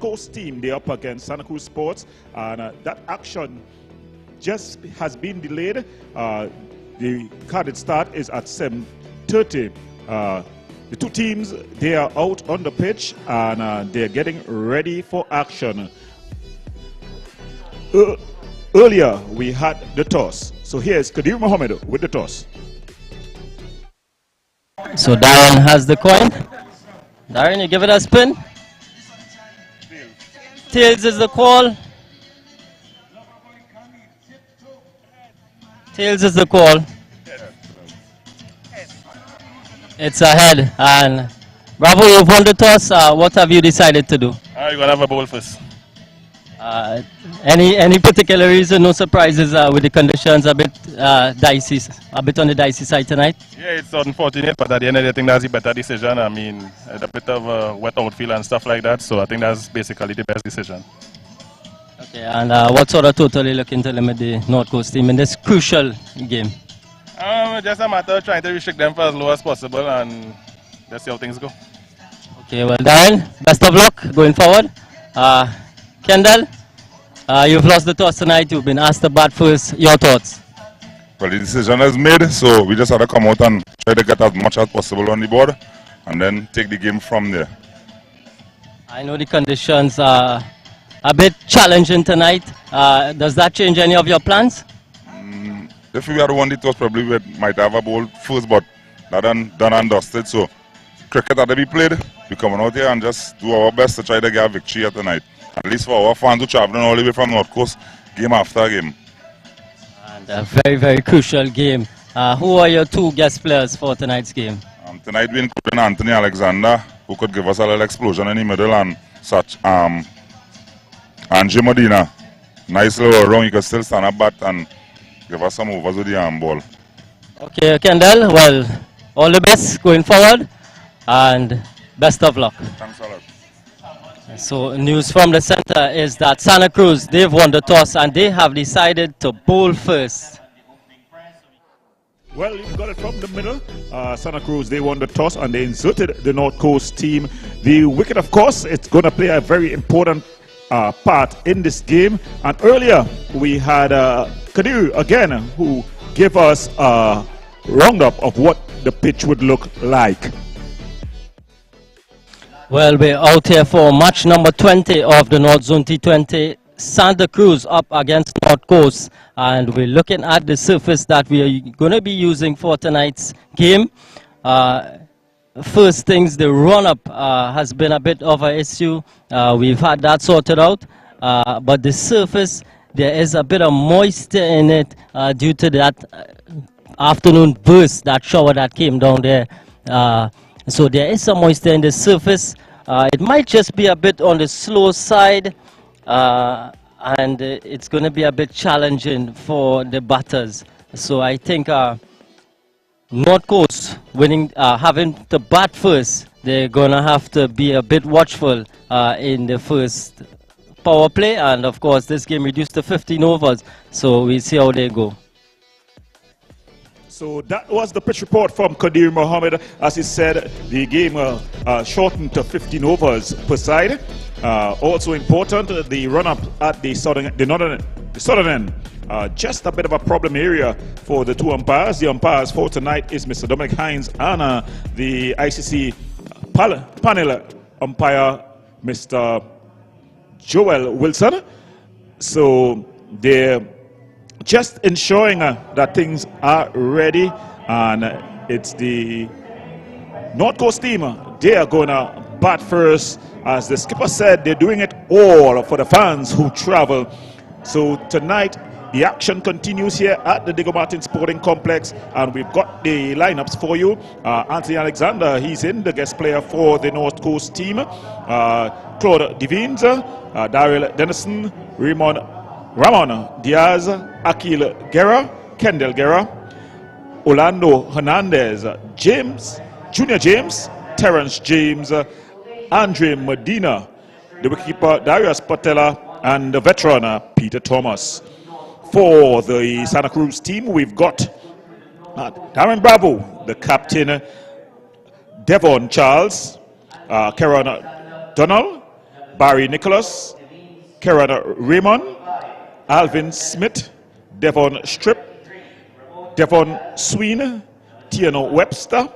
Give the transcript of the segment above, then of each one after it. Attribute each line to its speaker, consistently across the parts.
Speaker 1: Coast team. They're up against Santa Cruz Sports, and that action just has been delayed. The carded start is at 7:30. The two teams, they are out on the pitch, and they're getting ready for action. Earlier, we had the toss. So here's Kadir Mohammed with the toss.
Speaker 2: So Darren has the coin. Darren, you give it a spin. Tails is the call. Tails is the call. It's ahead. And Bravo, you've won the toss. What have you decided to do?
Speaker 3: You're going to have a bowl first.
Speaker 2: Any particular reason? No surprises with the conditions a bit dicey, a bit on the dicey side tonight?
Speaker 3: Yeah, it's unfortunate, but at the end of the day, I think that's the better decision. I mean, a bit of a wet outfield and stuff like that, so I think that's basically the best decision.
Speaker 2: Okay, and what sort of total are you looking to limit the North Coast team in this crucial game?
Speaker 3: Just a matter of trying to restrict them for as low as possible, and let's see how things go.
Speaker 2: Okay, well, Darren, best of luck going forward. Kendall, you've lost the toss tonight. You've been asked to bat first. Your thoughts?
Speaker 4: Well, the decision is made, so we just have to come out and try to get as much as possible on the board and then take the game from there.
Speaker 2: I know the conditions are a bit challenging tonight. Does that change any of your plans?
Speaker 4: If we had won the toss, probably we might have a bowl first, but that done and dusted. So cricket had to be played. We're coming out here and just do our best to try to get a victory here tonight. At least for our fans who traveling all the way from North Coast, game after game.
Speaker 2: And a very, very crucial game. Who are your two guest players for tonight's game?
Speaker 4: Tonight we including Anthony Alexander, who could give us a little explosion in the middle, and such. Angie Medina, nice little run. He could still stand up bat and give us some overs with the arm ball.
Speaker 2: Okay, Kendall. Well, all the best going forward, and best of luck.
Speaker 4: Thanks a lot.
Speaker 2: So news from the center is that Santa Cruz, they've won the toss and they have decided to bowl first.
Speaker 1: Well, you got it from the middle. Santa Cruz, they won the toss and they inserted the North Coast team. The wicket, of course, it's going to play a very important part in this game. And earlier, we had Kadir again, who gave us a roundup of what the pitch would look like.
Speaker 2: Well, we're out here for match number 20 of the North Zone T20. Santa Cruz up against North Coast, and we're looking at the surface that we are going to be using for tonight's game. First things, the run-up has been a bit of an issue. We've had that sorted out, but the surface, there is a bit of moisture in it due to that afternoon burst, that shower that came down there. So there is some moisture in the surface. It might just be a bit on the slow side, and it's going to be a bit challenging for the batters. So I think North Coast winning, having to bat first, they're going to have to be a bit watchful in the first power play. And of course, this game reduced to 15 overs. So we'll see how they go.
Speaker 1: So that was the pitch report from Kadir Mohammed. As he said, the game shortened to 15 overs per side. Also important, the run-up at the southern end. Just a bit of a problem area for the two umpires. The umpires for tonight is Mr. Dominic Hines and the ICC panel umpire, Mr. Joel Wilson. So they're just ensuring that things are ready, and it's the North Coast team. They are going to bat first. As the skipper said, they're doing it all for the fans who travel. So tonight, the action continues here at the Diego Martin Sporting Complex, and we've got the lineups for you. Anthony Alexander, he's in, the guest player for the North Coast team. Claude Devines, Daryl Dennison, Ramon Diaz, Akil Guerra, Kendall Guerra, Orlando Hernandez, Junior James, Terrence James, Andre Medina, the wicketkeeper Darius Patella, and the veteran Peter Thomas. For the Santa Cruz team, we've got Darren Bravo, the captain, Devon Charles, Karen Donald, Barry Nicholas, Karen Raymond, Alvin Smith, Devon Strip, Devon Sween, Tiano Webster,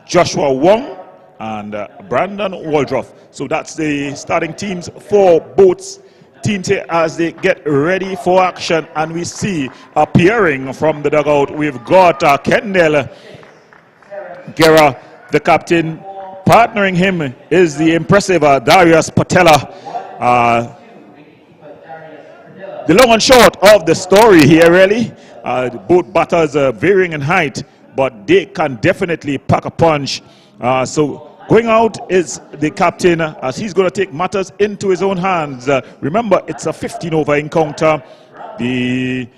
Speaker 1: Joshua Wong, and Brandon Waldroff. So that's the starting teams for both teams as they get ready for action. And we see appearing from the dugout, we've got Kendall Guerra, the captain. Partnering him is the impressive Darius Patella. The long and short of the story here, really, both batters are varying in height, but they can definitely pack a punch. So going out is the captain, as he's going to take matters into his own hands. Remember, it's a 15-over encounter. The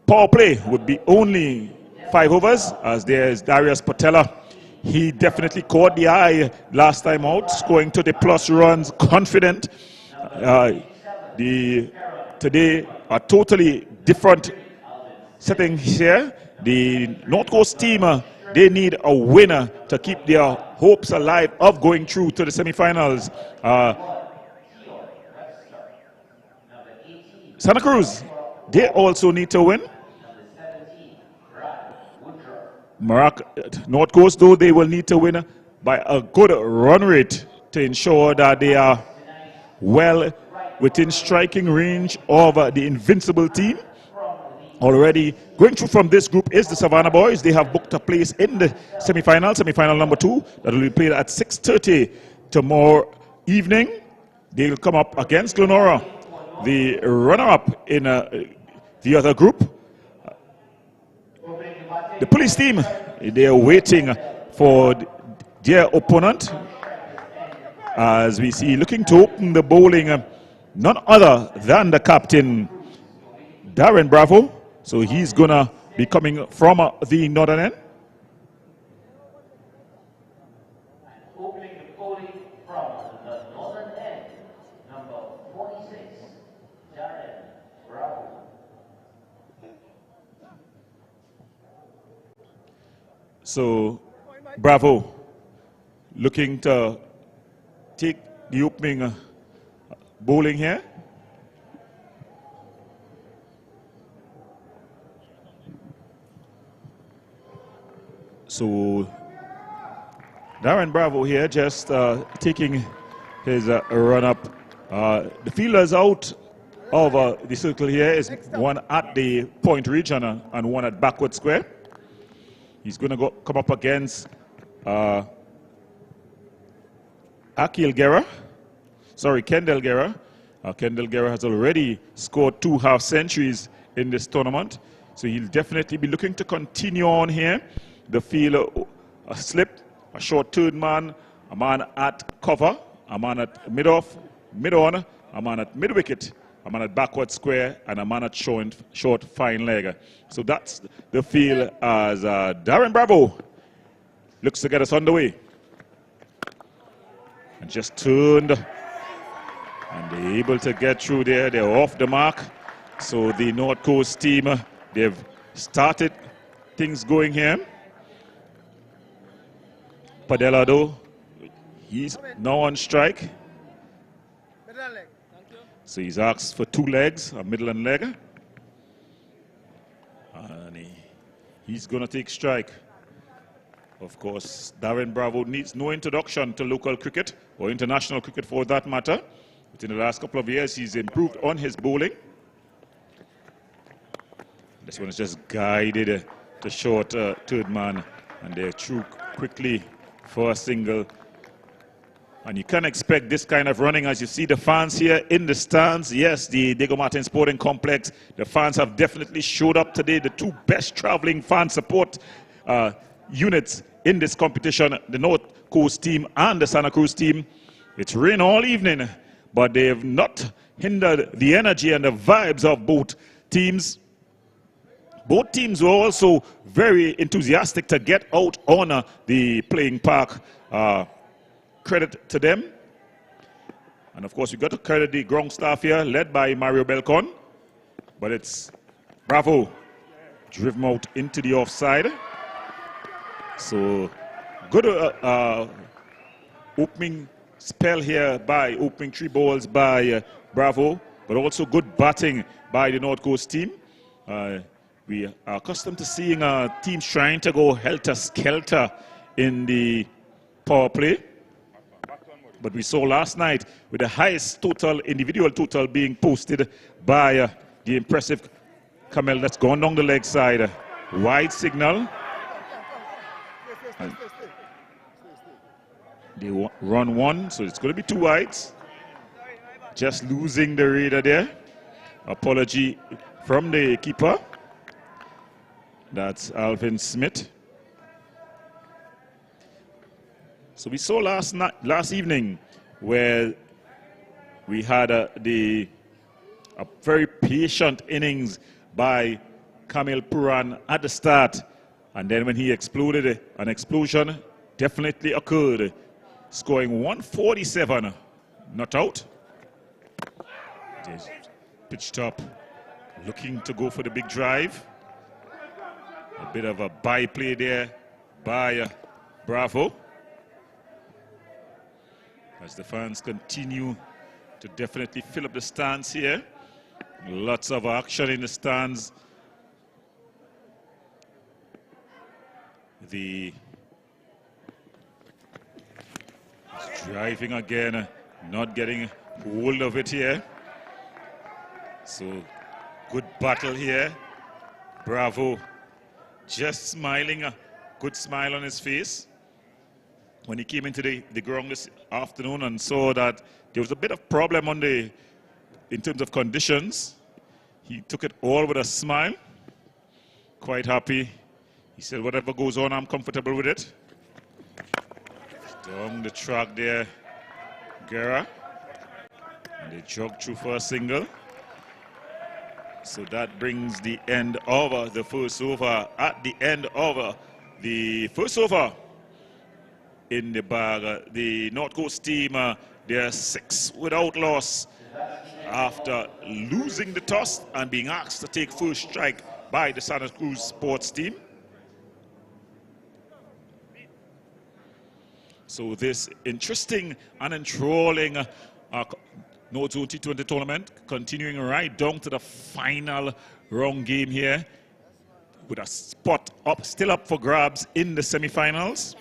Speaker 1: power play would be only 5 overs, as there's Darius Patella. He definitely caught the eye last time out, scoring 30-plus runs, confident. Today, a totally different setting here. The North Coast team, they need a winner to keep their hopes alive of going through to the semifinals. Santa Cruz, they also need to win. North Coast, though, they will need to win by a good run rate to ensure that they are well within striking range of the invincible team. Already going through from this group is the Savannah Boys. They have booked a place in the semifinal number 2, that will be played at 6:30 tomorrow evening. They'll come up against Glenora, the runner-up in the other group. The police team, they are waiting for their opponent, as we see looking to open the bowling, none other than the captain, Darren Bravo. So he's going to be coming from the northern end.
Speaker 5: Opening the bowling from the northern end, number 46, Darren Bravo.
Speaker 1: So Bravo looking to take the opening bowling here. So Darren Bravo here just taking his run up. The fielders out of the circle here is one at the point region and one at backward square. He's going to come up against Kendall Guerra. Kendall Guerra has already scored 2 half centuries in this tournament, so he'll definitely be looking to continue on here. The field, a slip, a short third man, a man at cover, a man at mid-off, mid-on, a man at mid-wicket, a man at backward square, and a man at short fine leg. So that's the field as Darren Bravo looks to get us underway. And just turned, and they're able to get through there. They're off the mark. So the North Coast team, they've started things going here. Padella, though, he's now on strike. So he's asked for 2 legs, a middle and leg. And he's going to take strike. Of course, Darren Bravo needs no introduction to local cricket, or international cricket for that matter. Within the last couple of years, he's improved on his bowling. This one is just guided to short third man, and they're through quickly for a single. And you can expect this kind of running as you see the fans here in the stands. Yes, the Diego Martin Sporting Complex, the fans have definitely showed up today. The 2 best traveling fan support units in this competition, the North Coast team and the Santa Cruz team. It's rained all evening, but they have not hindered the energy and the vibes of both teams. Both teams were also very enthusiastic to get out on the playing park. Credit to them. And of course, we got to credit the ground staff here, led by Mario Belcon. But it's Bravo, driven out into the offside. So good opening spell here by opening 3 balls by Bravo, but also good batting by the North Coast team. We are accustomed to seeing teams trying to go helter-skelter in the power play. But we saw last night with the highest total, individual total being posted by the impressive Camel that's gone down the leg side. Wide signal. And they run 1, so it's going to be 2 wides. Just losing the radar there. Apology from the keeper. That's Alvin Smith. So we saw last evening where we had a very patient innings by Kamil Puran at the start, and then when he exploded, an explosion definitely occurred, scoring 147, not out. Pitched up, looking to go for the big drive. A bit of a byplay there by Bravo. As the fans continue to definitely fill up the stands here. Lots of action in the stands. He's driving again, not getting hold of it here. So, good battle here. Bravo, just smiling, a good smile on his face. When he came into the ground this afternoon and saw that there was a bit of problem in terms of conditions, he took it all with a smile. Quite happy. He said, whatever goes on, I'm comfortable with it. Down the track there, Guerra. And they jog through for a single. So that brings the end of the first over. At the end of the first over in the bag, the North Coast team, they're 6 without loss after losing the toss and being asked to take first strike by the Santa Cruz sports team. So this interesting and enthralling North Zone T20 tournament continuing right down to the final round game here, with a spot still up for grabs in the semifinals.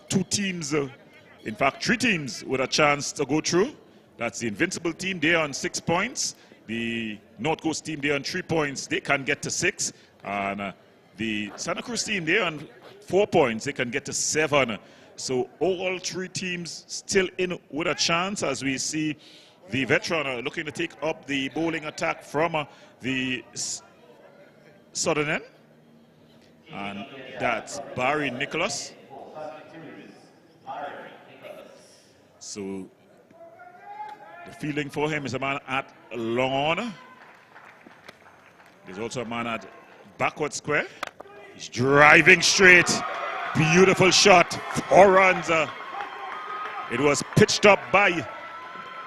Speaker 1: 2 teams, in fact 3 teams with a chance to go through. That's the Invincible team, they're on 6 points. The North Coast team, they're on 3 points, they can get to 6. And the Santa Cruz team, they're on 4 points, they can get to 7. So all 3 teams still in with a chance, as we see the veteran looking to take up the bowling attack from the southern end. And that's Barry Nicholas. So the fielding for him is a man at long on. There's also a man at backward square. He's driving straight. Beautiful shot. 4 runs. It was pitched up by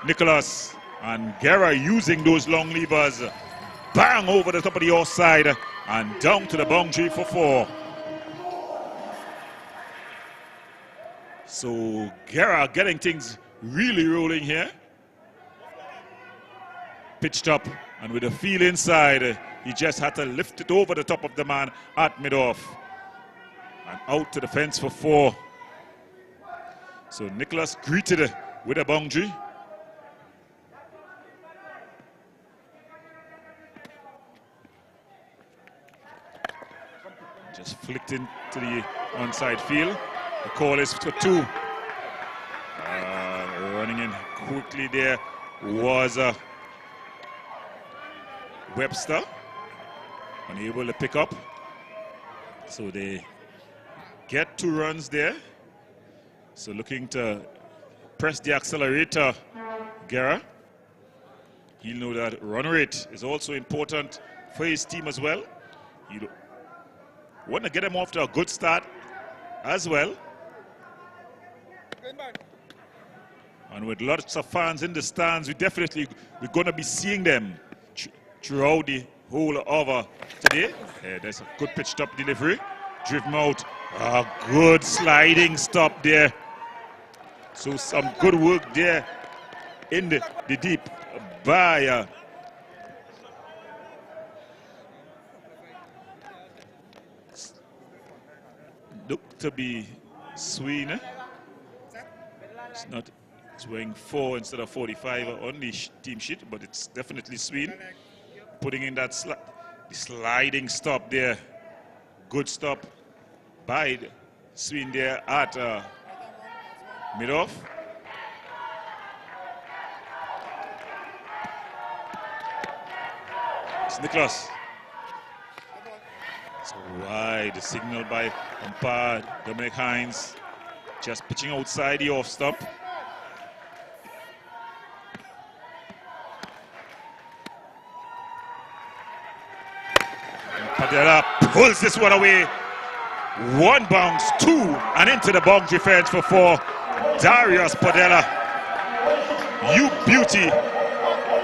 Speaker 1: Nicholas, and Guerra using those long levers. Bang over the top of the offside and down to the boundary for 4. So Guerra getting things really rolling here. Pitched up, and with a feel inside, he just had to lift it over the top of the man at mid-off. And out to the fence for 4. So Nicholas greeted with a boundary. Just flicked into the onside field. The call is for 2. Running in quickly there was Webster. Unable to pick up. So they get 2 runs there. So looking to press the accelerator, Guerra. He'll know that run rate is also important for his team as well. You want to get him off to a good start as well. And with lots of fans in the stands, we're going to be seeing them throughout the whole over today. There's a good pitched up delivery. Driven out. A good sliding stop there. So some good work there in the deep by look to be Sween. It's not. It's wearing 4 instead of 45 on the team sheet, but it's definitely Sween. Putting in that sliding stop there. Good stop by Sween there at mid-off. It's Nicholas. It's wide. The signal by umpire Dominic Hines. Just pitching outside the off stump. Padilla pulls this one away. 1 bounce, 2, and into the boundary fence for 4. Darius Padilla. You beauty.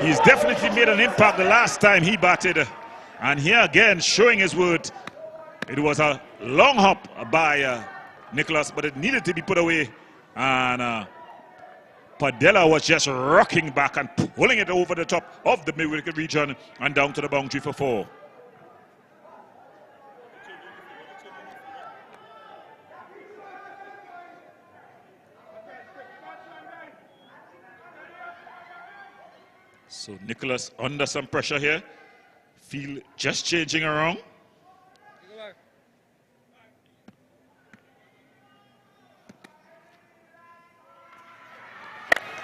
Speaker 1: He's definitely made an impact the last time he batted. And here again, showing his worth. It was a long hop by Nicholas, but it needed to be put away. And Padilla was just rocking back and pulling it over the top of the mid-wicket region and down to the boundary for 4. So Nicholas under some pressure here. Field just changing around.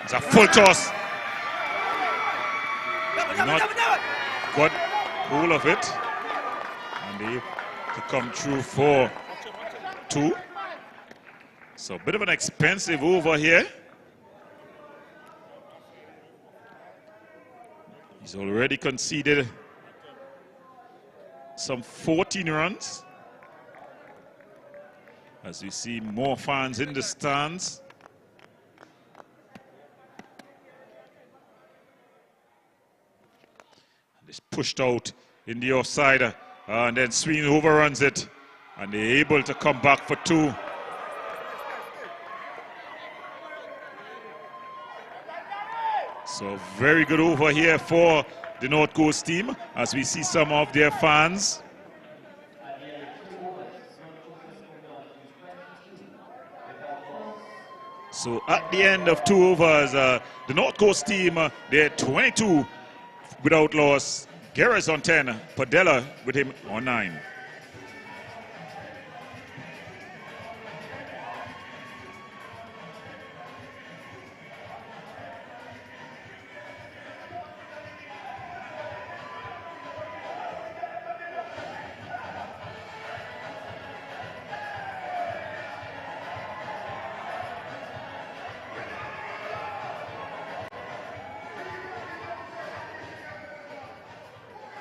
Speaker 1: It's a full toss. Not got hold of it. And they to come through for 2. So a bit of an expensive over here. He's already conceded some 14 runs. As we see more fans in the stands. And it's pushed out in the offside. And then Sween overruns it. And they're able to come back for 2. So very good over here for the North Coast team as we see some of their fans. So at the end of 2 overs, the North Coast team, they're 22 without loss. Guerra's on 10, Padilla with him on 9.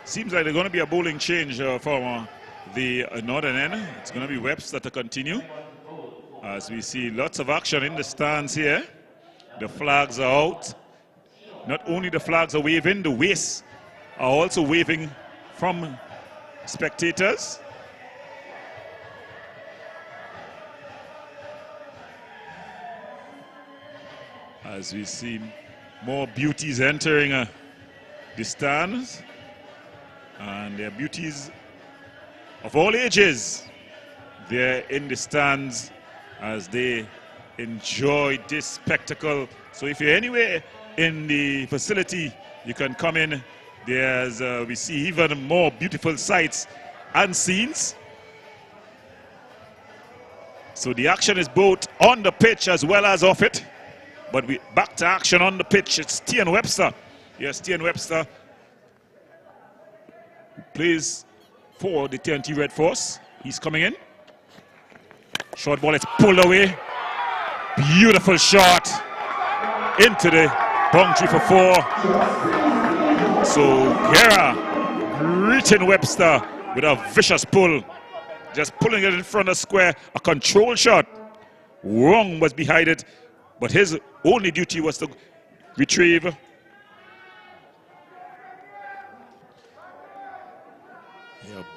Speaker 1: Seems like there's going to be a bowling change from the northern end. It's going to be Webster to continue. As we see lots of action in the stands here. The flags are out. Not only the flags are waving, the waists are also waving from spectators. As we see more beauties entering the stands. And there are beauties of all ages. They're in the stands as they enjoy this spectacle. So if you're anywhere in the facility, you can come in. There's, we see even more beautiful sights and scenes. So the action is both on the pitch as well as off it. But we back to action on the pitch. It's Tian Webster. Yes, Tian Webster plays for the T20 Red Force. He's coming in. Short ball, it's pulled away. Beautiful shot into the boundary for 4. So Guerra reaching Webster with a vicious pull. Just pulling it in front of square. A control shot. Wrong was behind it. But his only duty was to retrieve.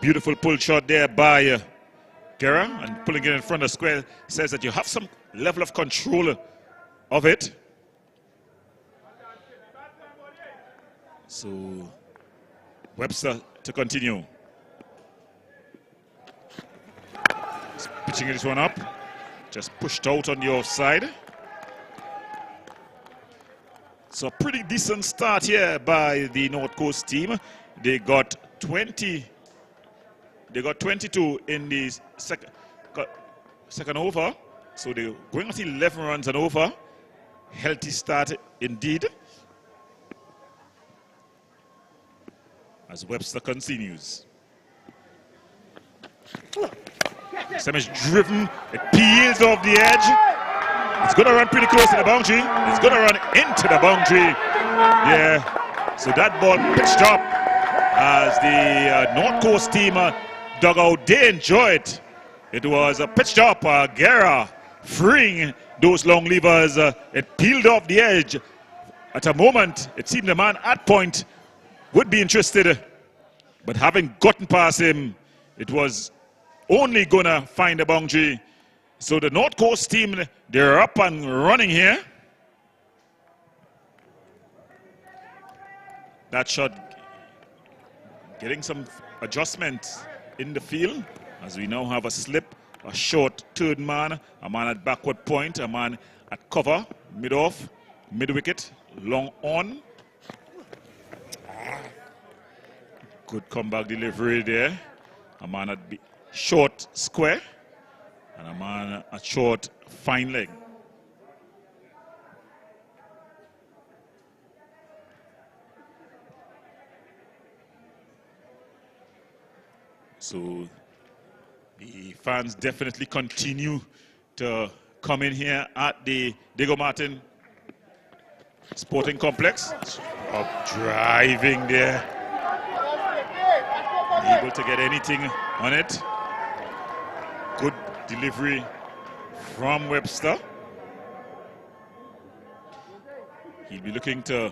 Speaker 1: Beautiful pull shot there by Guerra, and pulling it in front of square says that you have some level of control of it. So Webster to continue. He's pitching this one up. Just pushed out on the offside. So a pretty decent start here by the North Coast team. They got 20. They got 22 in the second over. So they're going at 11 runs and over. Healthy start indeed. As Webster continues. Sam is driven. It peels off the edge. It's going to run pretty close to the boundary. It's going to run into the boundary. Yeah. So that ball pitched up as the North Coast team dug out. They enjoy it. It was pitched up. Guerra freeing those long levers. It peeled off the edge. At a moment, it seemed the man at point would be interested. But having gotten past him, it was only going to find the boundary. So the North Coast team, they're up and running here. That shot getting some adjustment in the field as we now have a slip, a short third man, a man at backward point, a man at cover, mid-off, mid-wicket, long on. Good comeback delivery there. A man at short square and a man at short fine leg. So the fans definitely continue to come in here at the Diego Martin Sporting Complex. Up driving there. Able to get anything on it. Good delivery from Webster. He'll be looking to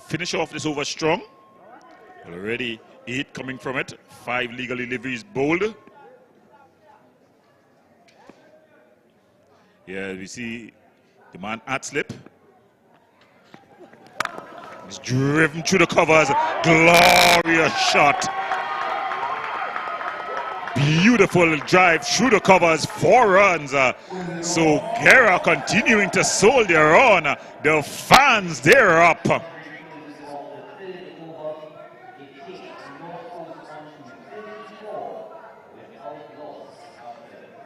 Speaker 1: finish off this over strong. Already 8 coming from it. 5 legal deliveries bowled. Yeah, we see the man at slip. He's driven through the covers. Glorious shot. Beautiful drive through the covers. 4 runs. So Guerra continuing to soldier on. The fans, they're up.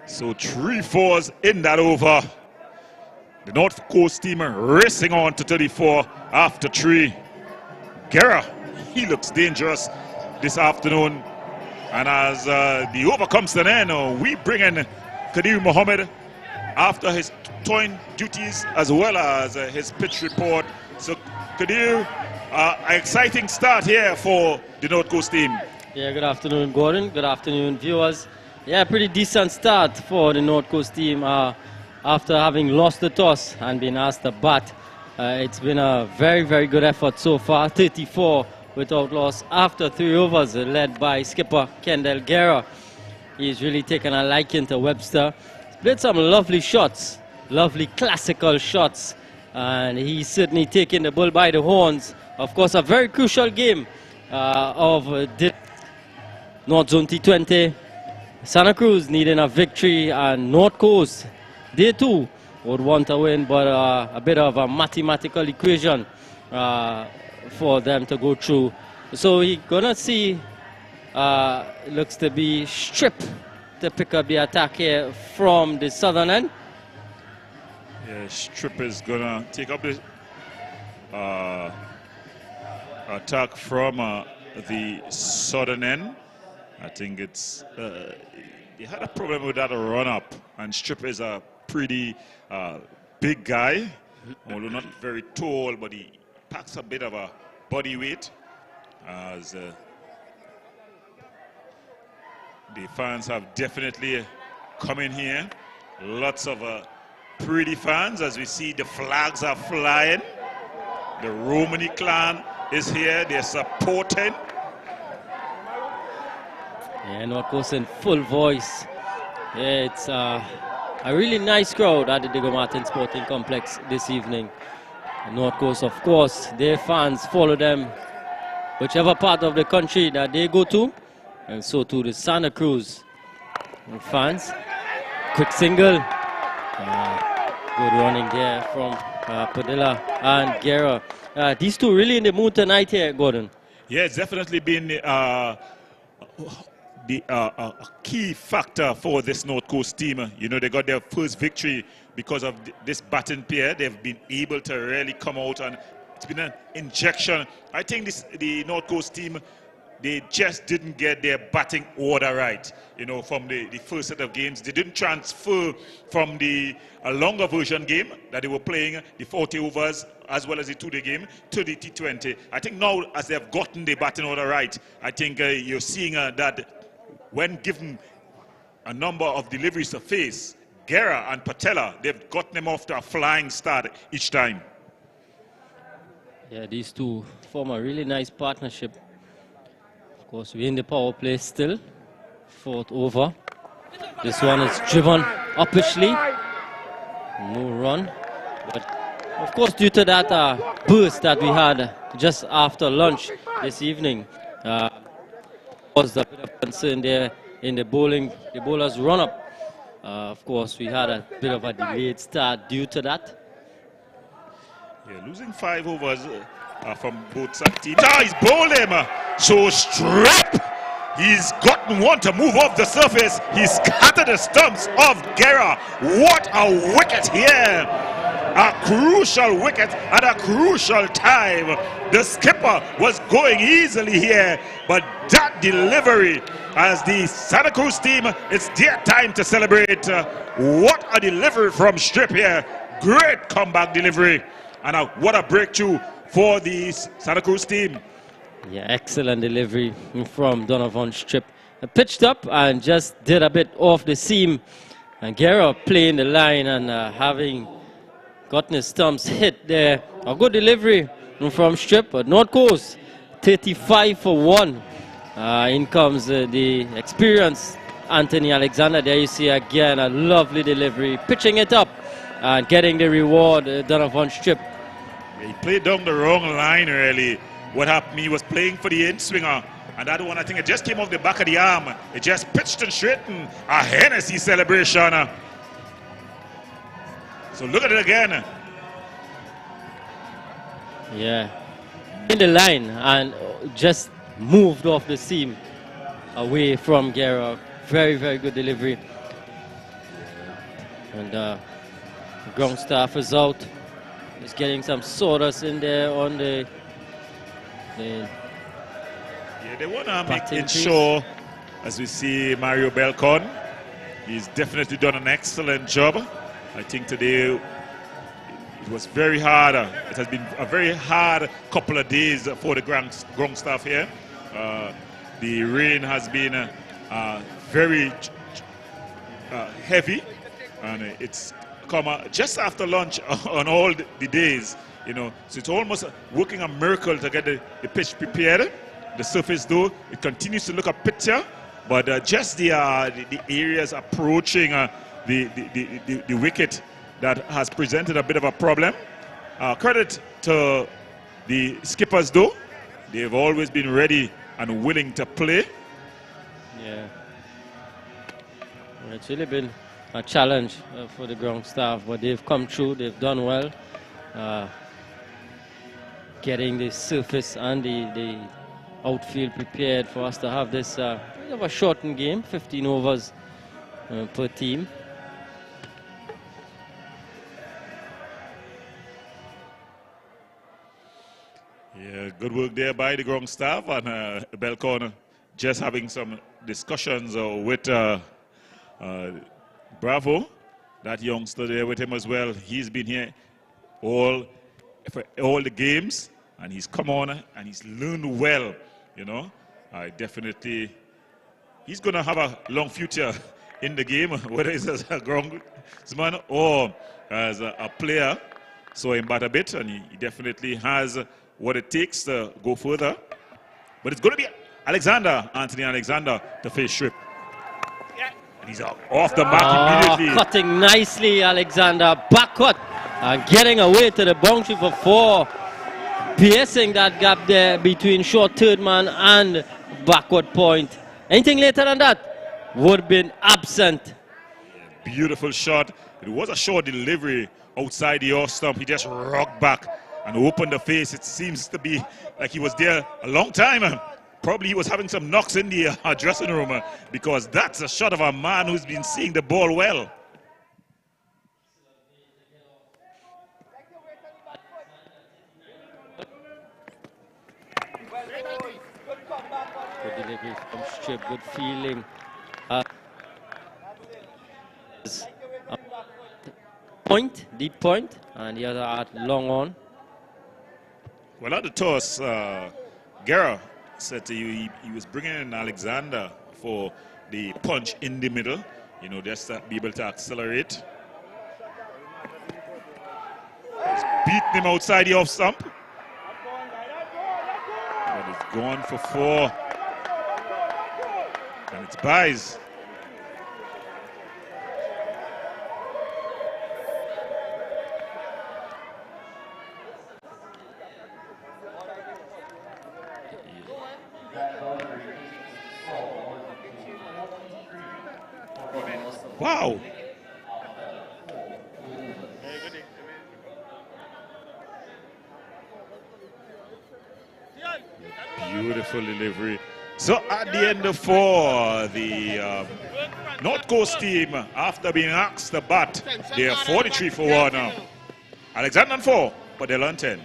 Speaker 1: So 3 fours in that over. The North Coast team racing on to 34 after 3. Guerra, he looks dangerous this afternoon. And as the over comes to an end, we bring in Kadir Mohammed after his towing duties as well as his pitch report. So Kadir, an exciting start here for the North Coast team.
Speaker 2: Yeah, good afternoon, Gordon. Good afternoon, viewers. Yeah, pretty decent start for the North Coast team. After having lost the toss and been asked to bat, it's been a very, very good effort so far. 34 without loss after 3 overs, led by skipper Kendall Guerra. He's really taken a liking to Webster. He's played some lovely shots, lovely classical shots, and he's certainly taking the bull by the horns. Of course, a very crucial game of the North Zone T20. Santa Cruz needing a victory, and North Coast, they too would want to win, but a bit of a mathematical equation for them to go through. So we're gonna see, looks to be Strip to pick up the attack here from the southern end.
Speaker 1: Yeah, Strip is gonna take up the attack from the southern end. I think it's he had a problem with that run up, and Strip is a pretty big guy, although not very tall, but he packs a bit of a body weight. As the fans have definitely come in here. Lots of pretty fans as we see the flags are flying. The Romani clan is here, they're supporting.
Speaker 2: And of course in full voice. Yeah, it's a really nice crowd at the Diego Martin Sporting Complex this evening. North Coast, of course, their fans follow them whichever part of the country that they go to, and so too the Santa Cruz fans. Quick single, good running there from Padilla and Guerra. These two really in the mood tonight here, Gordon.
Speaker 1: Yeah, it's definitely been a key factor for this North Coast team. You know, they got their first victory because of this batting pair. They've been able to really come out, and it's been an injection. I think the North Coast team, they just didn't get their batting order right. You know, from the first set of games, they didn't transfer from the longer version game that they were playing, the 40 overs, as well as the 2-day game, to the T20. I think now, as they've gotten the batting order right, I think you're seeing that when given a number of deliveries to face, Guerra and Patella, they've gotten them off to a flying start each time.
Speaker 2: Yeah, these two form a really nice partnership. Of course, we're in the power play still. 4th over. This one is driven uppishly. No run. But of course, due to that burst that we had just after lunch this evening, was a bit of concern there in the bowlers run up. Of course, we had a bit of a delayed start due to that.
Speaker 1: Yeah, losing 5 overs from both side teams. He's bowled him. So Strip, he's gotten one to move off the surface. He's scattered the stumps of Guerra. What a wicket here. A crucial wicket at a crucial time. The skipper was going easily here, but that delivery, as the Santa Cruz team, it's their time to celebrate. What a delivery from Strip here. Great comeback delivery. And what a breakthrough for the Santa Cruz team.
Speaker 2: Yeah, excellent delivery from Donovan Strip. Pitched up and just did a bit off the seam. And Guerra playing the line and having gotten his stumps hit there. A good delivery from Strip. But North Coast, 35 for 1. In comes the experienced Anthony Alexander. There you see again a lovely delivery. Pitching it up and getting the reward, Donovan Strip.
Speaker 1: He played down the wrong line really. What happened, he was playing for the in-swinger, and that one, I think it just came off the back of the arm. It just pitched and straightened. A Hennessy celebration. So look at it again.
Speaker 2: Yeah, in the line and just moved off the seam away from Guerra. Very, very good delivery. And the ground staff is out. Just getting some sawdust in there on the
Speaker 1: yeah, they want to make it sure, as we see Mario Belcon. He's definitely done an excellent job. I think today it was very hard. It has been a very hard couple of days for the ground staff here. The rain has been very heavy, and it's come just after lunch on all the days. You know, so it's almost working a miracle to get the pitch prepared. The surface, though, it continues to look a picture, but just the areas approaching the wicket that has presented a bit of a problem. Credit to the skippers, though. They've always been ready and willing to play.
Speaker 2: Yeah. It's really been a challenge for the ground staff, but they've come through, they've done well. Getting the surface and the outfield prepared for us to have this bit of a shortened game, 15 overs per team.
Speaker 1: Yeah, good work there by the ground staff, and Belcon just having some discussions with Bravo, that youngster there with him as well. He's been here for all the games, and he's come on and he's learned well, you know. Definitely, he's going to have a long future in the game, whether it's as a groundsman or as a player. So him bat a bit, and he definitely has what it takes to go further. But it's going to be Anthony Alexander to face Strip. He's off the mark immediately.
Speaker 2: Cutting nicely, Alexander. Back cut and getting away to the boundary for 4. Piercing that gap there between short third man and backward point. Anything later than that would have been absent.
Speaker 1: Beautiful shot. It was a short delivery outside the off stump. He just rocked back and opened the face. It seems to be like he was there a long time. Probably he was having some knocks in the dressing room because that's a shot of a man who's been seeing the ball well.
Speaker 2: Good delivery from strip, good feeling. Point, deep point, and the other at long on.
Speaker 1: Well, at the toss, Guerra said to you he was bringing in Alexander for the punch in the middle, you know, just to be able to accelerate. He's beating him outside the off stump. But it's gone for 4. And it's buys. Wow. Beautiful delivery. So at the end of 4, the North Coast team, after being asked to bat, they are 43 for 1 now. Alexander on 4, but they're on 10.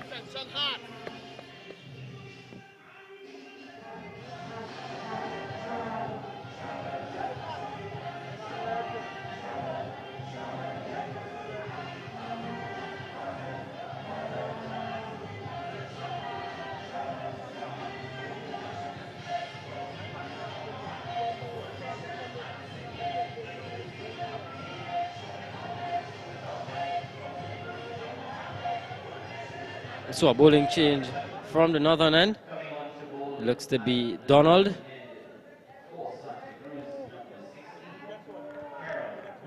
Speaker 2: So a bowling change from the northern end. Looks to be Donald.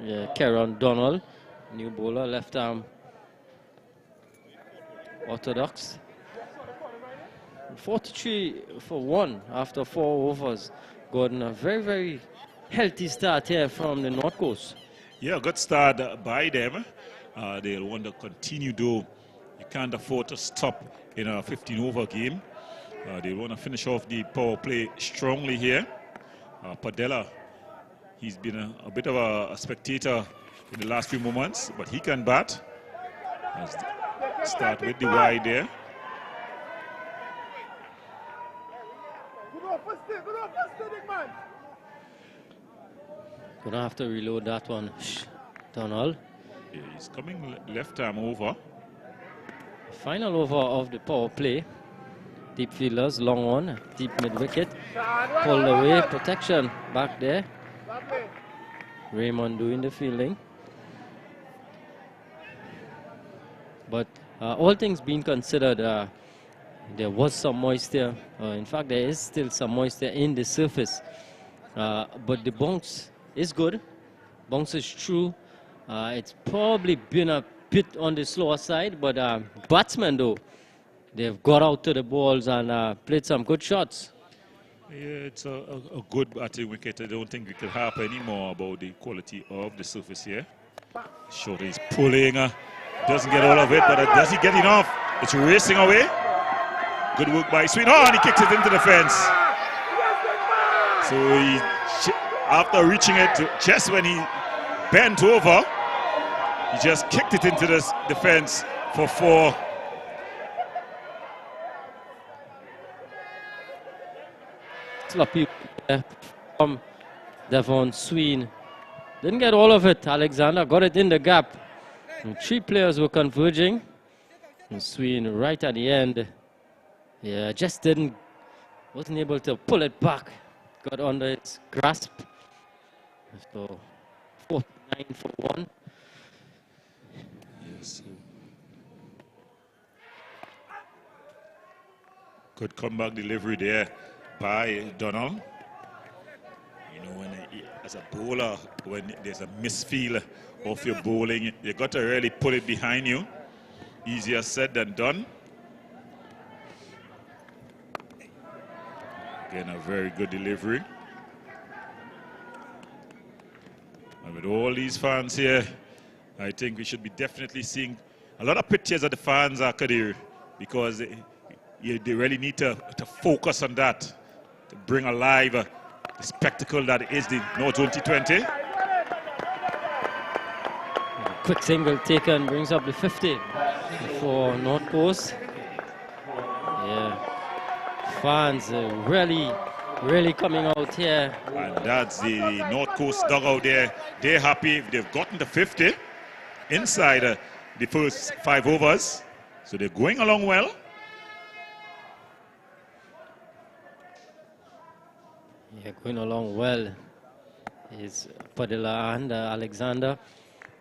Speaker 2: Yeah, Karen Donald, new bowler, left arm orthodox. 43 for 1 after 4 overs. Gordon, a very, very healthy start here from the North Coast.
Speaker 1: Yeah, good start by them. They'll want to continue though. You can't afford to stop in a 15-over game. They want to finish off the power play strongly here. Padella, he's been a bit of a spectator in the last few moments, but he can bat. Let's start with the wide there.
Speaker 2: Gonna have to reload that one, Donald.
Speaker 1: Yeah, he's coming left arm over.
Speaker 2: Final over of the power play. Deep fielders, long on, deep mid wicket. Pulled away, protection back there. Raymond doing the fielding. But all things being considered, there was some moisture. In fact, there is still some moisture in the surface. But the bounce is good. Bounce is true. It's probably been a bit on the slower side, but batsmen though, they've got out to the balls and played some good shots.
Speaker 1: Yeah, it's a good batting wicket. I don't think we can harp anymore about the quality of the surface here. Short is pulling, doesn't get all of it, but does he get enough? It's racing away. Good work by Sween. Oh, and he kicks it into the fence. So he, after reaching it, just when he bent over, he just kicked it into the fence for 4.
Speaker 2: Sloppy from Devon Sween. Didn't get all of it. Alexander got it in the gap. And 3 players were converging. And Sween right at the end. Yeah, just wasn't able to pull it back. Got under its grasp. So 49 for 1.
Speaker 1: Yes. Good comeback delivery there by Donald. You know, when as a bowler, when there's a misfeel of your bowling, you got to really put it behind you. Easier said than done. Again, a very good delivery. And with all these fans here, I think we should be definitely seeing a lot of pictures of the fans, Kadir, because they really need to focus on that, to bring alive the spectacle that is the North Zone T20.
Speaker 2: Quick single taken brings up the 50 for North Coast. Yeah, fans really coming out here.
Speaker 1: And that's the North Coast dugout there. They're happy. They've gotten the 50 inside the first 5 overs. So they're going along well.
Speaker 2: Yeah, going along well is Padilla and Alexander.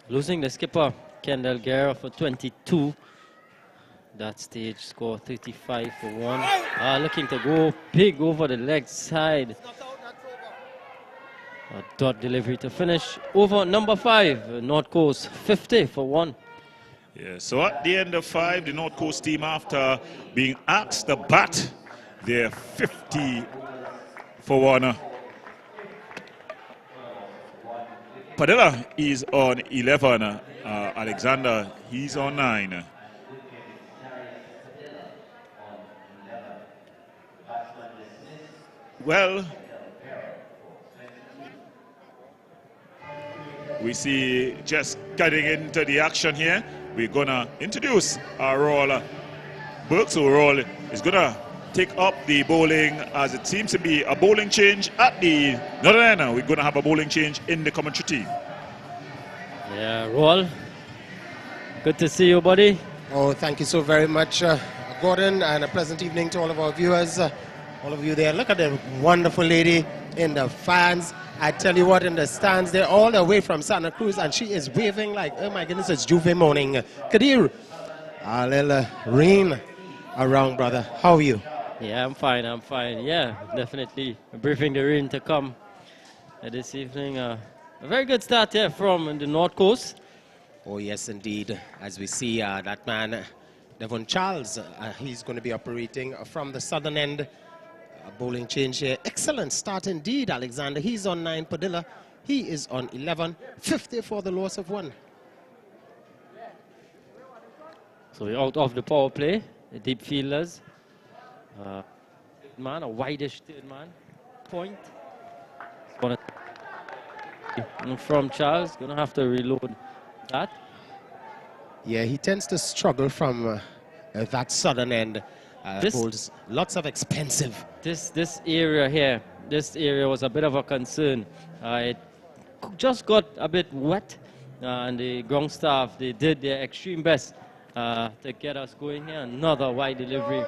Speaker 2: Losing the skipper, Kendall Guerra, for 22. That stage score 35 for 1. Looking to go big over the leg side. A dot delivery to finish over number 5. North Coast 50 for 1.
Speaker 1: Yeah, so at the end of 5, the North Coast team, after being asked to bat, they're 50 for 1. Padilla is on 11. Alexander, he's on 9. Well, we see just getting into the action here. We're going to introduce our Roll Burke. So Roll is going to take up the bowling, as it seems to be a bowling change at the northern end. We're going to have a bowling change in the commentary team.
Speaker 2: Yeah, Roll, good to see you, buddy.
Speaker 6: Oh, thank you so very much, Gordon, and a pleasant evening to all of our viewers. All of you there, look at the wonderful lady in the fans. I tell you what, in the stands, they're all the way from Santa Cruz, and she is waving like, oh my goodness, it's Juve morning. Kadir, a little rain around, brother. How are you?
Speaker 2: Yeah, I'm fine, I'm fine. Yeah, definitely briefing the rain to come this evening. A very good start here from the North Coast.
Speaker 6: Oh, yes, indeed. As we see that man, Devon Charles, he's going to be operating from the southern end. A bowling change here. Excellent start indeed, Alexander. He's on 9. Padilla, he is on 11. 50 for the loss of 1.
Speaker 2: So we're out of the power play. The deep fielders. Man, a wideish third man. Point. From Charles, gonna have to reload that.
Speaker 6: Yeah, he tends to struggle from that southern end. Bowls lots of expensive.
Speaker 2: This area here, this area was a bit of a concern. It just got a bit wet, and the ground staff, they did their extreme best to get us going here. Another wide delivery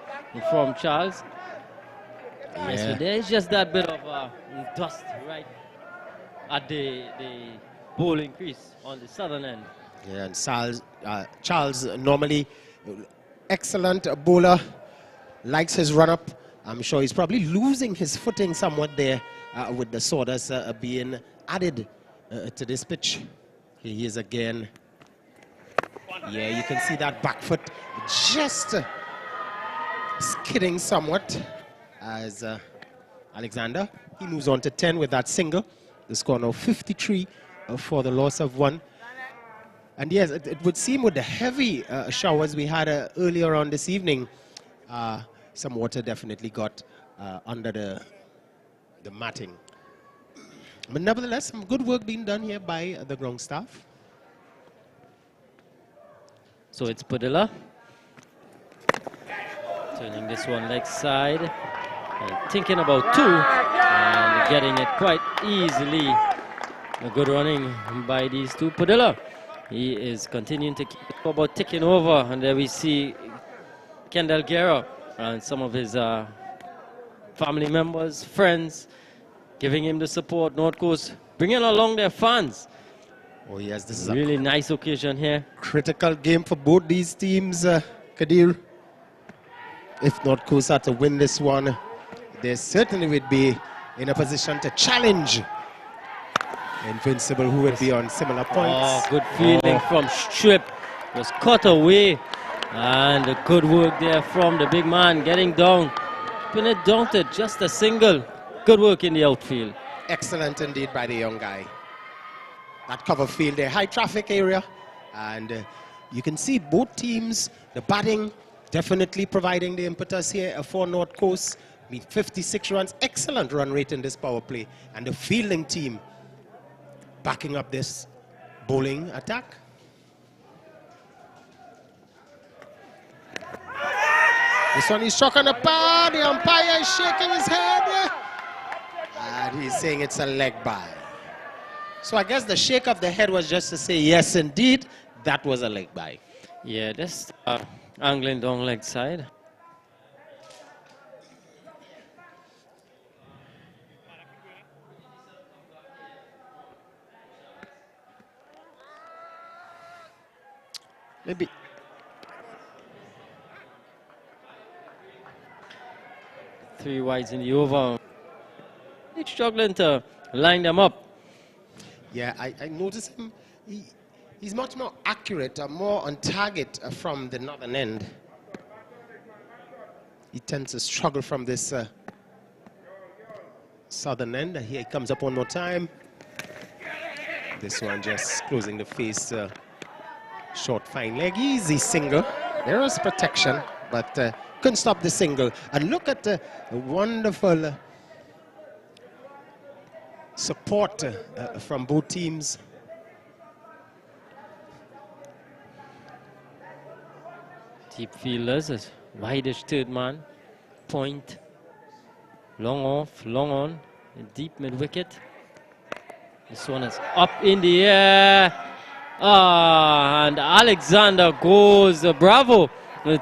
Speaker 2: from Charles. Yeah. So there's just that bit of dust right at the bowling crease on the southern end.
Speaker 6: Yeah, and Charles normally excellent bowler, likes his run-up. I'm sure he's probably losing his footing somewhat there with the sawdust being added to this pitch. Here he is again. Yeah, you can see that back foot just skidding somewhat as Alexander. He moves on to 10 with that single. The score now 53 for the loss of 1. And yes, it would seem with the heavy showers we had earlier on this evening, some water definitely got under the matting. But nevertheless, some good work being done here by the ground staff.
Speaker 2: So it's Padilla. Turning this one leg side. And thinking about 2. And getting it quite easily. A good running by these two. Padilla, he is continuing to keep the scoreboard ticking over. And there we see Kendall Guerra and some of his family members, friends, giving him the support. North Coast bringing along their fans.
Speaker 6: Oh yes, this is
Speaker 2: really nice occasion here.
Speaker 6: Critical game for both these teams, Kadir. If North Coast are to win this one, they certainly would be in a position to challenge Invincible, who would be on similar points.
Speaker 2: Oh, good fielding from Strip. Was cut away. And a good work there from the big man getting down. Pin it down to just a single. Good work in the outfield.
Speaker 6: Excellent indeed by the young guy. That cover field, a high traffic area. And you can see both teams, the batting definitely providing the impetus here for North Coast. 56 runs, excellent run rate in this power play. And the fielding team backing up this bowling attack. This one is struck on the pad. The umpire is shaking his head. And he's saying it's a leg by. So I guess the shake of the head was just to say, yes, indeed, that was a leg by.
Speaker 2: Yeah, that's angling down leg side.
Speaker 6: Maybe.
Speaker 2: Three wides in the over. He's struggling to line them up.
Speaker 6: Yeah, I noticed him. He's much more accurate, more on target from the northern end. He tends to struggle from this southern end. Here he comes up one more time. This one just closing the face. Short, fine leg, easy single. There was protection, but couldn't stop the single. And look at the wonderful support from both teams.
Speaker 2: Deep fielders, a wideish third man. Point. Long off, long on. Deep mid wicket. This one is up in the air. And Alexander goes, Bravo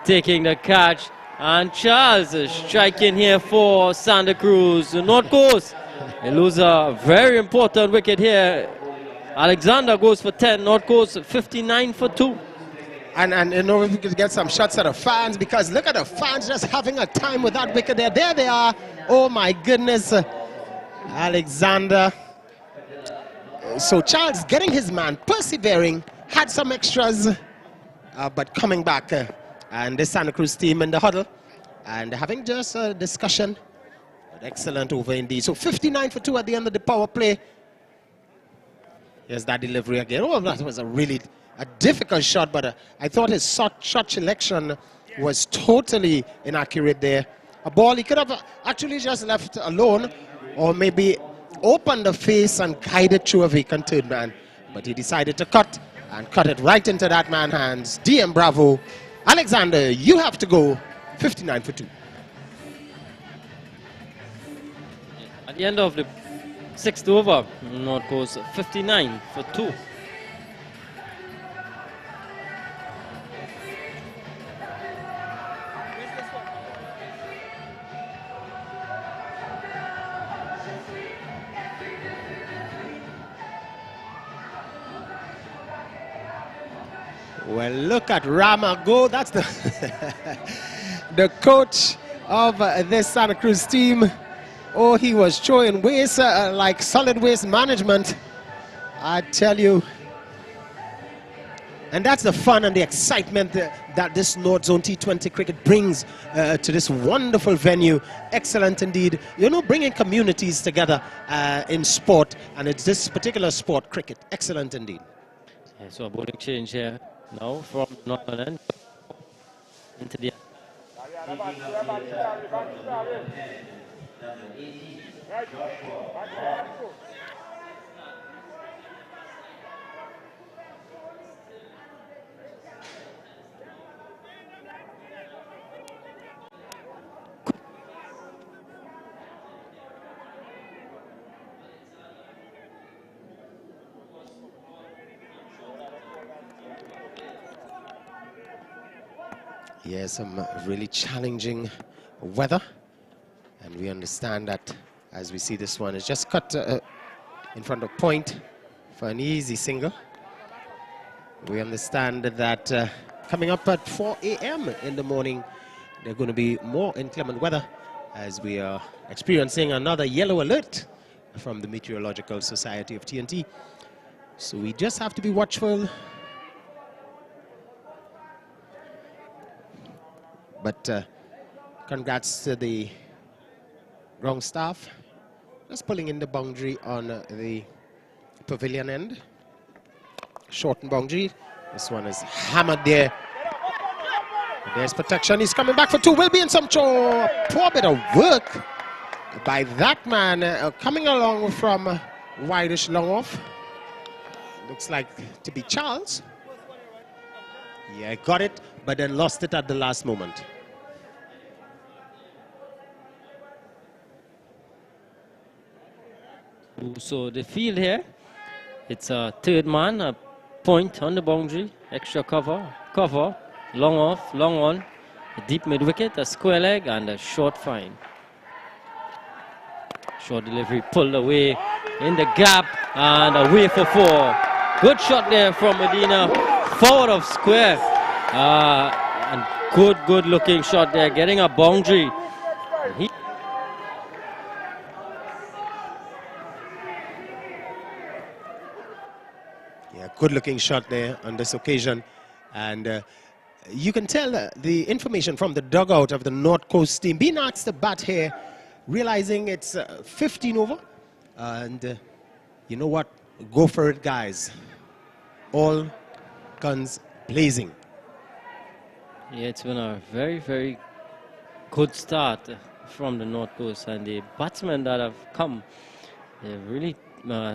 Speaker 2: taking the catch. And Charles is striking here for Santa Cruz. North Coast, they lose a very important wicket here. Alexander goes for 10, North Coast 59 for 2.
Speaker 6: And you know, if we could get some shots at the fans, because look at the fans just having a time with that wicket there. There they are. Oh my goodness. Alexander. So Charles getting his man, persevering, had some extras, but coming back. And the Santa Cruz team in the huddle and having just a discussion. But excellent over indeed. So 59 for 2 at the end of the power play. Here's that delivery again. Oh, that was a really difficult shot, but I thought his shot selection was totally inaccurate there. A ball he could have actually just left alone, or maybe opened the face and guided through a vacant third man. But he decided to cut it right into that man's hands. DM Bravo. Alexander, you have to go 59 for 2.
Speaker 2: At the end of the 6th over, North goes 59 for 2.
Speaker 6: Well, look at Rama go. That's the the coach of this Santa Cruz team. Oh, he was throwing waste like solid waste management, I tell you. And that's the fun and the excitement that this North Zone T20 cricket brings to this wonderful venue. Excellent indeed. You know, bringing communities together in sport, and it's this particular sport, cricket. Excellent indeed.
Speaker 2: Yeah, so a bowling change here now from northern end into the
Speaker 6: Yeah, some really challenging weather, and we understand that as we see this one is just cut in front of point for an easy single. We understand that coming up at 4 a.m. in the morning, there's going to be more inclement weather as we are experiencing another yellow alert from the Meteorological Society of TNT. So we just have to be watchful. But congrats to the ground staff. Just pulling in the boundary on the pavilion end. Shortened boundary. This one is hammered there. There's protection. He's coming back for two. Will be in some trouble. Poor bit of work by that man coming along from wideish long off. Looks like to be Charles. Yeah, got it, but then lost it at the last moment.
Speaker 2: So the field here, it's a third man, a point on the boundary, extra cover, long off, long on, a deep mid wicket, a square leg, and a short fine. Short delivery pulled away in the gap and away for four. Good shot there from Medina, forward of square. And good looking shot there, getting a boundary.
Speaker 6: Yeah, good looking shot there on this occasion. And you can tell the information from the dugout of the North Coast team. Being asked to bat here, realizing it's 15 over. And you know what? Go for it, guys. All guns blazing.
Speaker 2: Yeah, it's been a very good start from the North Coast, and the batsmen that have come, they're really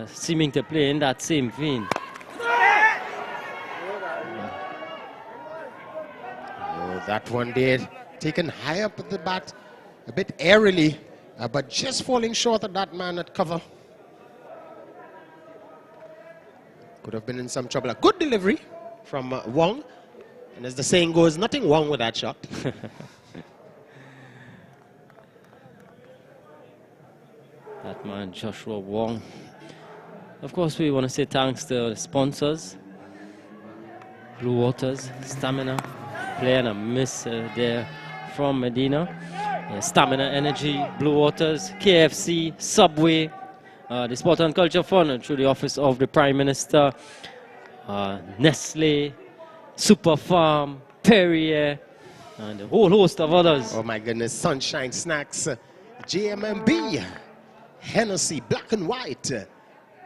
Speaker 2: seeming to play in that same vein.
Speaker 6: Oh, that one there, taken high up at the bat, a bit airily, but just falling short of that man at cover. Could have been in some trouble. A good delivery from Wong. And as the saying goes, nothing wrong with that shot.
Speaker 2: That man, Joshua Wong. Of course, we want to say thanks to the sponsors. Blue Waters, Stamina, playing a miss there from Medina. Stamina Energy, Blue Waters, KFC, Subway, the Sport and Culture Fund through the Office of the Prime Minister, Nestle, Super Farm, Perrier, and a whole host of others.
Speaker 6: Oh my goodness, Sunshine Snacks, JMMB, Hennessy, Black and White,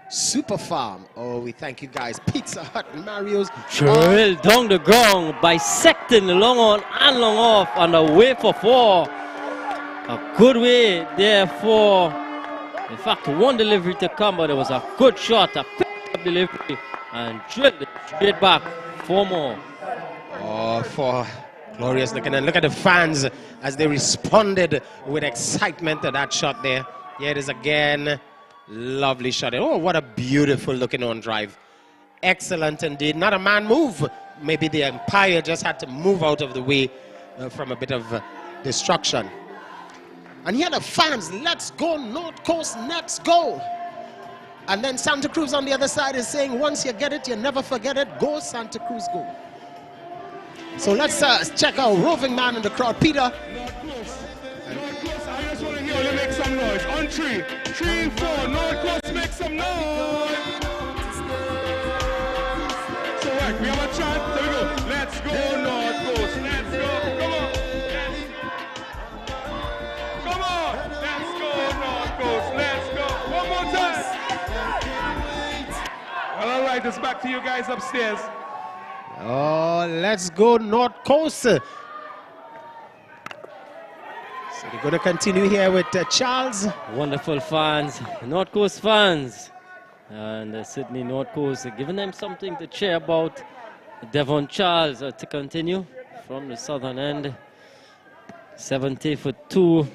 Speaker 6: Super Farm. Oh, we thank you guys. Pizza Hut, Mario's.
Speaker 2: Drill down the ground, bisecting the long on and long off, and away for four. A good way there for, in fact, one delivery to come, but it was a good shot, a pick-up delivery, and drilled it straight back. Four more.
Speaker 6: Oh, for glorious looking. And look at the fans as they responded with excitement to that shot there. Here it is again. Lovely shot. Oh, what a beautiful looking on drive. Excellent indeed. Not a man move. Maybe the umpire just had to move out of the way from a bit of destruction. And here the fans, let's go North Coast, let's go. And then Santa Cruz on the other side is saying, once you get it, you never forget it. Go, Santa Cruz, go. So let's check our roving man in the crowd, Peter.
Speaker 7: North Coast, I just want to hear you make some noise. On 3, 3, 4, North Coast, make some noise. So right, we have a chant. There we go. Let's go North Coast. Let's go. Come on. Come on. Let's go North Coast. Let's go. One more time. Well, all right, it's back to you guys upstairs.
Speaker 6: Oh, let's go North Coast. So they're going to continue here with Charles.
Speaker 2: Wonderful fans, North Coast fans. And Sydney North Coast, giving them something to cheer about. Devon Charles to continue from the southern end. 70 for 2.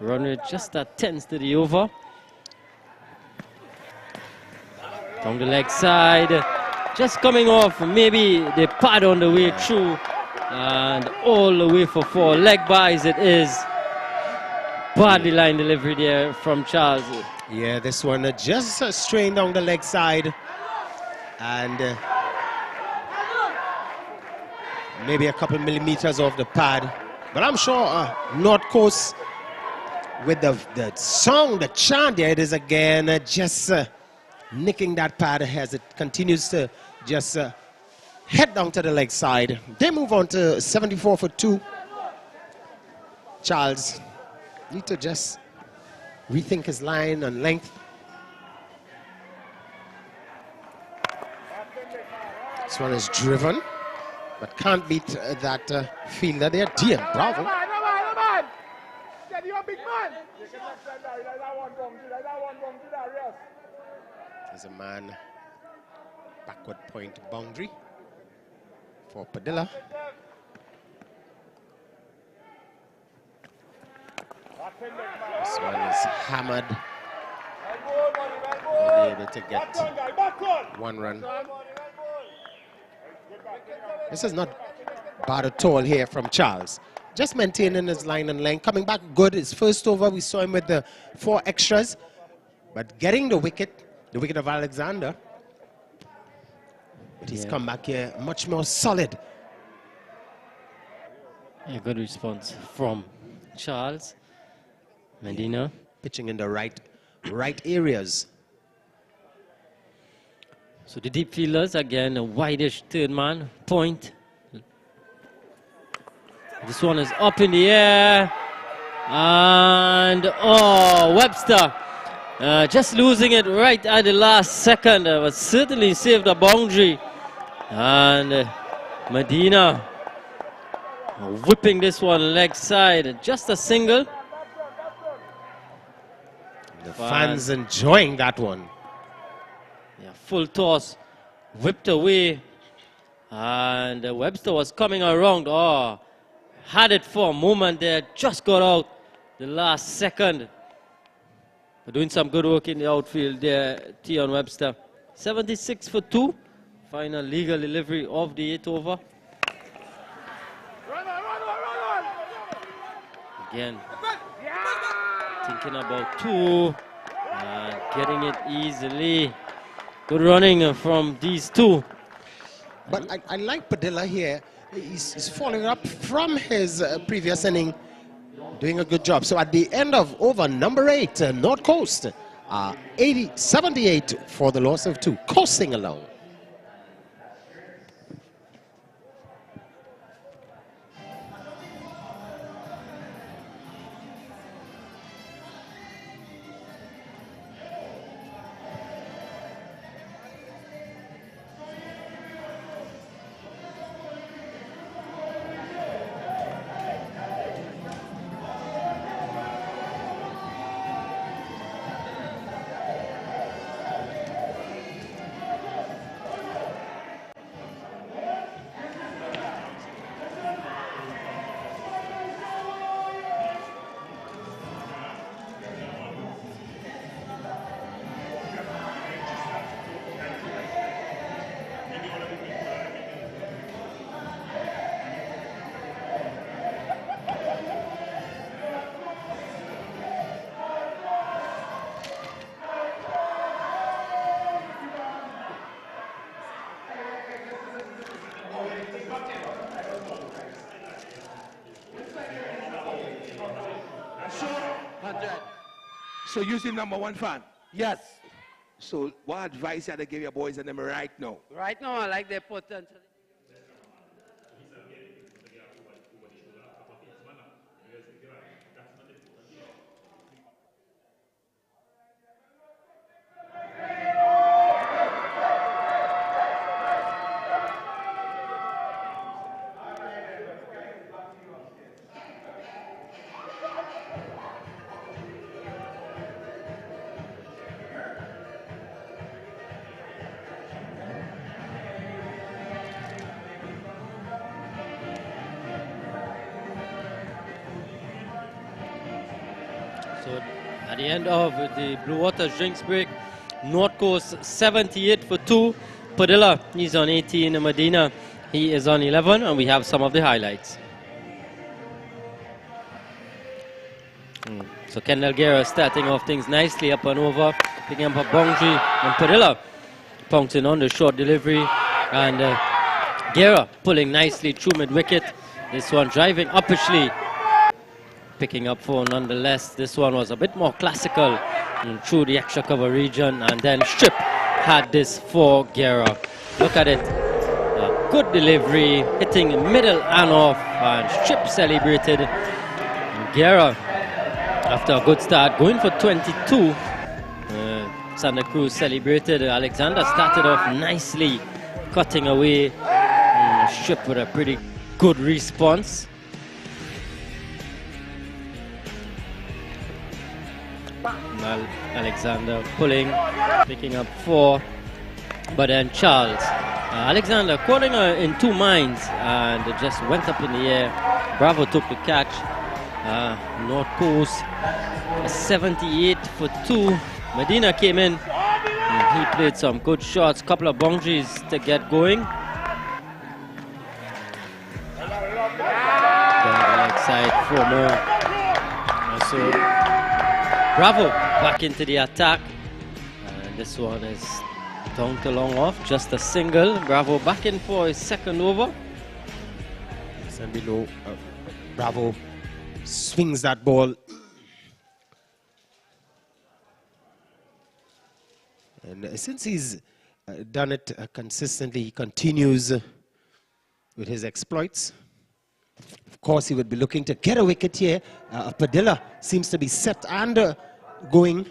Speaker 2: Run rate just at 10s to the over. Down the leg side. Just coming off, maybe the pad on the way through, and all the way for 4. Leg buys it is. Badly line delivery there from Charles.
Speaker 6: Yeah, this one just strained down the leg side, and maybe a couple millimeters off the pad. But I'm sure North Coast with the song, the chant there, it is again just nicking that pad as it continues to just head down to the leg side. They move on to 74 for 2. Charles need to just rethink his line and length. This one is driven, but can't beat that fielder there. Dear, bravo. There's a man, backward point boundary for Padilla. This one is hammered. Only able to get 1 run. This is not bad at all here from Charles. Just maintaining his line and length. Coming back good. His first over, we saw him with the 4 extras. But getting the wicket of Alexander. But he's come back here much more solid.
Speaker 2: A good response from Charles. Medina.
Speaker 6: Pitching in the right areas.
Speaker 2: So the deep fielders, again, a wideish third man, point. This one is up in the air. And, oh, Webster just losing it right at the last second. But certainly saved the boundary. And Medina whipping this one leg side. Just a single.
Speaker 6: The fans enjoying that one.
Speaker 2: Yeah, full toss, whipped away, and Webster was coming around. Oh, had it for a moment there, just got out the last second. Doing some good work in the outfield there, Tion Webster. 76 for 2, final legal delivery of the 8th over. Again, thinking about 2, and getting it easily. Good running from these 2.
Speaker 6: But I like Padilla here. He's following up from his previous inning, doing a good job. So at the end of over number 8, North Coast, 78 for the loss of 2, coasting along.
Speaker 8: So you see #1 fan? Yes. So what advice you had to give your boys and them right now?
Speaker 9: Right now, I like their potential.
Speaker 2: So at the end of the Blue Waters drinks break, North Coast 78 for 2. Padilla, he's on 18. Medina, he is on 11. And we have some of the highlights. So Kendall Guerra starting off things nicely up and over, picking up a boundary, and Padilla pouncing on the short delivery, and Guerra pulling nicely through mid-wicket. This one driving uppishly. picking up 4 nonetheless. This one was a bit more classical through the extra cover region, and then Strip had this for Guerra. Look at it. Good delivery, hitting middle and off, and Strip celebrated. Guerra, after a good start, going for 22. Santa Cruz celebrated. Alexander started off nicely, cutting away. Strip with a pretty good response. Alexander pulling, picking up 4, but then Charles. Alexander calling her in 2 minds, and it just went up in the air. Bravo took the catch. North Coast 78 for 2. Medina came in. He played some good shots, couple of boundaries to get going. Down the leg side, 4 more. So Bravo back into the attack. And this one is down to long off, just a single. Bravo back in for his second over.
Speaker 6: Yes, and below, Bravo swings that ball. And since he's done it consistently, he continues with his exploits. Of course, he would be looking to get a wicket here. Padilla seems to be set and going.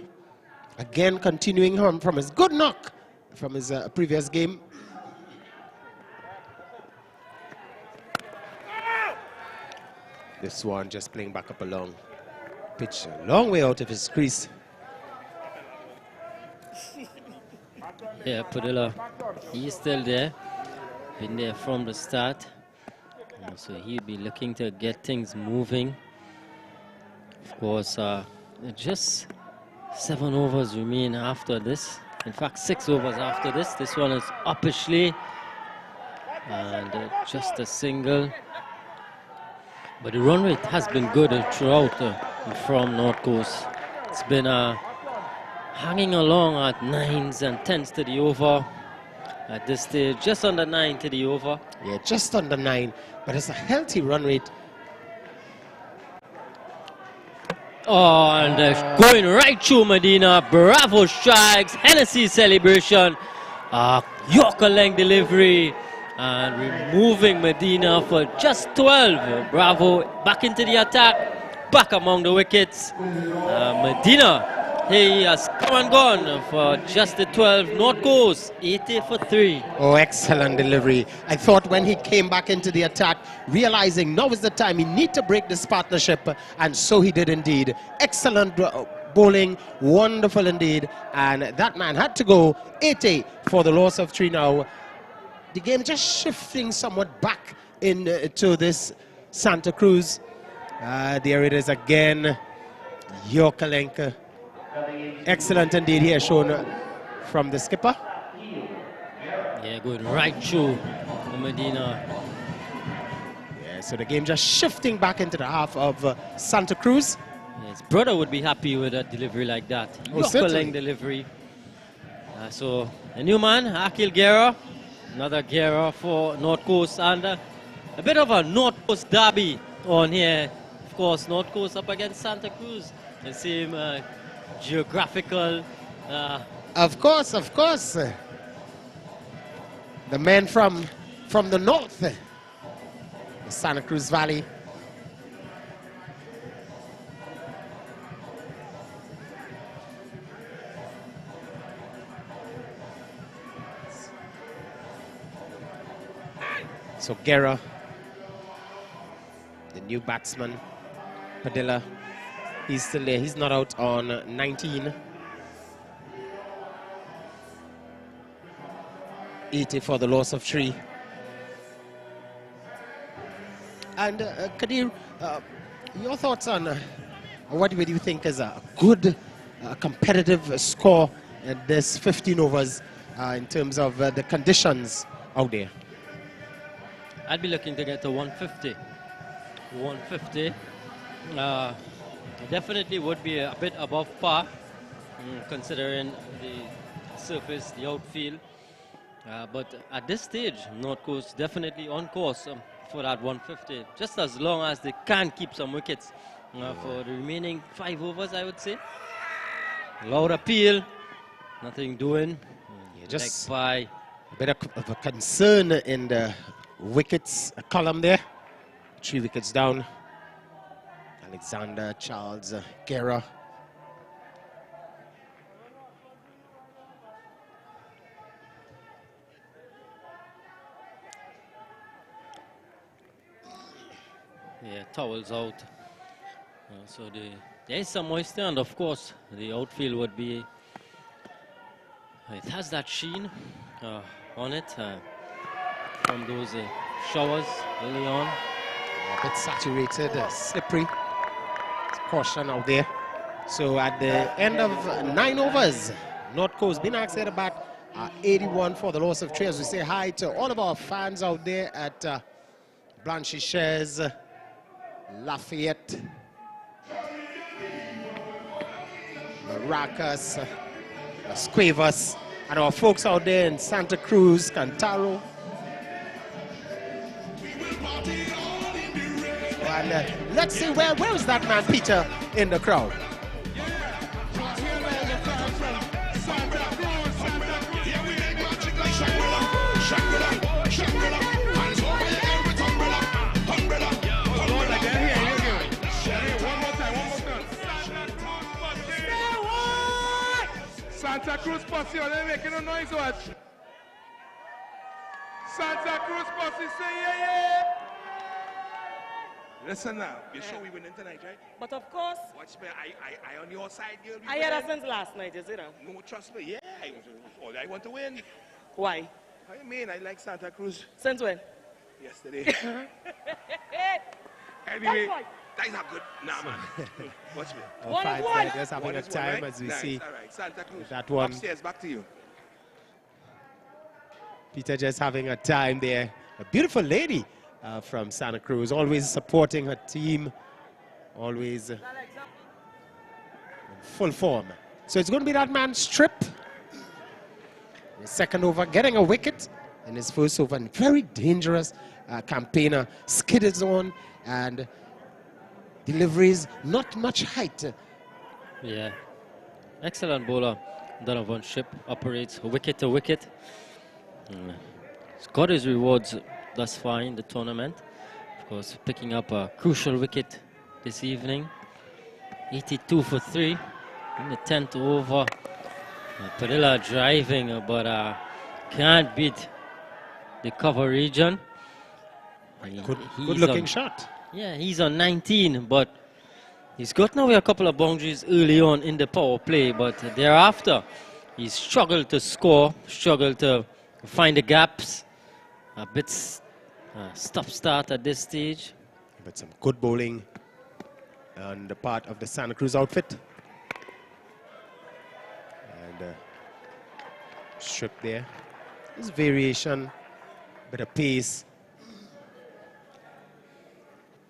Speaker 6: Again, continuing on from his good knock from his previous game. This one just playing back up along. Pitch a long way out of his crease.
Speaker 2: Yeah, Padilla, he's still there. Been there from the start. So he'll be looking to get things moving. Of course, just 7 overs remain after this. In fact, 6 overs after this. This one is uppishly. And just a single. But the run rate has been good throughout from North Coast. It's been hanging along at 9s and 10s to the over. At this stage, just under 9 to the over.
Speaker 6: Yeah, just under 9, but it's a healthy run rate.
Speaker 2: Oh, and going right through Medina. Bravo strikes, Hennessy celebration. Yorker length delivery. And removing Medina for just 12. Bravo back into the attack, back among the wickets. Medina, he has come and gone for just the 12. North Coast, 80 for 3.
Speaker 6: Oh, excellent delivery. I thought when he came back into the attack, realizing now is the time he need to break this partnership, and so he did indeed. Excellent bowling, wonderful indeed. And that man had to go 80 for the loss of 3 now. The game just shifting somewhat back into this Santa Cruz. There it is again. Yorker. Excellent indeed here shown from the skipper.
Speaker 2: Yeah, going right through Medina.
Speaker 6: Yeah, so the game just shifting back into the half of Santa Cruz.
Speaker 2: His brother would be happy with a delivery like that.
Speaker 6: Oh, certainly.
Speaker 2: Delivery. So a new man, Akil Guerra. Another Guerra for North Coast, and a bit of a North Coast derby on here. Of course, North Coast up against Santa Cruz. The same geographical.
Speaker 6: Of course. The men from the north, the Santa Cruz Valley. So Guerra, the new batsman, Padilla, he's still there. He's not out on 19. 80 for the loss of 3. And Kadir, your thoughts on what would you think is a good competitive score in this 15 overs in terms of the conditions out there?
Speaker 2: I'd be looking to get to 150. 150. Definitely would be a bit above par, considering the surface, the outfield. But at this stage, North Coast definitely on course for that 150. Just as long as they can keep some wickets for the remaining 5 overs, I would say. Loud appeal, nothing doing.
Speaker 6: Yeah, just
Speaker 2: by
Speaker 6: a bit of a concern in the wickets column there. 3 wickets down. Alexander, Charles, Guerra.
Speaker 2: Yeah, towels out. So there is some moisture, and of course the outfield would be. It has that sheen on it from those showers early on.
Speaker 6: A bit saturated, slippery. It's caution out there. So at the end of 9 overs, North Coast been asked at bat 81 for the loss of 3. As we say hi to all of our fans out there at Blanchisseuse, Lafayette, Maracas, Squavas, and our folks out there in Santa Cruz, Cantaro. And let's see, where is that man, Peter, in the crowd?
Speaker 7: Santa Cruz posse, are they making a noise, watch? Santa Cruz posse, say yeah, yeah. Listen now, you sure we winning tonight, right?
Speaker 10: But of course.
Speaker 7: Watch me, I on your side, girl.
Speaker 10: I had that since last night, you see now?
Speaker 7: No, trust me, yeah. I want to win.
Speaker 10: Why?
Speaker 7: I mean, I like Santa Cruz.
Speaker 10: Since when?
Speaker 7: Yesterday. Anyway, that's not good. Nah, man. Watch me.
Speaker 6: Our fans are just having a time,
Speaker 7: right?
Speaker 6: as we
Speaker 7: Nice.
Speaker 6: see.
Speaker 7: All right, Santa Cruz.
Speaker 6: That one.
Speaker 7: Upstairs, back to you.
Speaker 6: Peter just having a time there. A beautiful lady from Santa Cruz, always supporting her team, always in full form. So it's going to be that man Strip. His second over, getting a wicket in his first over. And very dangerous campaigner. Skidded on and deliveries, not much height.
Speaker 2: Yeah, excellent bowler. Donovan Strip operates wicket to wicket. He's got his rewards thus far in the tournament. Of course, picking up a crucial wicket this evening. 82 for 3 in the 10th over. Padilla driving, but can't beat the cover region.
Speaker 6: Good looking shot.
Speaker 2: Yeah, he's on 19, but he's gotten away a couple of boundaries early on in the power play, but thereafter he's struggled to score, struggled to find the gaps. A bit stop-start at this stage.
Speaker 6: But some good bowling on the part of the Santa Cruz outfit. And Strip there. There's variation, bit of pace.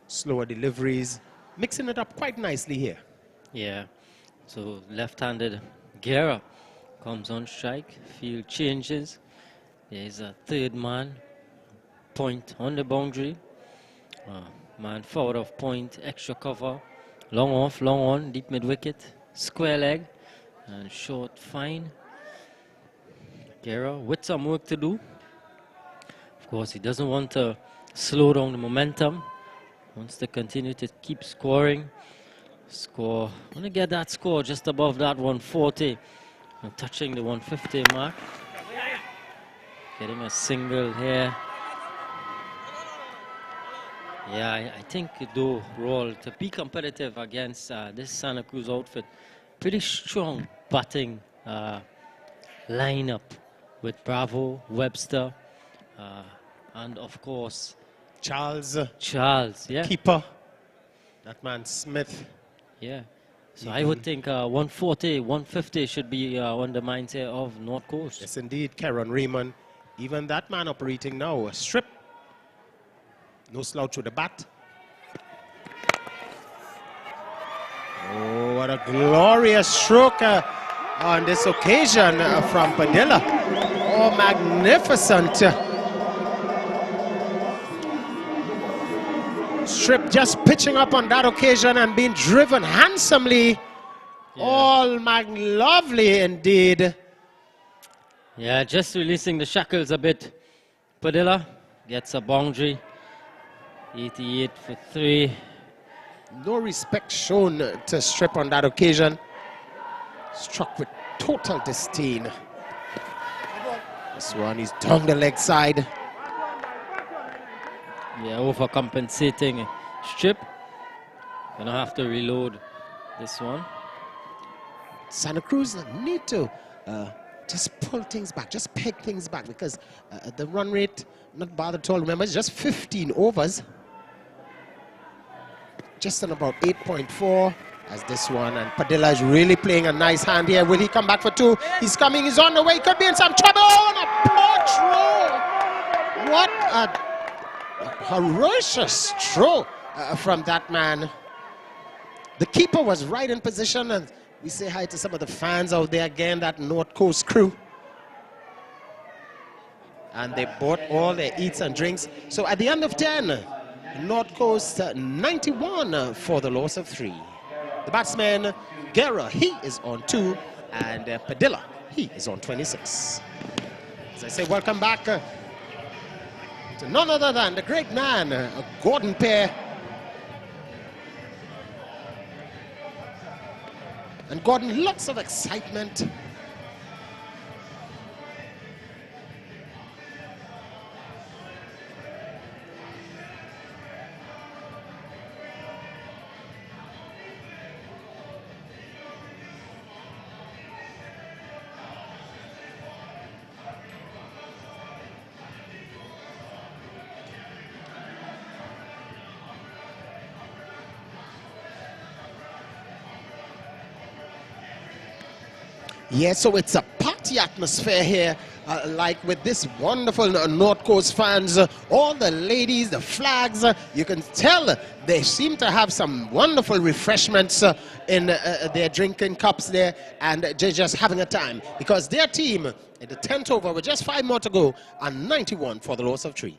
Speaker 6: Slower deliveries, mixing it up quite nicely here.
Speaker 2: Yeah, so left-handed Guerra comes on strike, field changes. There's a third man, point on the boundary. Man forward of point, extra cover, long off, long on, deep mid-wicket, square leg, and short fine. Guerra with some work to do. Of course, he doesn't want to slow down the momentum. Wants to continue to keep scoring. Want to get that score just above that 140 and touching the 150 mark. Getting a single here. Yeah, I think though, Roll, to be competitive against this Santa Cruz outfit, pretty strong batting lineup with Bravo, Webster, and of course,
Speaker 6: Charles,
Speaker 2: yeah.
Speaker 6: Keeper. That man Smith.
Speaker 2: Yeah. So I would think 140, 150 should be on the mindset of North Coast.
Speaker 6: Yes, indeed. Karen Raymond. Even that man operating now. A Strip. No slouch with the bat. Oh, what a glorious stroke on this occasion from Padilla. Oh, magnificent. Strip just pitching up on that occasion and being driven handsomely.
Speaker 2: Yeah.
Speaker 6: All lovely indeed.
Speaker 2: Yeah, just releasing the shackles a bit. Padilla gets a boundary. 88 for 3.
Speaker 6: No respect shown to Strip on that occasion. Struck with total disdain. This one is down the leg side.
Speaker 2: Yeah, overcompensating Strip. Gonna have to reload this one.
Speaker 6: Santa Cruz need to just pull things back, just peg things back, because the run rate, not bad at all. Remember, it's just 15 overs. Just on about 8.4 as this one. And Padilla is really playing a nice hand here. Will he come back for 2? He's coming, he's on the way. Could be in some trouble. And a poor throw. What a ferocious throw from that man. The keeper was right in position, and we say hi to some of the fans out there again, that North Coast crew. And they bought all their eats and drinks. So at the end of 10, North Coast 91 for the loss of 3. The batsman, Guerra, he is on 2, and Padilla, he is on 26. As I say, welcome back to none other than the great man, Gordon Pear. And Gordon, lots of excitement. Yeah, so it's a party atmosphere here, like with this wonderful North Coast fans, all the ladies, the flags, you can tell they seem to have some wonderful refreshments in their drinking cups there, and they're just having a time, because their team in the 10th over with just 5 more to go are 91 for the loss of 3.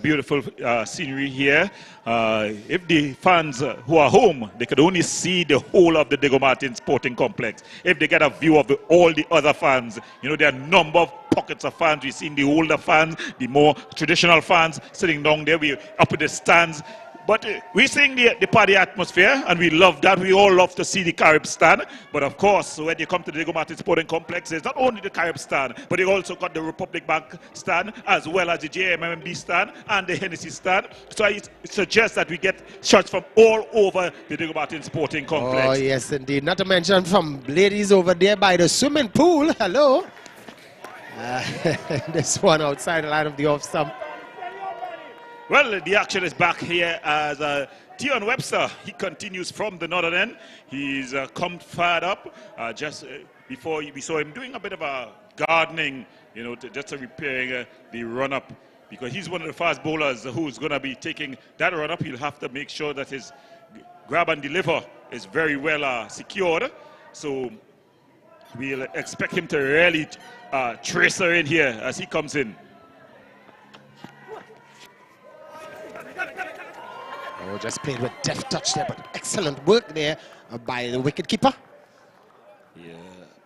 Speaker 1: Beautiful scenery here. If the fans who are home, they could only see the whole of the Diego Martin Sporting Complex. If they get a view of all the other fans, you know, there are a number of pockets of fans. We've seen the older fans, the more traditional fans sitting down there. We're up in the stands. But we're seeing the party atmosphere, and we love that. We all love to see the Carib stand. But of course, when you come to the Diego Martin Sporting Complex, it's not only the Carib stand, but they also got the Republic Bank stand, as well as the JMMB stand and the Hennessy stand. So I suggest that we get shots from all over the Diego Martin Sporting Complex.
Speaker 6: Oh, yes, indeed. Not to mention from ladies over there by the swimming pool. Hello. This one outside the line of the off stump.
Speaker 1: Well, the action is back here as Tion Webster, he continues from the northern end. He's come fired up. Just before we saw him doing a bit of a gardening, you know, just repairing the run-up, because he's one of the fast bowlers who's going to be taking that run-up. He'll have to make sure that his grab and deliver is very well secured. So we'll expect him to really trace her in here as he comes in.
Speaker 6: Oh, just played with deft touch there, but excellent work there by the wicketkeeper.
Speaker 1: Yeah.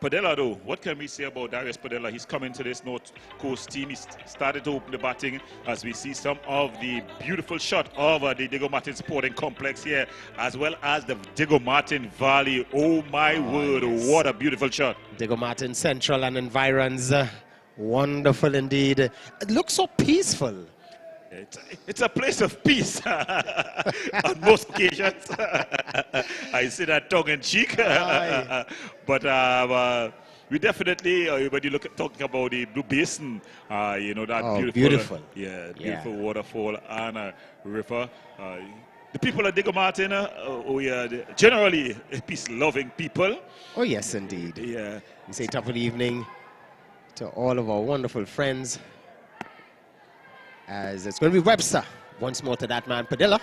Speaker 1: Padilla, though, what can we say about Darius Padilla? He's coming to this North Coast team. He started to open the batting as we see some of the beautiful shot over the Diego Martin Sporting Complex here, as well as the Diego Martin Valley. Oh, my word, yes. What a beautiful shot.
Speaker 6: Diego Martin Central and environs. Wonderful indeed. It looks so peaceful.
Speaker 1: It's a place of peace on most occasions. I say that tongue-in-cheek. But we definitely, when you look at talking about the Blue Basin, you know, that beautiful. Beautiful waterfall and river. The people of Diego Martin, generally peace-loving people.
Speaker 6: Oh, yes, indeed.
Speaker 1: Yeah.
Speaker 6: We say top of the evening to all of our wonderful friends. As it's going to be Webster once more to that man Padilla,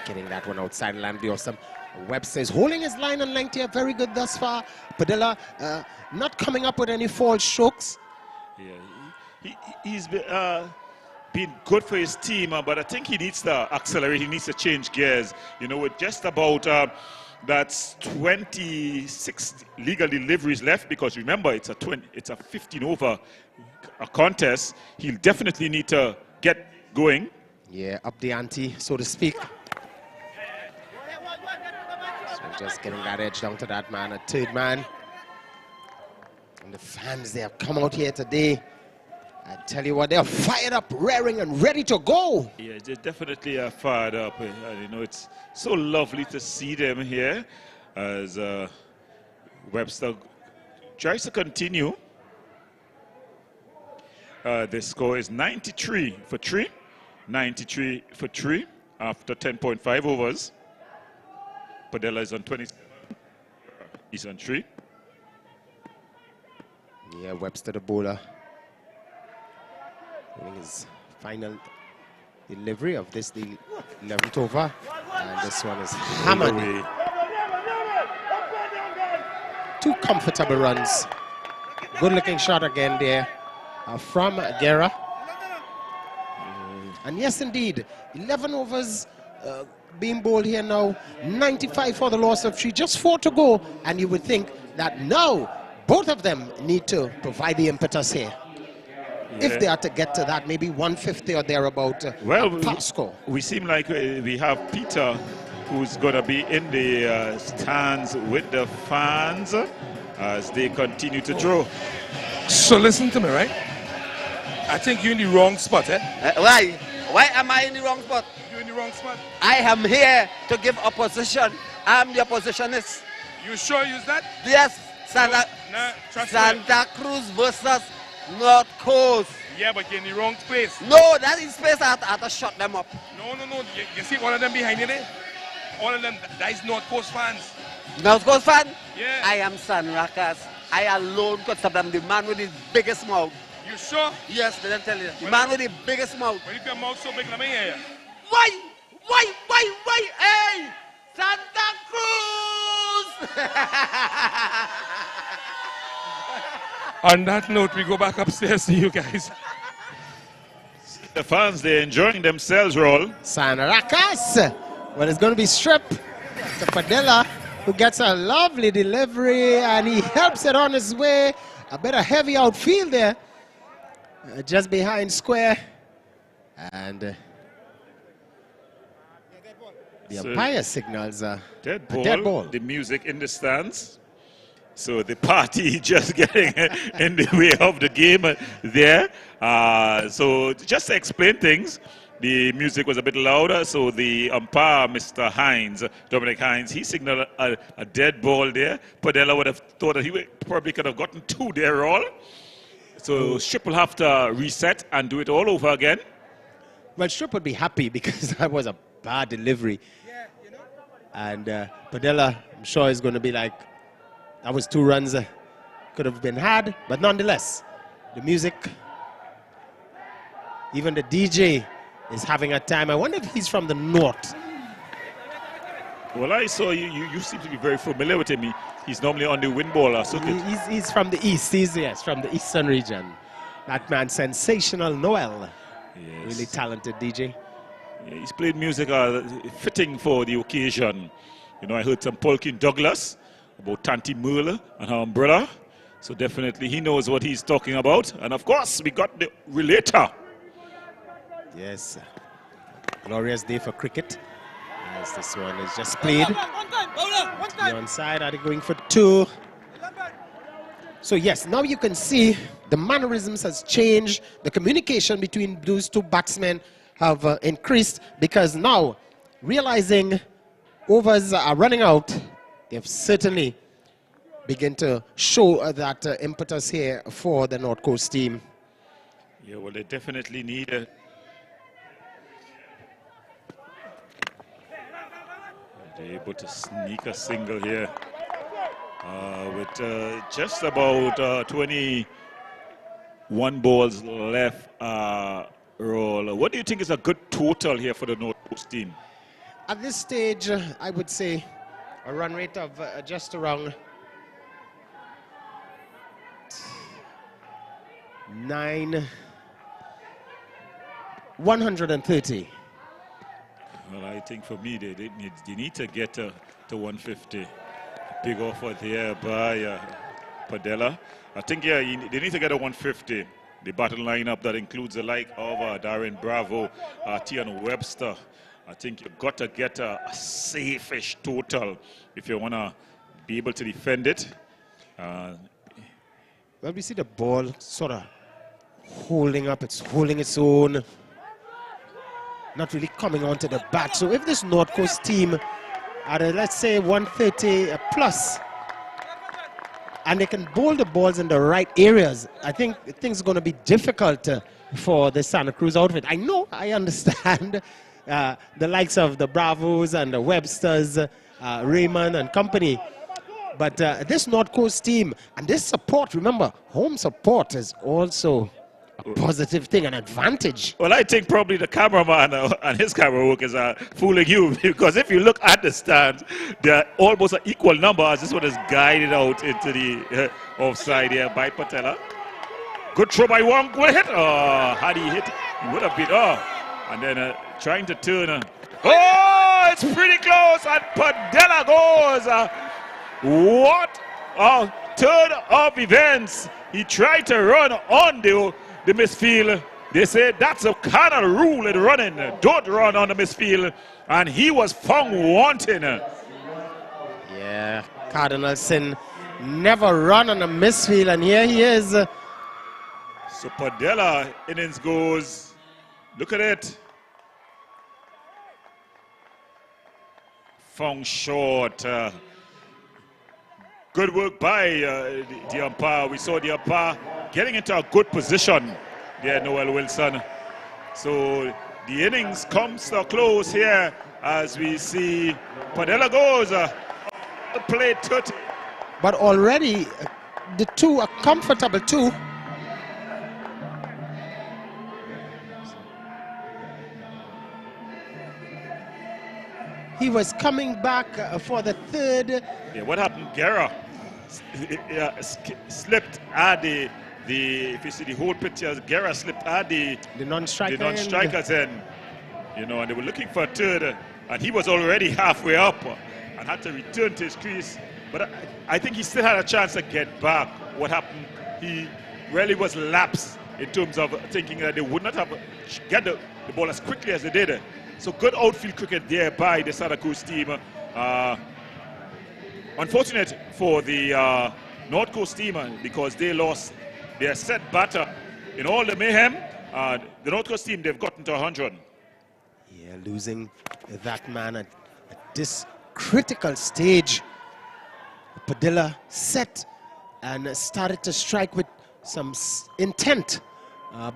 Speaker 6: getting that one outside the line. Be awesome. Webster is holding his line and length here, very good thus far. Padilla not coming up with any false strokes.
Speaker 1: Yeah, he's been good for his team, but I think he needs to accelerate. He needs to change gears. You know, with just about that's 26 legal deliveries left, because remember it's a 15 over a contest. He'll definitely need to get going.
Speaker 6: Yeah, up the ante, so to speak. So just getting that edge down to that man, a third man. And the fans, they have come out here today. I tell you what, they're fired up, raring and ready to go.
Speaker 1: Yeah, they definitely are fired up. And you know, it's so lovely to see them here as Webster tries to continue. The score is 93 for 3. 93 for 3 after 10.5 overs. Padella is on 27. He's on 3.
Speaker 6: Yeah, Webster the bowler. Doing his final delivery of this, the 11th over. And this one is hammered. Two comfortable runs. Good looking shot again there from Guerra. And yes, indeed, 11 overs being bowled here now. 95 for the loss of 3, just 4 to go. And you would think that now both of them need to provide the impetus here. Yeah. If they are to get to that, maybe 150 or thereabout pass score.
Speaker 1: We seem like we have Peter, who's going to be in the stands with the fans as they continue to draw.
Speaker 8: So listen to me, right? I think you're in the wrong spot, eh?
Speaker 11: Why? Why am I in the wrong spot?
Speaker 8: You're in the wrong spot.
Speaker 11: I am here to give opposition. I'm the oppositionist.
Speaker 8: You sure use that?
Speaker 11: Yes. Santa Cruz versus North Coast.
Speaker 8: Yeah, but you're in the wrong place.
Speaker 11: No, that is space I have to shut them up.
Speaker 8: No. You see all of them behind you there? All of them, that is North Coast fans.
Speaker 11: North Coast fan?
Speaker 8: Yeah.
Speaker 11: I am San Rakas. I alone could stop them. The man with the biggest mouth.
Speaker 8: You sure?
Speaker 11: Yes, let them tell you. The man with the biggest mouth.
Speaker 8: Well, if your mouth so big, let me hear you.
Speaker 11: Why? Hey! Santa Cruz!
Speaker 8: On that note, we go back upstairs to you guys.
Speaker 1: The fans, they're enjoying themselves, Roll.
Speaker 6: San Rakas. Well, it's going to be stripped to Padilla, who gets a lovely delivery, and he helps it on his way. A bit of heavy outfield there, just behind square. And the umpire signals a dead ball.
Speaker 1: The music in the stands. So the party just getting in the way of the game there. So just to explain things, the music was a bit louder, so the umpire, Mr. Hines, Dominic Hines, he signaled a dead ball there. Padella would have thought that he probably could have gotten 2 there all. So Strip will have to reset and do it all over again.
Speaker 6: Well, Strip would be happy because that was a bad delivery. And Padella, I'm sure, is going to be like, that was 2 runs could have been had, but nonetheless, the music, even the DJ is having a time. I wonder if he's from the north.
Speaker 1: Well, I saw you seem to be very familiar with him. He's normally on the wind ball circuit.
Speaker 6: He's from the east. Yes, from the eastern region. That man, Sensational Noel. Yes. Really talented DJ.
Speaker 1: Yeah, he's played music fitting for the occasion. You know, I heard some Polkin Douglas about Tanti Merle and her umbrella. So definitely he knows what he's talking about. And of course, we got the relator.
Speaker 6: Yes, glorious day for cricket. As this one is just played. The onside, are they going for 2? So yes, now you can see the mannerisms has changed. The communication between those 2 batsmen have increased, because now, realizing overs are running out, they've certainly begun to show that impetus here for the North Coast team.
Speaker 1: Yeah, well, they definitely need a... They're able to sneak a single here with just about 21 balls left. Roll. What do you think is a good total here for the North Coast team?
Speaker 6: At this stage, I would say a run rate of just around 9. 130.
Speaker 1: Well, I think for me, they need to get to 150. Big offer there by Padilla. I think, yeah, they need to get a 150. The battle lineup that includes the like of Darren Bravo, Tian Webster. I think you've got to get a safe-ish total if you want to be able to defend it.
Speaker 6: Well, we see the ball sort of holding up, it's holding its own, not really coming onto the bat. So if this North Coast team are, let's say, 130 plus, and they can bowl the balls in the right areas, I think things are going to be difficult for the Santa Cruz outfit. I know, I understand the likes of the Bravos and the Websters, Raymond and company. But this North Coast team and this support, remember, home support is also a positive thing, an advantage.
Speaker 1: Well, I think probably the cameraman and his camera work is fooling you, because if you look at the stands, they're almost an equal number as this one is guided out into the offside here by Patella. Good throw by Wong. Good hit. Had he hit, he would have been. And then trying to turn. It's pretty close. And Padilla goes. What a turn of events. He tried to run on the misfield. They say that's a kind of rule in running. Don't run on the misfield. And he was found wanting.
Speaker 6: Yeah, Cardinalson never run on the misfield. And here he is.
Speaker 1: So Padilla, innings goes. Look at it. Found short. Good work by the umpire. We saw the umpire getting into a good position there, Noel Wilson. So the innings comes to a close here as we see Padilla goes. Play 30.
Speaker 6: But already the two are comfortable too. He was coming back for the third.
Speaker 1: Yeah, what happened? Guerra slipped at the if you see the whole picture, Guerra slipped at the non-strikers end. You know, and they were looking for a third, and he was already halfway up and had to return to his crease. But I think he still had a chance to get back. What happened? He really was lapsed in terms of thinking that they would not have get the ball as quickly as they did. So good outfield cricket there by the Santa Cruz team. Unfortunate for the North Coast team because they lost their set batter in all the mayhem. The North Coast team, they've gotten to 100.
Speaker 6: Yeah, losing that man at this critical stage. Padilla set and started to strike with some intent.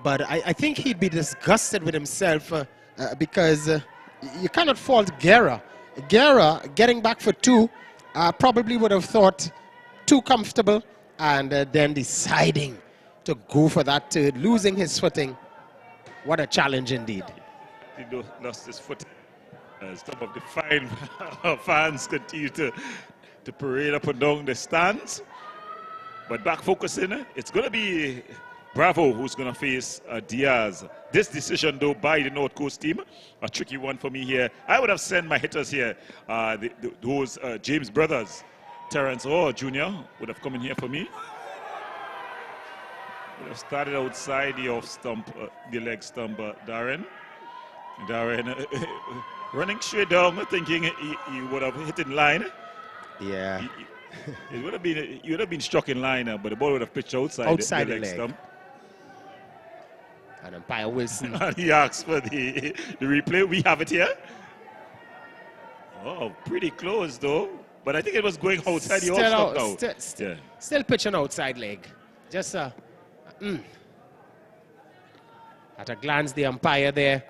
Speaker 6: But I think he'd be disgusted with himself because you cannot fault Guerra. Guerra getting back for two, probably would have thought too comfortable and then deciding to go for that third, losing his footing. What a challenge indeed.
Speaker 1: He lost his footing. Some of the fine fans continue to parade up and down the stands. But back focusing, it's going to be Bravo who's going to face Diaz. This decision, though, by the North Coast team, a tricky one for me here. I would have sent my hitters here, those James brothers. Terrence Orr Jr. would have come in here for me. Would have started outside the off stump, the leg stump, Darren. Running straight down, thinking he would have hit in line.
Speaker 6: Yeah.
Speaker 1: It would have been, you would have been struck in line, but the ball would have pitched outside the leg stump.
Speaker 6: And umpire Wilson.
Speaker 1: And he asked for the replay. We have it here. Oh, pretty close though. But I think it was going outside the off stump now.
Speaker 6: Still pitching outside leg. Just at a glance, the umpire there.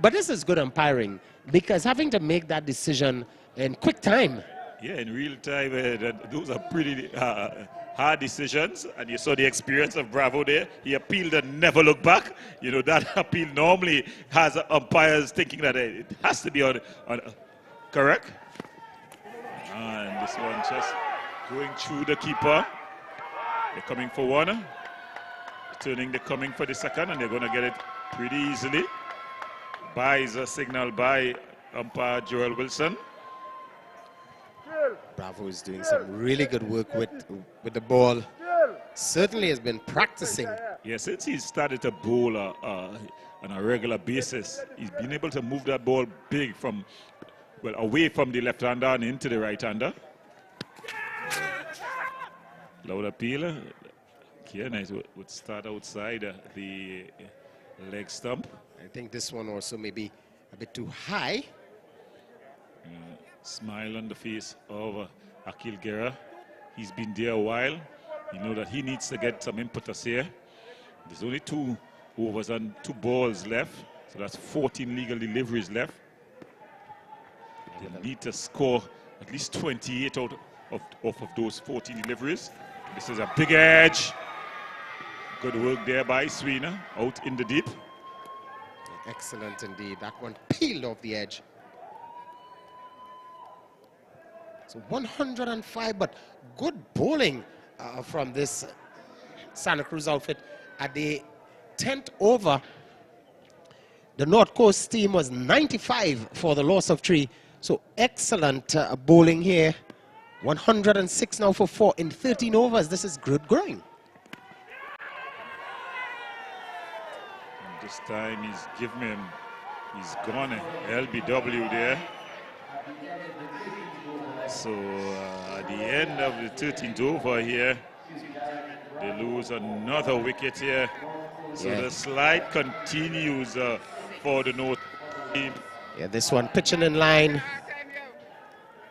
Speaker 6: But this is good umpiring because having to make that decision in quick time.
Speaker 1: Yeah, in real time, those are pretty hard decisions. And you saw the experience of Bravo there. He appealed and never looked back. You know, that appeal normally has umpires thinking that it has to be on correct. And this one just going through the keeper. They're coming for one. They're coming for the second, and they're going to get it pretty easily. Buys a signal by umpire Joel Wilson.
Speaker 6: Bravo is doing some really good work with the ball. Certainly has been practicing.
Speaker 1: Yeah, since he started to bowl on a regular basis, he's been able to move that ball big from, well, away from the left-hander and into the right-hander. Loud appeal. Nice would start outside the leg stump.
Speaker 6: I think this one also may be a bit too high.
Speaker 1: Smile on the face of Akil Guerra. He's been there a while. You know that he needs to get some impetus here. There's only 2 overs and 2 balls left. So that's 14 legal deliveries left. They need to score at least 28 out of those 14 deliveries. This is a big edge. Good work there by Sweeney, out in the deep.
Speaker 6: Excellent indeed. That one peeled off the edge. So 105, but good bowling from this Santa Cruz outfit. At the 10th over, the North Coast team was 95 for the loss of 3. So excellent bowling here. 106 now for 4 in 13 overs. This is good going.
Speaker 1: And this time he's gone LBW there. So at the end of the 13th over here, they lose another wicket here. So the slide continues for the North team.
Speaker 6: Yeah, this one pitching in line.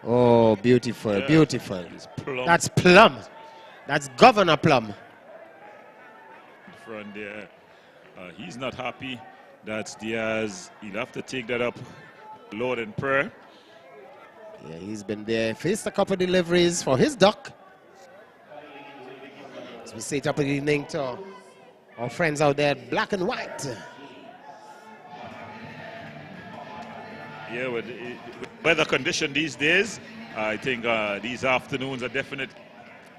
Speaker 6: Oh, beautiful, beautiful. That's Plum. That's Governor Plum.
Speaker 1: Front there. He's not happy. That's Diaz. He'll have to take that up, Lord in prayer.
Speaker 6: Yeah, he's been there, faced a couple of deliveries for his duck. As we say top of the evening to our friends out there, black and white.
Speaker 1: Yeah, with weather condition these days, I think these afternoons are definite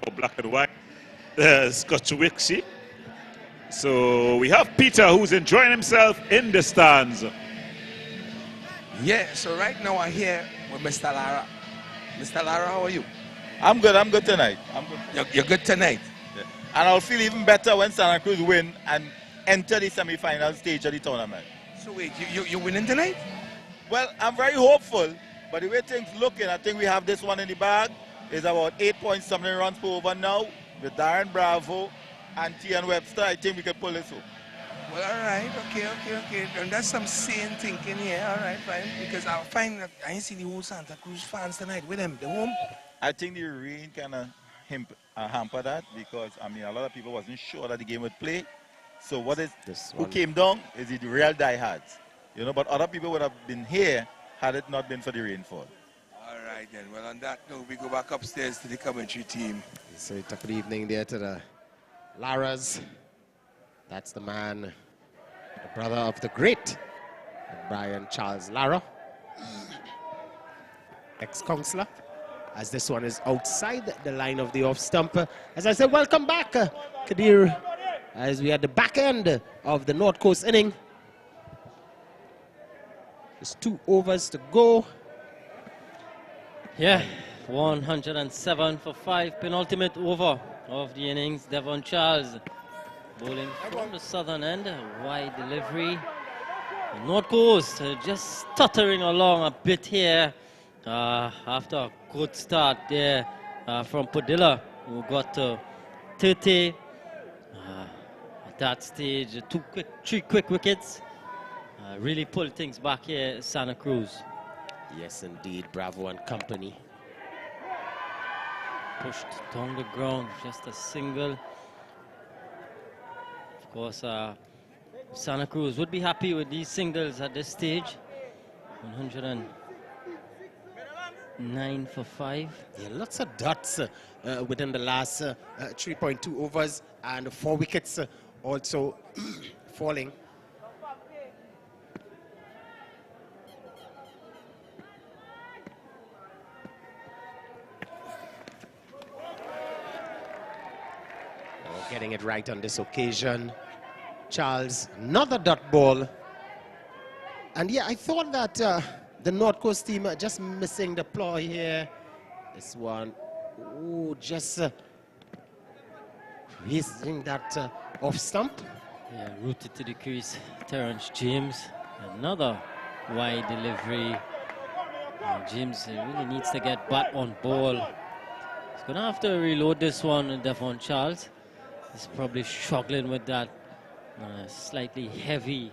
Speaker 1: for black and white. Scotch Wixie. So we have Peter who's enjoying himself in the stands.
Speaker 8: Yeah, so right now I'm here with Mr. Lara. Mr. Lara, how are you?
Speaker 12: I'm good tonight. I'm good.
Speaker 8: You're good tonight?
Speaker 12: Yeah. And I'll feel even better when Santa Cruz win and enter the semi-final stage of the tournament.
Speaker 8: So wait, you winning tonight?
Speaker 12: Well, I'm very hopeful, but the way things looking, I think we have this one in the bag. It's about 8 point something runs per over now with Darren Bravo and T.N. Webster. I think we can pull this off.
Speaker 8: Well, all right, okay. And that's some sane thinking here. All right, fine. Because I find that I ain't see the whole Santa Cruz fans tonight with them. They home.
Speaker 12: I think the rain kind of hamper that because, I mean, a lot of people wasn't sure that the game would play. So what is who came down is the real diehards. You know, but other people would have been here had it not been for the rainfall.
Speaker 8: All right, then. Well, on that note, we go back upstairs to the commentary team.
Speaker 6: So top of the evening there to the Laras. That's the man, the brother of the great Brian Charles Lara, ex-councillor, as this one is outside the line of the off stump. As I said, welcome back, Kadir, as we are at the back end of the North Coast inning. There's 2 overs to go.
Speaker 2: Yeah, 107 for 5, penultimate over of the innings. Devon Charles bowling from the southern end, wide delivery. North Coast just stuttering along a bit here after a good start there from Padilla, who got 30 at that stage. 3 quick wickets. Really pulled things back here at Santa Cruz.
Speaker 6: Yes, indeed, Bravo and company.
Speaker 2: Pushed down the ground, just a single. Of course, Santa Cruz would be happy with these singles at this stage. 109 for 5.
Speaker 6: Yeah, lots of dots within the last 3.2 overs, and 4 wickets also falling. Getting it right on this occasion. Charles, another dot ball. And yeah, I thought that the North Coast team are just missing the ploy here. This one, ooh, just raising that off stump.
Speaker 2: Yeah, rooted to the crease. Terrence James, another wide delivery. James really needs to get back on ball. He's going to have to reload this one, Devon Charles. He's probably struggling with that slightly heavy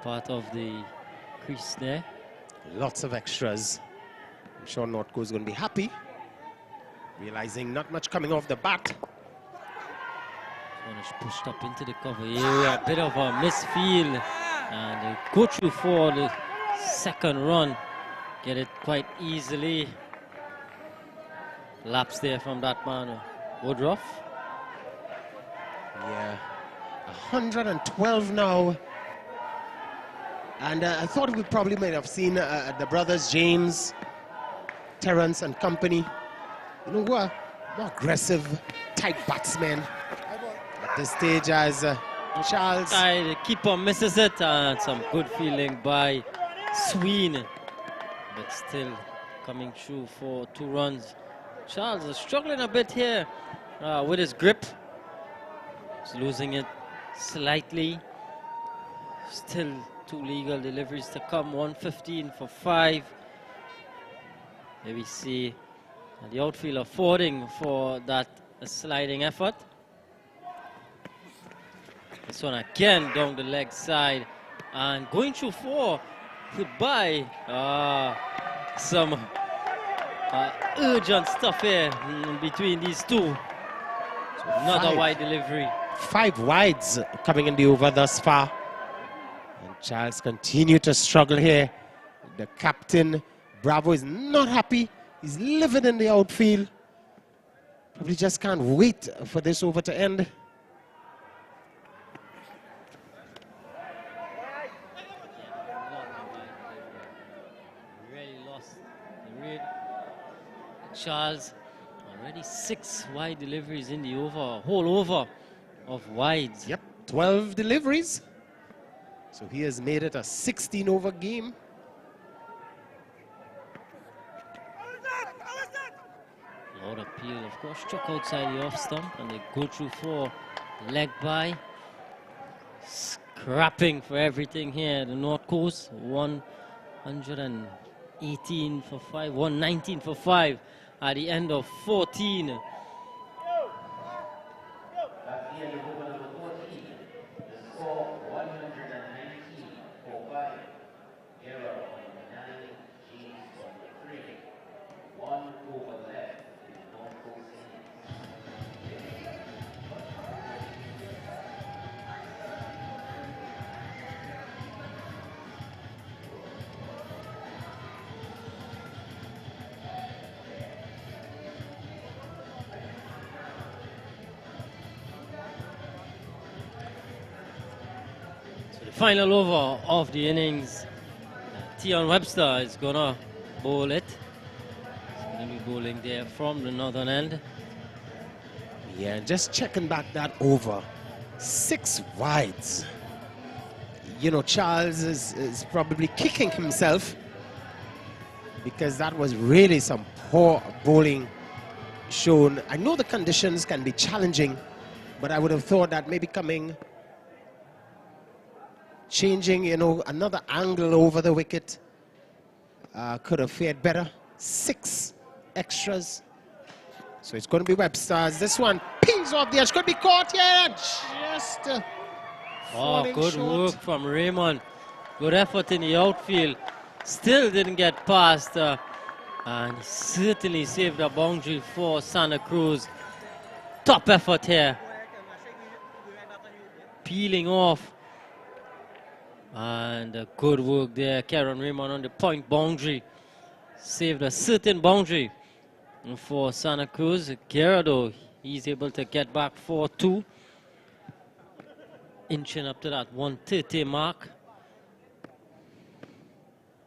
Speaker 2: part of the crease there.
Speaker 6: Lots of extras. I'm sure North Coast is going to be happy, realizing not much coming off the bat.
Speaker 2: One is pushed up into the cover area, a bit of a misfield, and they go through for the second run. Get it quite easily. Laps there from that man, Woodruff.
Speaker 6: Yeah, 112 now. And I thought we probably might have seen the brothers James, Terrence and company, you know, who are more aggressive, tight batsmen at this stage as Charles.
Speaker 2: The keeper misses it, and some good fielding by Sween, but still coming through for 2 runs. Charles is struggling a bit here with his grip. He's losing it slightly. Still 2 legal deliveries to come, 115 for 5. There we see the outfield affording for that sliding effort. This one again down the leg side and going through 4. Goodbye. Some urgent stuff here between these two. So another wide delivery.
Speaker 6: 5 wides coming in the over thus far. And Charles continue to struggle here. The captain, Bravo, is not happy. He's living in the outfield. Probably just can't wait for this over to end.
Speaker 2: Really lost the read. Charles, already 6 wide deliveries in the over, whole over of wides.
Speaker 6: Yep, 12 deliveries. So he has made it a 16 over game.
Speaker 2: Loud appeal, of course, struck outside the off stump, and they go through 4, leg by. Scrapping for everything here. The North Coast, 118 for 5, 119 for 5 at the end of 14. Final over of the innings. Tion Webster is gonna bowl it. He's gonna be bowling there from the northern end.
Speaker 6: Yeah, just checking back that over. 6 wides. You know, Charles is probably kicking himself because that was really some poor bowling shown. I know the conditions can be challenging, but I would have thought that maybe changing, you know, another angle over the wicket could have fared better. 6 extras. So it's going to be Webster's. This one pings off the edge. Could be caught here. Just
Speaker 2: good work from Raymond. Good effort in the outfield. Still didn't get past. And he certainly saved a boundary for Santa Cruz. Top effort here. Peeling off. And good work there, Karen Raymond on the point boundary. Saved a certain boundary for Santa Cruz. Gerardo, he's able to get back 4-2. Inching up to that 130 mark.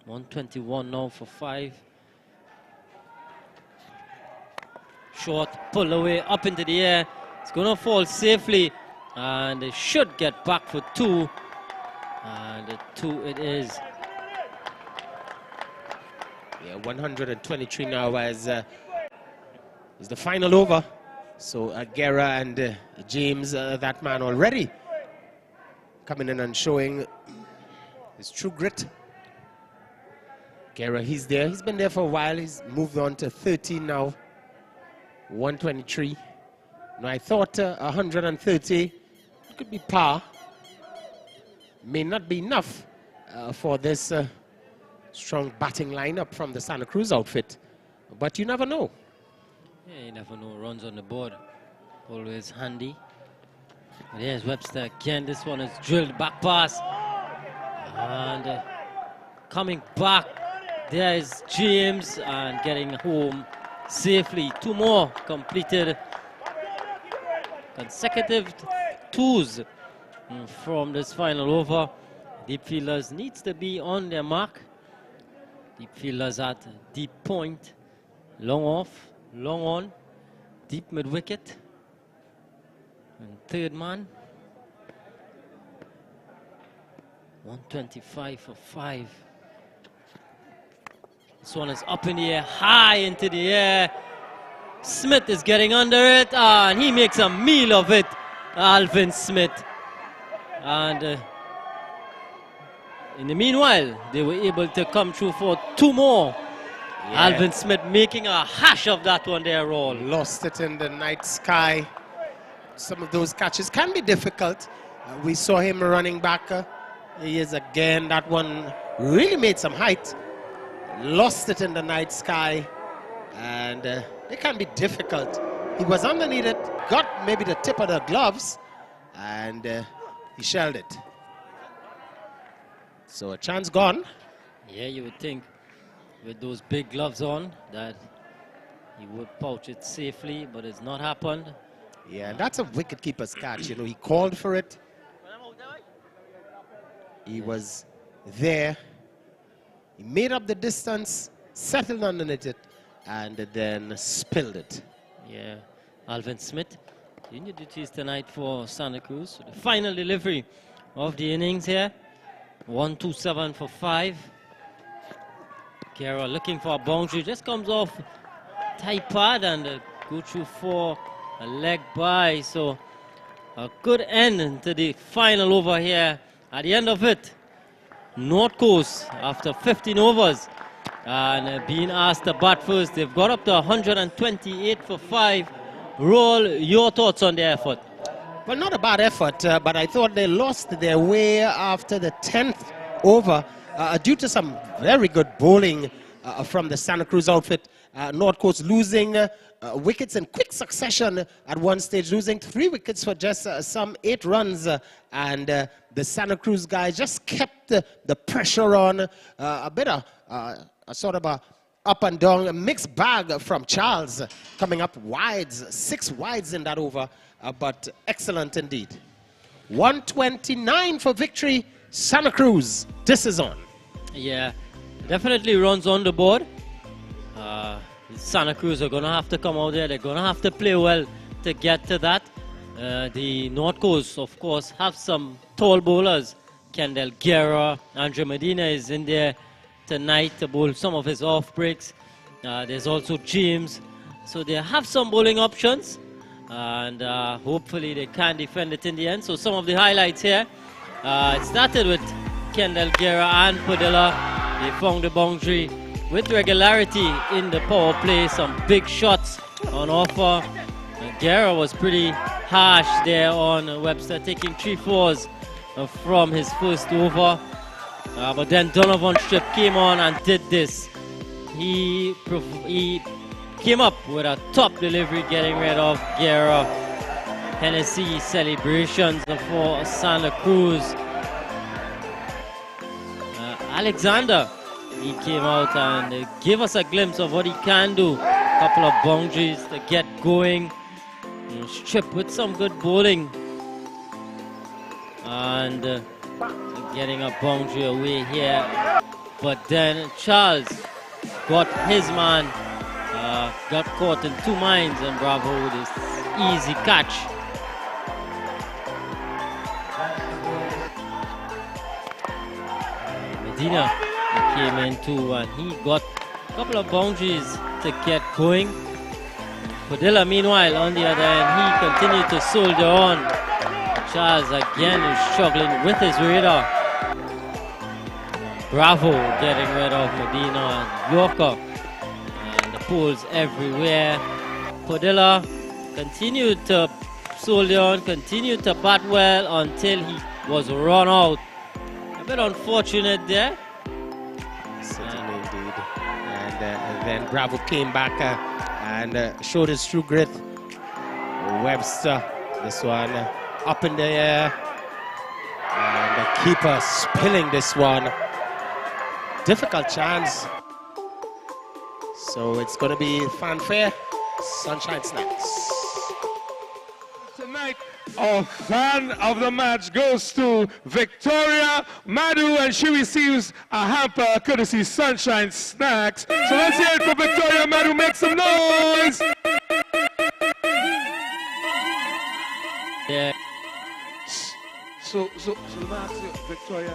Speaker 2: 121 now for 5. Short, pull away, up into the air. It's going to fall safely. And they should get back for 2. And 2 it is.
Speaker 6: Yeah, 123 now as is the final over. So Guerra and James, that man already coming in and showing his true grit. Guerra, he's there. He's been there for a while. He's moved on to 13 now. 123. Now I thought 130 could be par. May not be enough for this strong batting lineup from the Santa Cruz outfit. But you never know.
Speaker 2: Yeah, you never know. Runs on the board. Always handy. But here's Webster again. This one is drilled back pass. And coming back. There is James and getting home safely. 2 more completed. Consecutive 2s from this final over. Deep fielders needs to be on their mark. Deep fielders at deep point. Long off, long on. Deep mid wicket. And third man. 125 for 5. This one is up in the air, high into the air. Smith is getting under it, and he makes a meal of it, Alvin Smith. And in the meanwhile, they were able to come through for 2 more. Yeah. Alvin Smith making a hash of that one there, Roll.
Speaker 6: Lost it in the night sky. Some of those catches can be difficult. We saw him running back. He is again, that one really made some height. Lost it in the night sky, and it can be difficult. He was underneath it, got maybe the tip of the gloves, and he shelled it. So a chance gone.
Speaker 2: Yeah, you would think with those big gloves on that he would pouch it safely, but it's not happened.
Speaker 6: Yeah, that's a wicketkeeper's catch. You know, he called for it. He was there. He made up the distance, settled underneath it, and then spilled it.
Speaker 2: Yeah, Alvin Smith, junior duties tonight for Santa Cruz. So the final delivery of the innings here. 127 for 5. Guerra looking for a boundary, just comes off tight pad and go through for a leg by. So a good end to the final over here. At the end of it, North Coast, after 15 overs and being asked to bat first, they've got up to 128 for 5. Roll, your thoughts on the effort?
Speaker 6: Well, not a bad effort, but I thought they lost their way after the 10th over due to some very good bowling from the Santa Cruz outfit. North Coast losing wickets in quick succession at one stage, losing 3 wickets for just some 8 runs. And the Santa Cruz guys just kept the pressure on. A bit of a sort of a up and down, a mixed bag from Charles, coming up wides, 6 wides in that over, but excellent indeed. 129 for victory, Santa Cruz. This is on.
Speaker 2: Yeah, definitely runs on the board. Santa Cruz are going to have to come out there. They're going to have to play well to get to that. The North Coast, of course, have some tall bowlers. Kendall Guerra, Andre Medina is in there tonight to bowl some of his off breaks. There's also James. So they have some bowling options. And hopefully they can defend it in the end. So some of the highlights here. It started with Kendall Guerra and Padilla. They found the boundary with regularity in the power play. Some big shots on offer. Guerra was pretty harsh there on Webster, taking 3-4s from his first over. But then Donovan Strip came on and did this. He came up with a top delivery, getting rid of Guerra. Hennessy celebrations for Santa Cruz. Alexander, he came out and gave us a glimpse of what he can do. A couple of boundaries to get going. Strip with some good bowling. And getting a boundary away here. But then Charles got his man. Got caught in 2 minds, and Bravo with his easy catch. Medina. He came in too, and he got a couple of boundaries to get going. Padilla, meanwhile, on the other end, he continued to soldier on. Charles again is struggling with his radar. Bravo getting rid of Medina and Yorker. And the poles everywhere. Padilla continued to soldier on, continued to bat well until he was run out. A bit unfortunate there.
Speaker 6: Certainly indeed. And then Bravo came back and showed his true grit. Webster, this one up in the air. And the keeper spilling this one. Difficult chance. So it's going to be fanfare. Sunshine Snacks.
Speaker 7: Tonight, our fan of the match goes to Victoria Madu, and she receives a hamper courtesy Sunshine Snacks. So let's hear it for Victoria Madu. Make some noise.
Speaker 2: Yeah.
Speaker 7: So let me ask you, Victoria.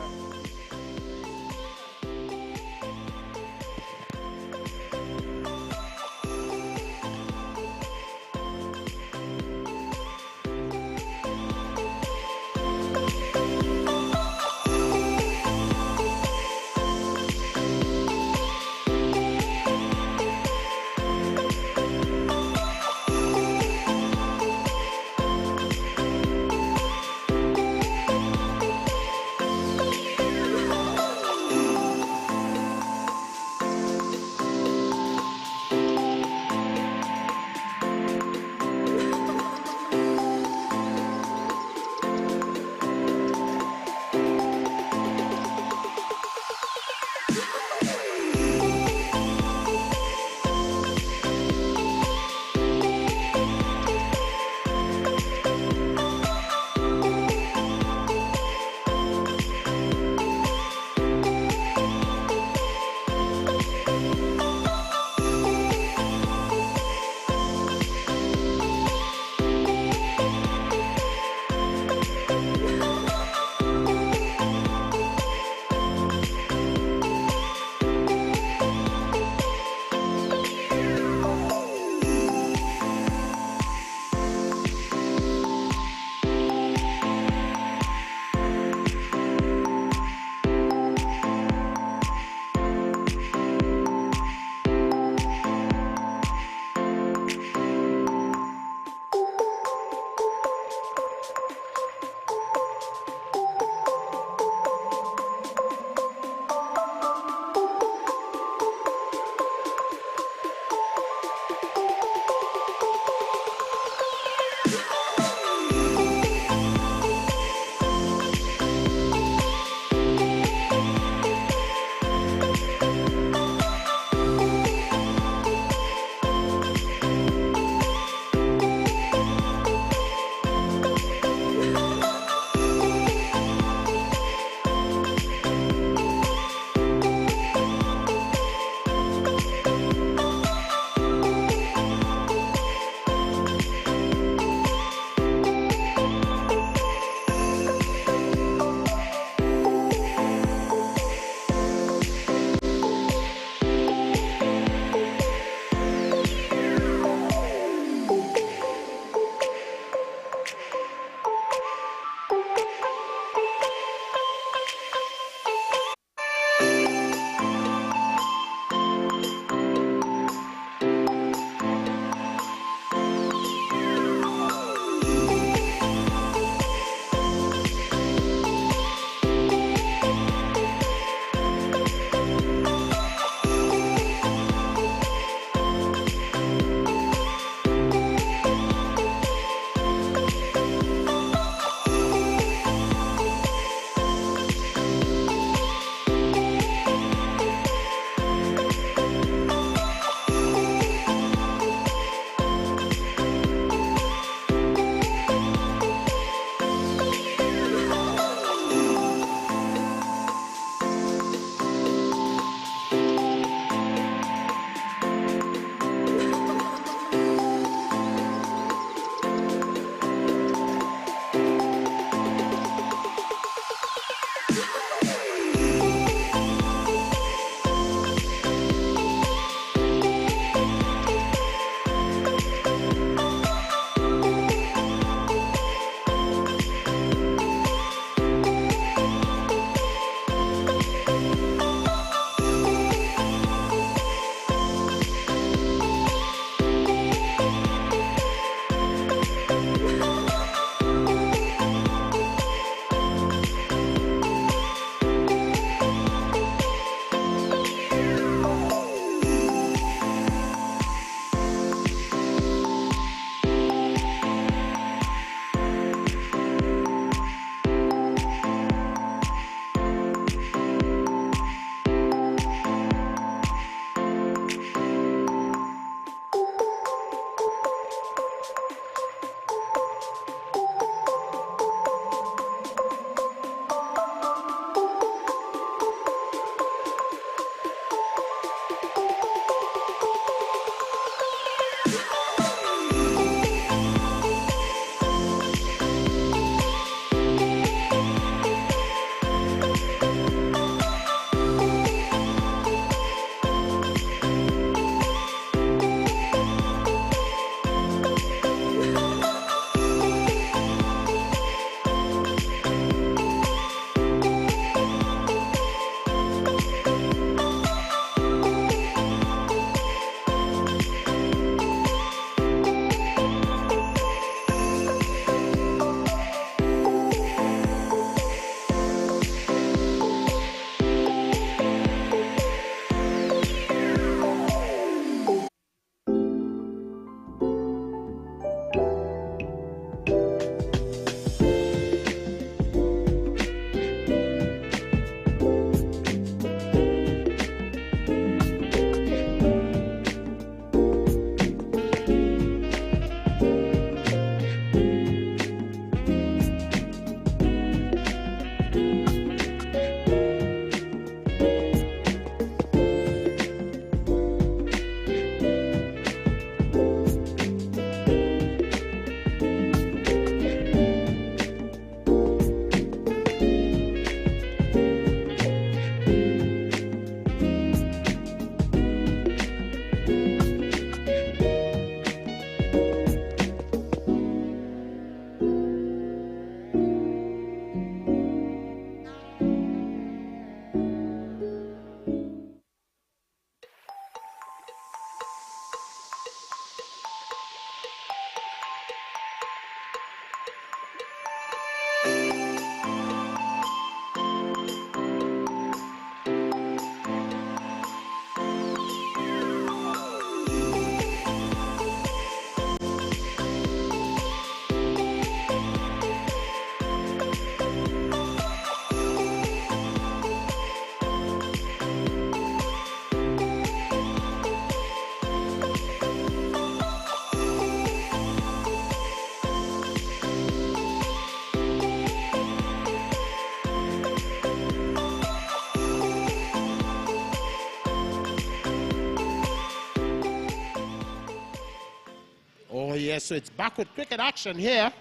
Speaker 6: yes, so it's backward cricket action here.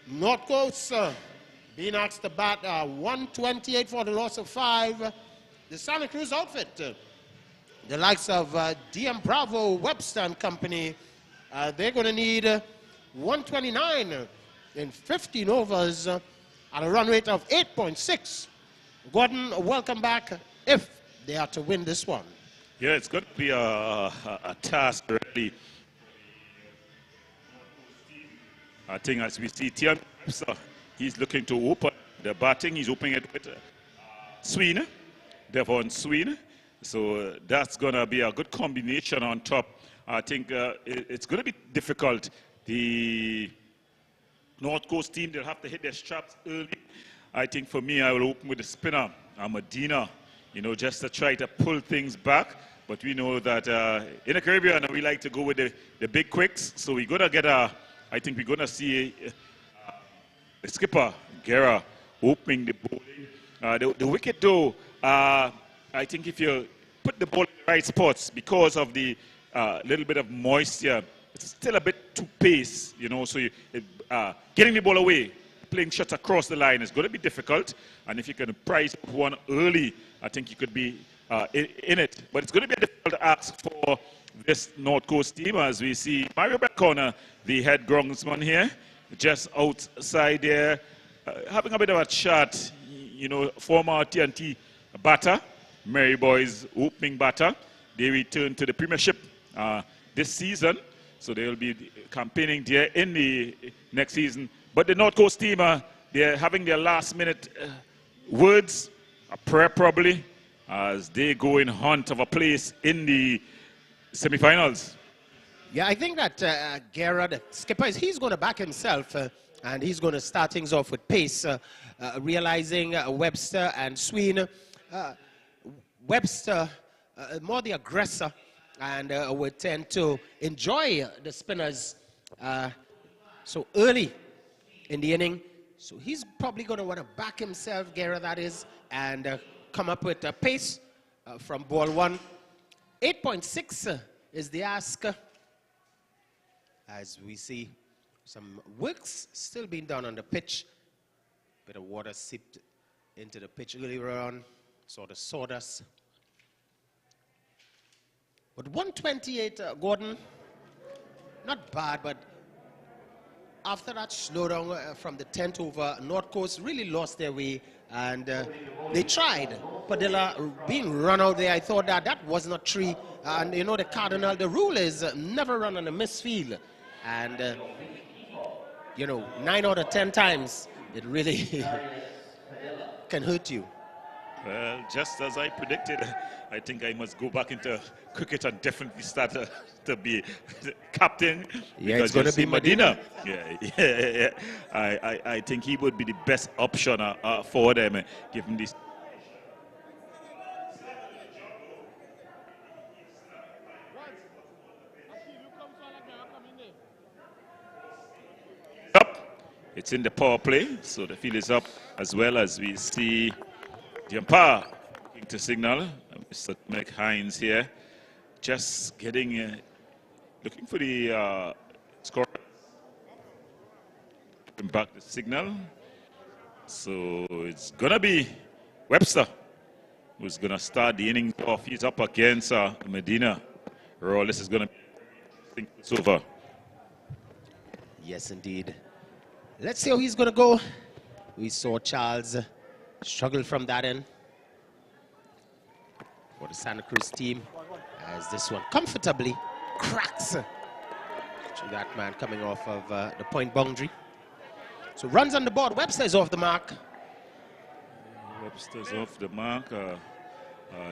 Speaker 6: North Coast being asked to bat 128 for the loss of 5. The Santa Cruz outfit, the likes of DM Bravo, Webster and company, they're going to need 129 in 15 overs at a run rate of 8.6. Gordon, welcome back if they are to win this one.
Speaker 1: Yeah, it's going to be a task, really. I think as we see Tian, he's looking to open the batting. He's opening it with Sween, Devon Sween. So that's going to be a good combination on top. I think it's going to be difficult. The North Coast team, they'll have to hit their straps early. I think for me, I will open with the spinner, Medina, you know, just to try to pull things back. But we know that in the Caribbean, we like to go with the big quicks. So we're going to get I think we're going to see the skipper, Guerra, opening the bowling. The wicket, though, I think if you put the ball in the right spots, because of the little bit of moisture, it's still a bit too pace, you know, so getting the ball away, playing shots across the line is going to be difficult. And if you can prize one early, I think you could be in it. But it's going to be a difficult ask for this North Coast team, as we see Mario Bacona, the head groundsman here, just outside there, having a bit of a chat, you know, former T20 batter, Mary Boys opening batter. They return to the Premiership this season, so they will be campaigning there in the next season. But the North Coast team, they're having their last-minute words, a prayer probably, as they go in hunt of a place in the semi-finals.
Speaker 6: Yeah, I think that Guerra, the skipper, he's going to back himself and he's going to start things off with pace, realizing Webster and Sween. Webster, more the aggressor, and would tend to enjoy the spinners so early in the inning. So he's probably going to want to back himself, Guerra that is, and come up with a pace from ball 1. 8.6 is the ask, as we see some works still being done on the pitch. Bit of water seeped into the pitch earlier on, sort of sawdust. But 128, Gordon, not bad, but after that slowdown from the 10th over, North Coast really lost their way, and they tried. Padilla being run out there, I thought that was not 3. And you know, the Cardinal, the rule is never run on a misfield. And, you know, 9 out of 10 times, it really can hurt you.
Speaker 1: Well, just as I predicted, I think I must go back into cricket and definitely start to be captain.
Speaker 6: Yeah, it's going to be Medina.
Speaker 1: Yeah. I think he would be the best option for them, given this. It's in the power play, so the field is up, as well as we see the umpire looking to signal. Mr. Mick Hines here, just getting, looking for the score. Back the signal. So it's going to be Webster who's going to start the inning off. He's up against Medina. This is going to be, I think it's over.
Speaker 6: Yes, indeed. Let's see how he's going to go. We saw Charles struggle from that end for the Santa Cruz team, as this one comfortably cracks to that man coming off of the point boundary. So runs on the board. Webster is off the mark.
Speaker 1: Webster's off the mark. And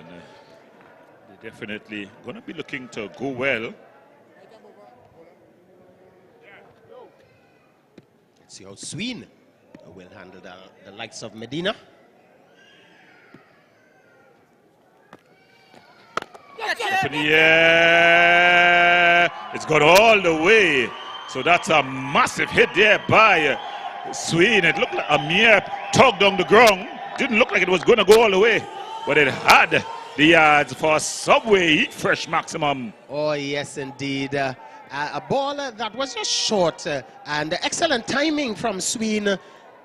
Speaker 1: they're definitely going to be looking to go well.
Speaker 6: See how Sween will handle the likes of Medina.
Speaker 1: Yeah, it's gone all the way. So that's a massive hit there by Sween. It looked like a mere tug down the ground. Didn't look like it was going to go all the way, but it had the yards for a Subway Eat Fresh maximum.
Speaker 6: Oh, yes, indeed. A ball that was just short and excellent timing from Sween.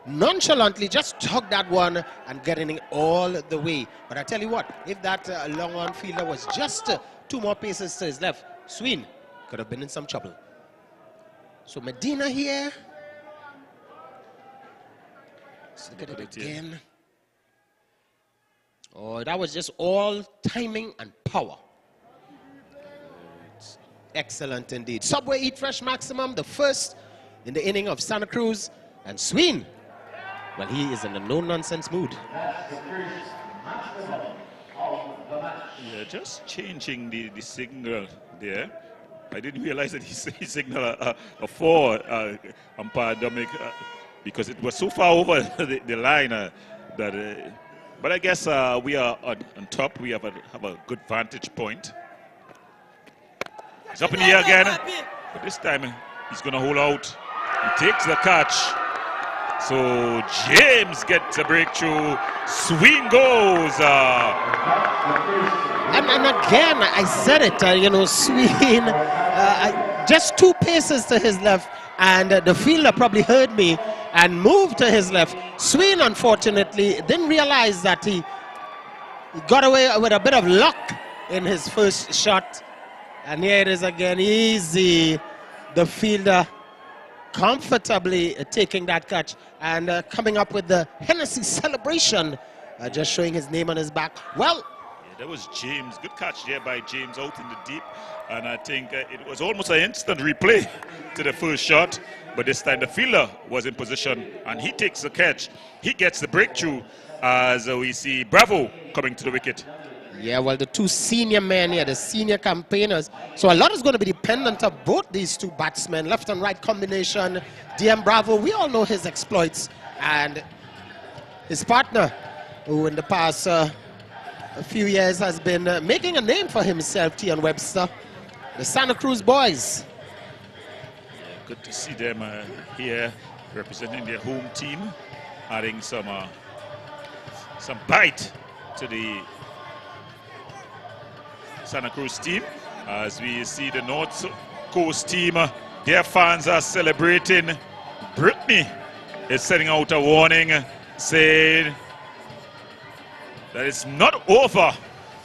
Speaker 6: Nonchalantly just tugged that one and getting it all the way. But I tell you what, if that long on fielder was just 2 more paces to his left, Sween could have been in some trouble. So Medina here. Let's look at it again. Oh, that was just all timing and power. It's excellent indeed. Subway Eat Fresh Maximum, the first in the inning of Santa Cruz. And Sween, well, he is in a no-nonsense mood.
Speaker 1: Yeah, just changing the signal there. I didn't realize that he signaled a 4, umpire Dominic, because it was so far over the line that. But I guess we are on top. We have a good vantage point. He's up in the air again, but this time he's going to hold out. He takes the catch. So James gets a breakthrough. Swing goes.
Speaker 6: And again, I said it, you know, Sween, just 2 paces to his left, and the fielder probably heard me and moved to his left. Sween, unfortunately, didn't realize that he got away with a bit of luck in his first shot. And here it is again, easy. The fielder comfortably taking that catch and coming up with the Hennessy celebration, just showing his name on his back. Well,
Speaker 1: yeah, that was James. Good catch there by James out in the deep. And I think it was almost an instant replay to the first shot. But this time the fielder was in position and he takes the catch. He gets the breakthrough as we see Bravo coming to the wicket.
Speaker 6: Yeah, well, the 2 senior men here, the senior campaigners. So a lot is going to be dependent of both these 2 batsmen, left and right combination. DM Bravo, we all know his exploits. And his partner, who in the past a few years has been making a name for himself, Tian Webster. The Santa Cruz boys.
Speaker 1: Good to see them here representing their home team, adding some bite to the Santa Cruz team. As we see the North Coast team, their fans are celebrating. Brittany is sending out a warning saying that it's not over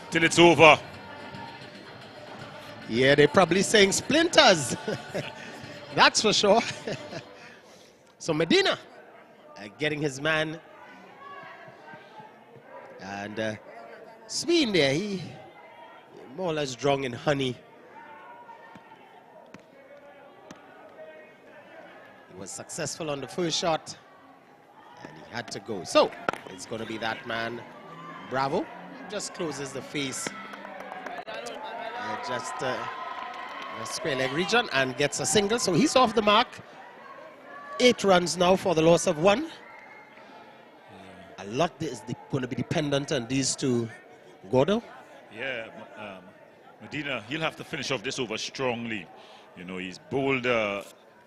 Speaker 1: till it's over.
Speaker 6: Yeah, they're probably saying splinters. That's for sure. So Medina getting his man. And Sween there, he more or less drunk in honey. He was successful on the first shot and he had to go. So it's going to be that man, Bravo. Just closes the face. Just square leg region and gets a single. So he's off the mark. 8 runs now for the loss of 1. A lot is going to be dependent on these 2. Gordo?
Speaker 1: Yeah, Medina, he'll have to finish off this over strongly. You know, he's bowled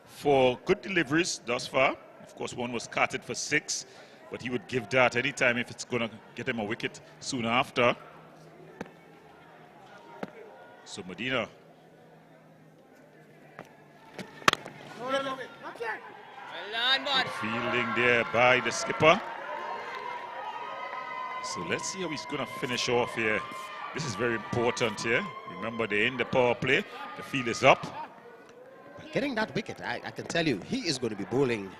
Speaker 1: 4 good deliveries thus far. Of course, one was carted for 6, but he would give that anytime if it's going to get him a wicket soon after. So Medina. Fielding there by the skipper. So let's see how he's going to finish off here. This is very important here. Remember, they're in the power play. The field is up.
Speaker 6: Getting that wicket, I can tell you, he is going to be bowling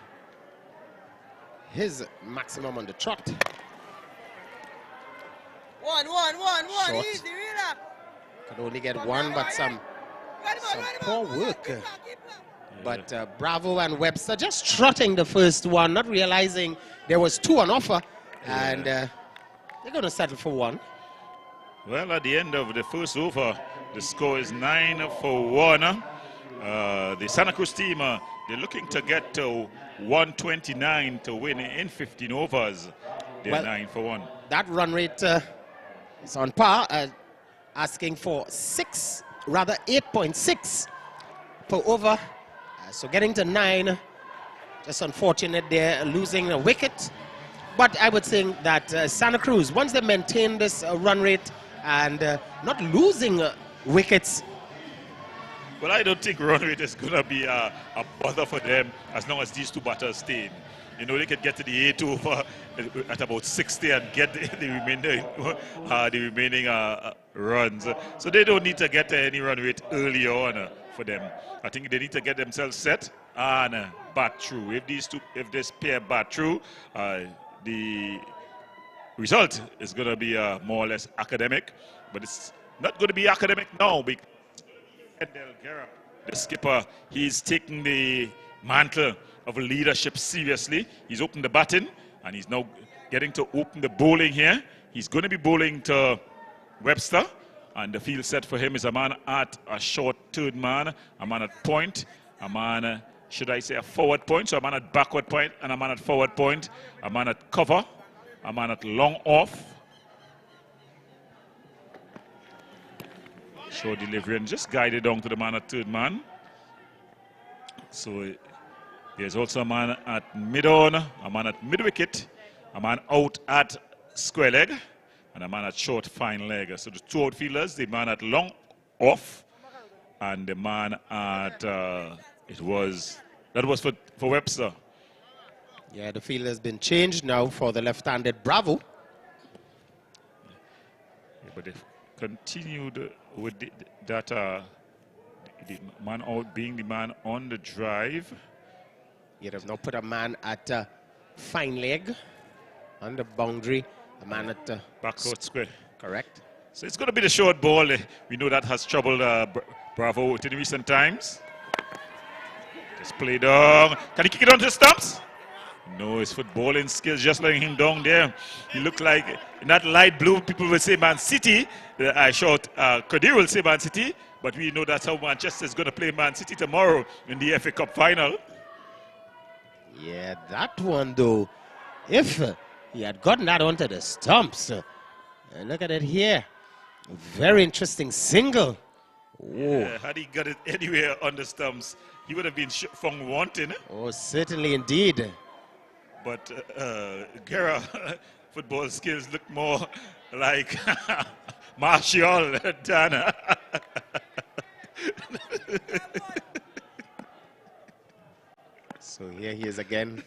Speaker 6: his maximum on the trot.
Speaker 10: One.
Speaker 6: Short.
Speaker 10: Easy, relax.
Speaker 6: Could only get 1, but some poor work. But Bravo and Webster just trotting the first one, not realizing there was 2 on offer. And they're going to settle for 1.
Speaker 1: Well, at the end of the first over, the score is 9 for 1. The Santa Cruz team, they're looking to get to 129 to win in 15 overs. They're 9 for 1.
Speaker 6: That run rate is on par, asking for 8.6 per over. So getting to 9, just unfortunate they're losing a wicket. But I would think that Santa Cruz, once they maintain this run rate and not losing wickets,
Speaker 1: Well, I don't think run rate is going to be a bother for them as long as these two batters stay in. You know, they could get to the 8 over at about 60 and get the remaining runs. So they don't need to get any run rate early on for them. I think they need to get themselves set and bat through. If this pair bat through, the result is going to be more or less academic, but it's not going to be academic now because the skipper, he's taking the mantle of leadership seriously. He's opened the batting and he's now getting to open the bowling here. He's going to be bowling to Webster, and the field set for him is a man at a short third man, a man at point, a man, should I say, a forward point, so a man at backward point and a man at forward point, a man at cover, a man at long off. Short delivery and just guided down to the man at third man. So there's also a man at mid-on, a man at mid-wicket, a man out at square leg, and a man at short fine leg. So the two outfielders, the man at long off, and the man at, that was for Webster.
Speaker 6: Yeah, the field has been changed now for the left-handed Bravo.
Speaker 1: Yeah, but they've continued with the man out being the man on the drive.
Speaker 6: Yeah, they've now put a man at fine leg on the boundary, a man at
Speaker 1: backward square.
Speaker 6: Correct.
Speaker 1: So it's going to be the short ball. We know that has troubled Bravo in recent times. Just play down. Can he kick it onto the stumps? No, his footballing skills just letting him down there. He looked like in that light blue, people will say Man City. I shot Kadir will say Man City, but we know that's how Manchester is going to play Man City tomorrow in the FA Cup final.
Speaker 6: Yeah, that one though, if he had gotten that onto the stumps, look at it here. A very interesting single.
Speaker 1: Yeah, had he got it anywhere on the stumps, he would have been found wanting.
Speaker 6: Oh, certainly indeed.
Speaker 1: But Guerra football skills look more like Martial than
Speaker 6: So here he is again.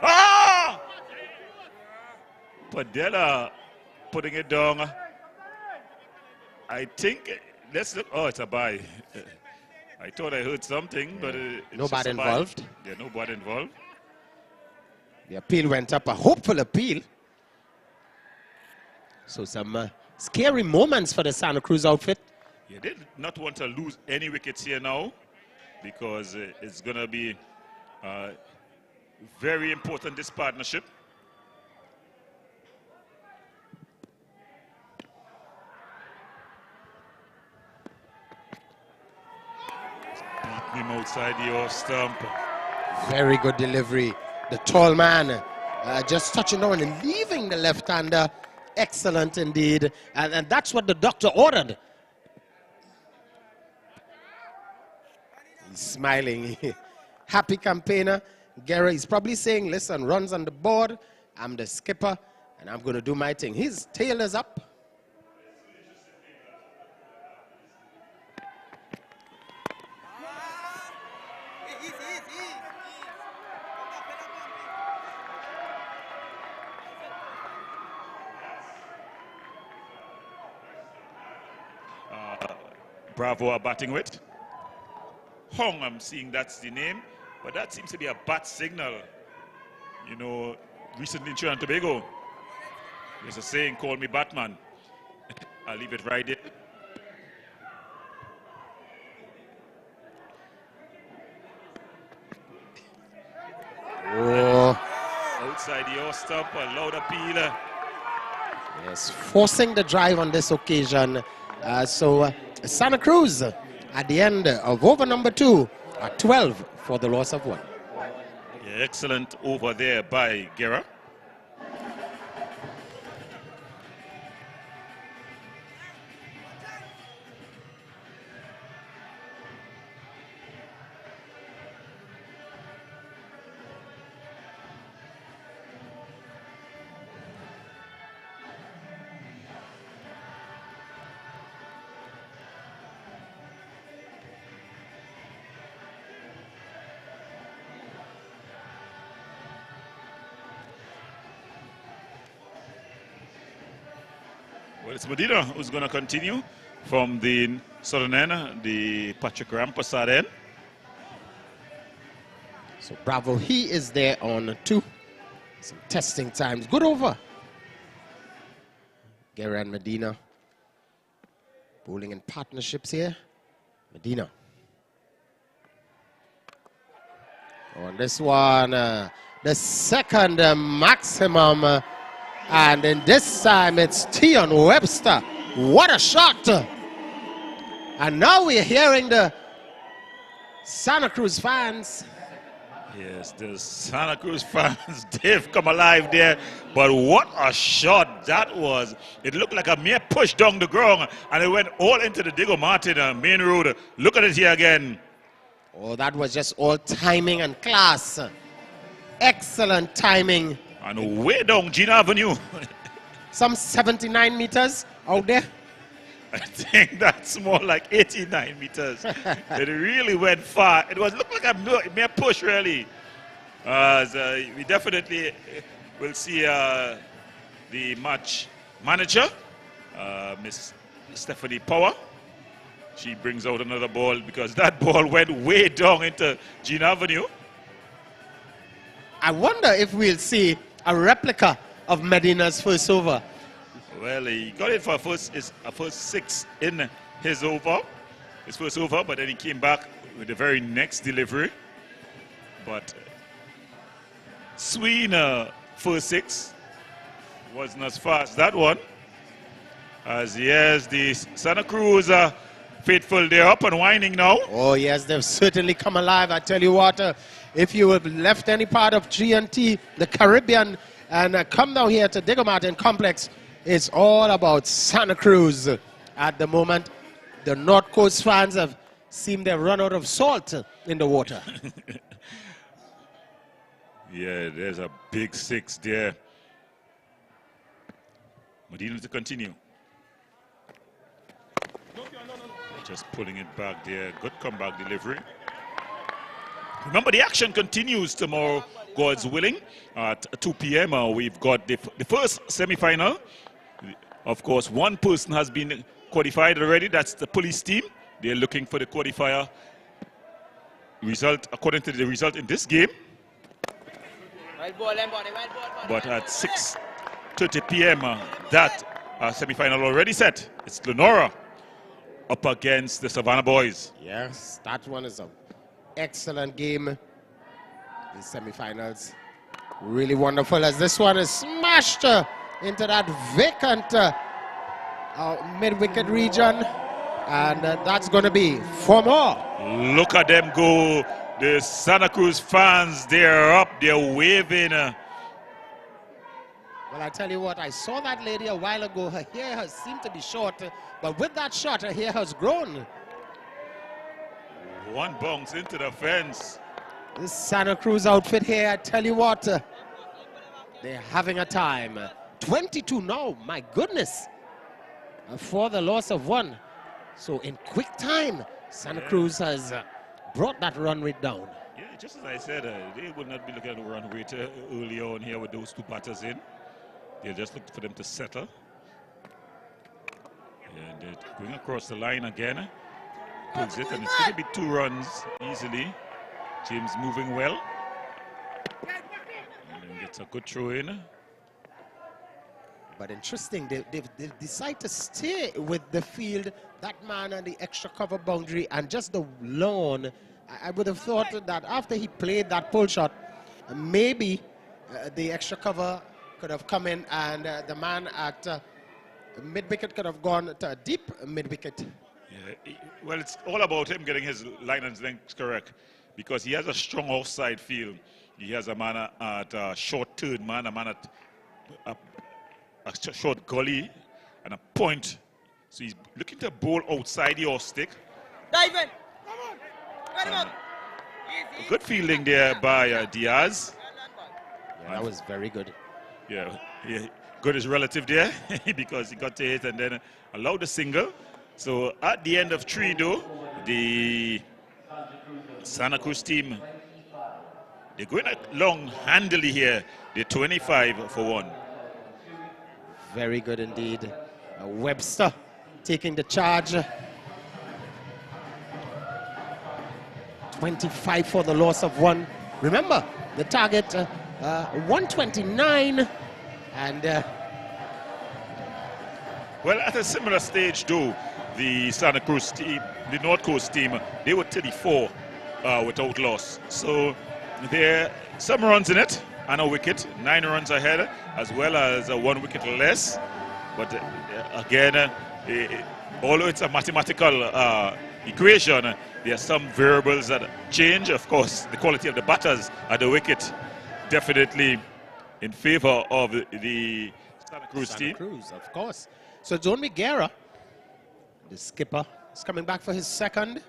Speaker 1: Ah! Padella putting it down. I think, let's look. Oh, it's a bye. I thought I heard something, but it's
Speaker 6: nobody involved.
Speaker 1: Yeah, nobody involved.
Speaker 6: The appeal went up, a hopeful appeal. So some scary moments for the Santa Cruz outfit.
Speaker 1: Yeah, they did not want to lose any wickets here now because it's going to be very important, this partnership. Beat him outside the off stump.
Speaker 6: Very good delivery. The tall man just touching on and leaving the left-hander. Excellent indeed. And that's what the doctor ordered. He's smiling. Happy campaigner. Guerra is probably saying, listen, runs on the board. I'm the skipper, and I'm going to do my thing. His tail is up.
Speaker 1: Bravo are batting with. Hong, I'm seeing that's the name, but that seems to be a bat signal. You know, recently in Trinidad and Tobago, there's a saying, call me Batman. I'll leave it right there.
Speaker 6: Oh.
Speaker 1: Outside the off stump, a loud appeal.
Speaker 6: Yes, forcing the drive on this occasion. Santa Cruz at the end of over number 2 at 12 for the loss of 1.
Speaker 1: Yeah, excellent over there by Guerra. Well, it's Medina who's going to continue from the southern end, the Patrick Rampa side end.
Speaker 6: So Bravo, he is there on 2. Some testing times. Good over. Gary and Medina bowling in partnerships here. Medina. On this one, the second maximum. And then this time it's Tion Webster. What a shot. And now we're hearing the Santa Cruz fans.
Speaker 1: Yes, the Santa Cruz fans, they've come alive there. But what a shot that was. It looked like a mere push down the ground, and it went all into the Diego Martin main road. Look at it here again.
Speaker 6: Oh, that was just all timing and class. Excellent timing.
Speaker 1: And way down Gina Avenue.
Speaker 6: Some 79 meters out there.
Speaker 1: I think that's more like 89 meters. It really went far. It looked like a mere push, really. So we definitely will see the match manager, Miss Stephanie Power. She brings out another ball because that ball went way down into Gina Avenue.
Speaker 6: I wonder if we'll see a replica of Medina's first over.
Speaker 1: Well, he got it for a first 6 in his first over, but then he came back with the very next delivery. But Sween first 6 wasn't as fast that one. As yes, the Santa Cruz faithful, they're up and winding now.
Speaker 6: Oh yes, they've certainly come alive. I tell you what, if you have left any part of G&T, the Caribbean, and come down here to Diego Martin Complex, it's all about Santa Cruz at the moment. The North Coast fans have seemed to have run out of salt in the water.
Speaker 1: Yeah, there's a big 6 there. Medina to continue. Just pulling it back there. Good comeback delivery. Remember, the action continues tomorrow, God's willing, at 2 p.m. We've got the first semi-final. Of course, one person has been qualified already. That's the police team. They're looking for the qualifier result according to the result in this game. But at 6:30 p.m., that semi-final already set. It's Lenora up against the Savannah Boys.
Speaker 6: Yes, that one is an excellent game. The semi-finals really wonderful as this one is smashed into that vacant mid-wicket region, and that's going to be 4 more.
Speaker 1: Look at them go. The Santa Cruz fans, they're up, they're waving.
Speaker 6: Well, I tell you what, I saw that lady a while ago. Her hair has seemed to be short, but with that shot, her hair has grown.
Speaker 1: One bounce into the fence.
Speaker 6: This Santa Cruz outfit here, I tell you what, they're having a time. 22 now, my goodness, for the loss of 1. So in quick time, Santa Cruz has brought that run rate down.
Speaker 1: Yeah, just as I said, they would not be looking at the run rate early on here with those 2 batters in. They just looked for them to settle. And they're going across the line again. Pulls it, and it's going to be 2 runs easily. James moving well. And then gets a good throw in.
Speaker 6: But interesting, they decide to stay with the field, that man and the extra cover boundary and just the lawn. I would have thought that after he played that pull shot, maybe the extra cover could have come in and the man at mid-wicket could have gone to a deep mid-wicket.
Speaker 1: Yeah, well, it's all about him getting his line and length correct because he has a strong offside field. He has a man at short third man, a man at a short gully and a point. So he's looking to bowl outside the off stick.
Speaker 10: Dive in. Come on.
Speaker 1: Good fielding there by Diaz.
Speaker 6: Yeah, that was very good.
Speaker 1: Yeah, good is relative there because he got to hit and then allowed the single. So at the end of 3 though, the Santa Cruz team, they're going long handily here. They're 25 for 1.
Speaker 6: Very good indeed. Webster taking the charge. 25 for the loss of 1. Remember, the target 129, and
Speaker 1: well, at a similar stage though, the Santa Cruz team, the North Coast team, they were 34 without loss. So there are some runs in it and a wicket, 9 runs ahead, as well as 1 wicket less. But again, although it's a mathematical equation, there are some variables that change. Of course, the quality of the batters at the wicket definitely in favor of the Santa Cruz team.
Speaker 6: Cruz, of course. So John Miguera, the skipper, is coming back for his second.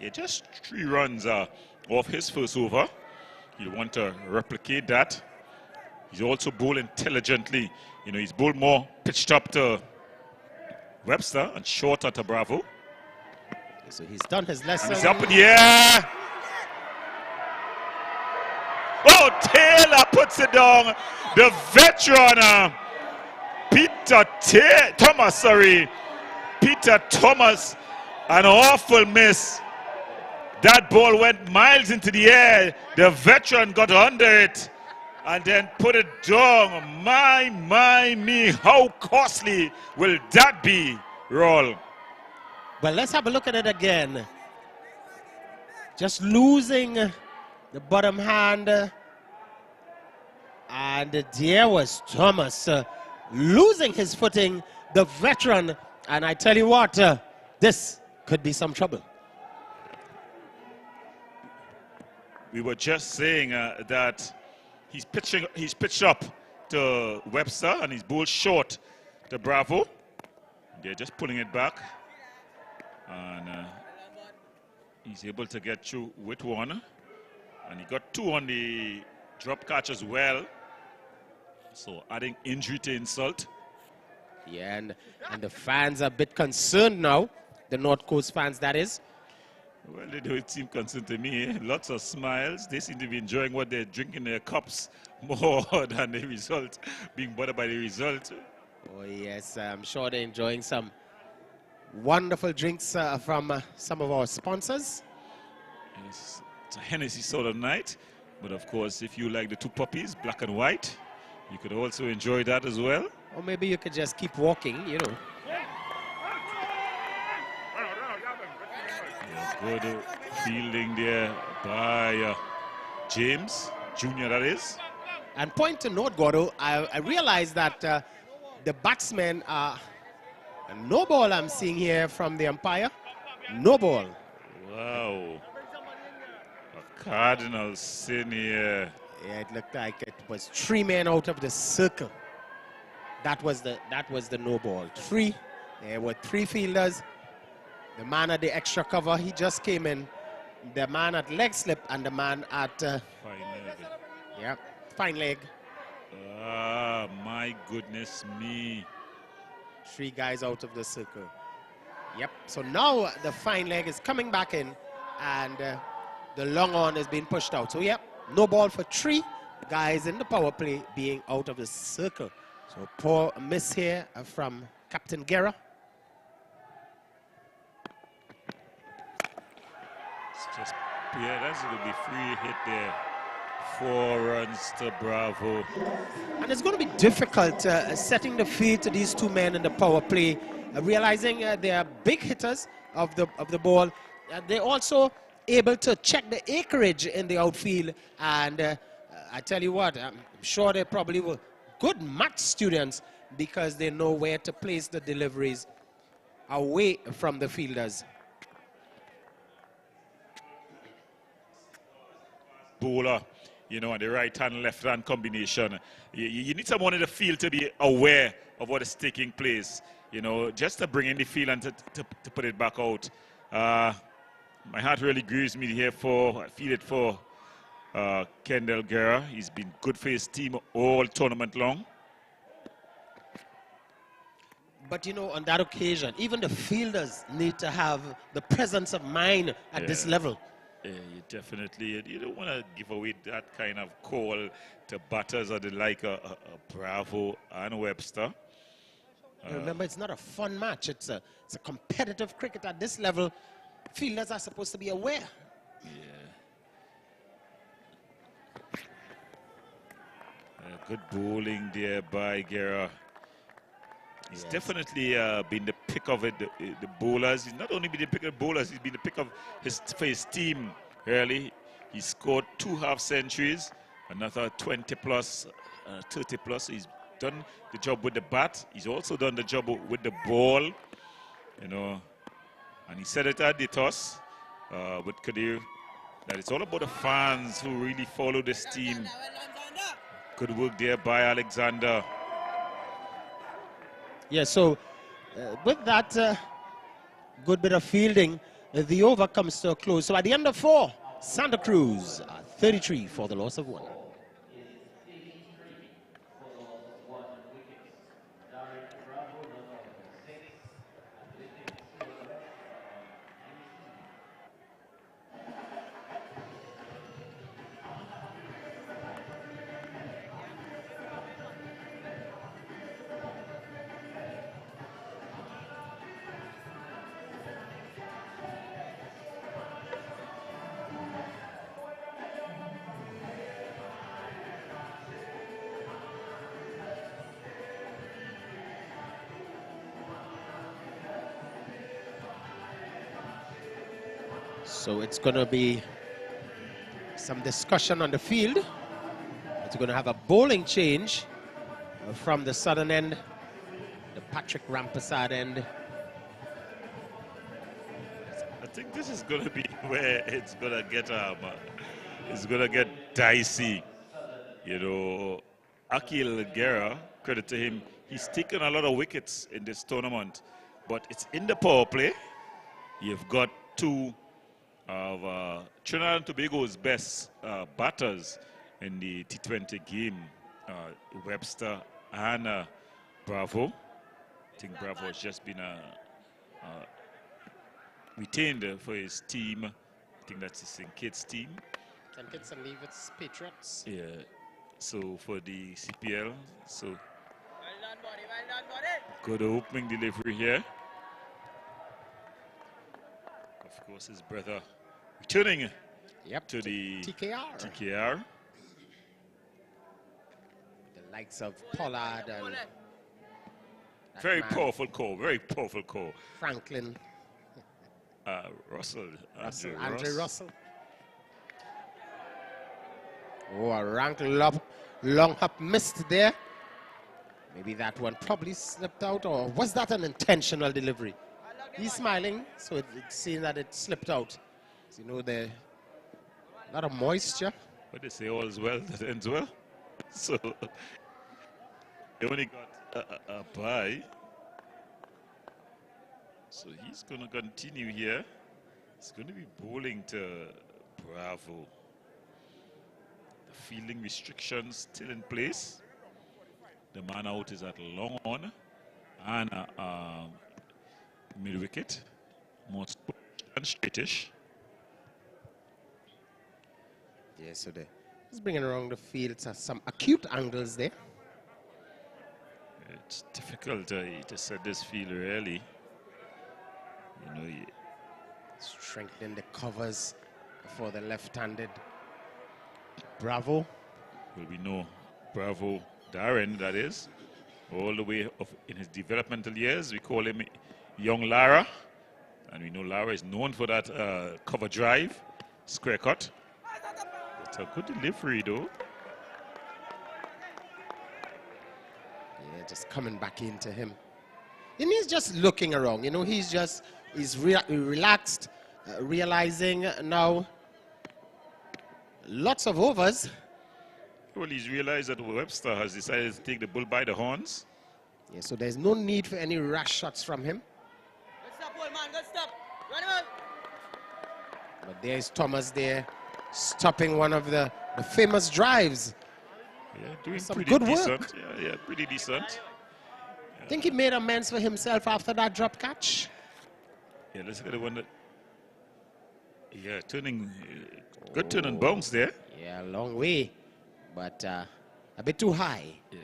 Speaker 1: Yeah, just 3 runs off his first over. He'll want to replicate that. He's also bowled intelligently. You know, he's bowled more pitched up to Webster and shorter to Bravo.
Speaker 6: So he's done his lesson.
Speaker 1: And he's up in the air. Oh, Taylor puts it down. The veteran, Peter Thomas, an awful miss. That ball went miles into the air. The veteran got under it and then put it down. Me, how costly will that be, Roll?
Speaker 6: Well, let's have a look at it again. Just losing the bottom hand. And there was Thomas losing his footing, the veteran. And I tell you what, this could be some trouble.
Speaker 1: We were just saying that he's pitched up to Webster and he's bowled short to Bravo. They're just pulling it back. And he's able to get through with 1. And he got 2 on the drop catch as well. So adding injury to insult.
Speaker 6: Yeah, and the fans are a bit concerned now. The North Coast fans, that is.
Speaker 1: Well, they don't seem concerned to me. Lots of smiles. They seem to be enjoying what they're drinking in their cups more than the result, being bothered by the result.
Speaker 6: Oh, yes, I'm sure they're enjoying some wonderful drinks from some of our sponsors.
Speaker 1: It's a Hennessy sort of night. But of course, if you like the 2 puppies, black and white, you could also enjoy that as well.
Speaker 6: Or maybe you could just keep walking, you know.
Speaker 1: Good fielding there by James Jr., that is.
Speaker 6: And point to note, Gordo, I realized that the batsmen are no ball I'm seeing here from the umpire. No ball.
Speaker 1: Wow. A cardinal sin here.
Speaker 6: Yeah, it looked like it was 3 men out of the circle. That was the no ball. 3. There were 3 fielders. The man at the extra cover, he just came in. The man at leg slip and the man at
Speaker 1: fine leg.
Speaker 6: Yeah, fine leg.
Speaker 1: Ah, my goodness me.
Speaker 6: 3 guys out of the circle. Yep. So now the fine leg is coming back in, and the long on is being pushed out. So yep, no ball for 3 guys in the power play being out of the circle. So poor miss here from Captain Guerra.
Speaker 1: Just, yeah, that's going to be free hit there. 4 runs to Bravo.
Speaker 6: And it's going to be difficult setting the field to these 2 men in the power play, realizing they are big hitters of the ball. They're also able to check the acreage in the outfield. And I tell you what, I'm sure they probably were good math students because they know where to place the deliveries away from the fielders.
Speaker 1: Bowler, you know, and the right-hand, left-hand combination. You need someone in the field to be aware of what is taking place, you know, just to bring in the field and to put it back out. My heart really grieves me here I feel it for Kendall Guerra. He's been good for his team all tournament long.
Speaker 6: But, you know, on that occasion, even the fielders need to have the presence of mind at this level.
Speaker 1: Yeah, you don't want to give away that kind of call to batters or the like Bravo and Webster.
Speaker 6: Remember, it's not a fun match. It's a competitive cricket at this level. Fielders are supposed to be aware.
Speaker 1: Good bowling there by Guerra. He's definitely been the pick of it, the bowlers. He's not only been the pick of the bowlers, he's been the pick of for his team, really. He scored 2 half-centuries, another 20 plus, 30 plus. He's done the job with the bat. He's also done the job with the ball, you know. And he said it at the toss with Kadir, that it's all about the fans who really follow this team. Good work there by Alexander.
Speaker 6: Yeah, so with that good bit of fielding, the over comes to a close. So at the end of 4, Santa Cruz 33 for the loss of 1. So it's going to be some discussion on the field. It's going to have a bowling change from the southern end, the Patrick Rampersad end.
Speaker 1: I think this is going to be where it's going to get dicey. You know, Akil Guerra, credit to him, he's taken a lot of wickets in this tournament, but it's in the power play. You've got 2 of Trinidad and Tobago's best batters in the T20 game, Webster and Bravo. I think Bravo has just been retained for his team. I think that's his St. Kitts team.
Speaker 6: St. Kitts and Leavitt's Patriots.
Speaker 1: Yeah. So for the CPL, so good opening delivery here. Of course, his brother returning to the TKR.
Speaker 6: The likes of Pollard and
Speaker 1: very powerful call, very powerful call.
Speaker 6: Franklin.
Speaker 1: Russell.
Speaker 6: Andre Russell. Oh, a rank long hop missed there. Maybe that one probably slipped out, or was that an intentional delivery? He's smiling, so it's seeing that it slipped out. So, you know, there's a lot of moisture.
Speaker 1: But they say all is well that ends well. So they only got a bye. So he's going to continue here. He's going to be bowling to Bravo. The fielding restrictions still in place. The man out is at long on and mid wicket, more and straightish.
Speaker 6: Yeah, so he's bringing around the field some acute angles there.
Speaker 1: It's difficult to set this field early. You know,
Speaker 6: strengthening the covers for the left-handed Bravo.
Speaker 1: Well, we know Bravo Darren, that is, all the way in his developmental years. We call him Young Lara, and we know Lara is known for that cover drive, square cut. It's a good delivery, though.
Speaker 6: Yeah, just coming back into him. And he's just looking around, you know, he's relaxed, realizing now lots of overs.
Speaker 1: Well, he's realized that Webster has decided to take the bull by the horns.
Speaker 6: Yeah, so there's no need for any rash shots from him.
Speaker 10: Good stop, old man, good stop. Run him out.
Speaker 6: But there's Thomas there, stopping one of the famous drives.
Speaker 1: Yeah, doing
Speaker 6: some
Speaker 1: pretty
Speaker 6: good
Speaker 1: decent.
Speaker 6: work.
Speaker 1: Yeah, pretty decent.
Speaker 6: I think he made amends for himself after that drop catch.
Speaker 1: Yeah, let's look at the one that... Yeah, turning... good turn and bounce there.
Speaker 6: Yeah, a long way, but a bit too high.
Speaker 1: Yeah.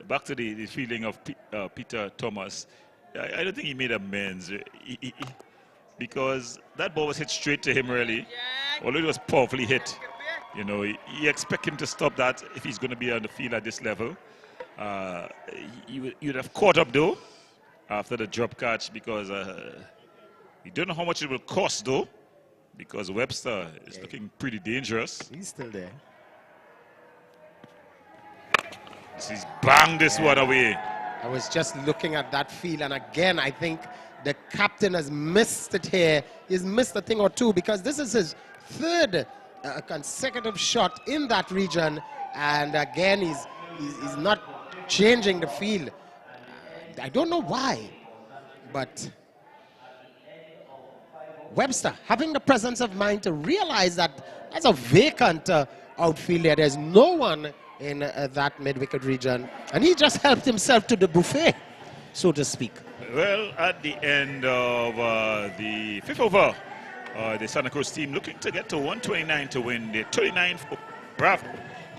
Speaker 1: back to the feeling of Peter Thomas, I don't think he made amends because that ball was hit straight to him, really. Although it was powerfully hit. You know, you expect him to stop that if he's going to be on the field at this level. You'd have caught up, though, after the drop catch because you don't know how much it will cost, though, because Webster is looking pretty dangerous.
Speaker 6: He's still there.
Speaker 1: He's banged this one away.
Speaker 6: I was just looking at that field, and again, I think the captain has missed it here. He's missed a thing or two because this is his third consecutive shot in that region, and again, he's not changing the field. I don't know why, but Webster having the presence of mind to realize that that's a vacant outfield there. There's no one in that mid-wicket region, and he just helped himself to the buffet, so to speak.
Speaker 1: Well, at the end of the fifth over, the Santa Cruz team looking to get to 129 to win the 39th Bravo.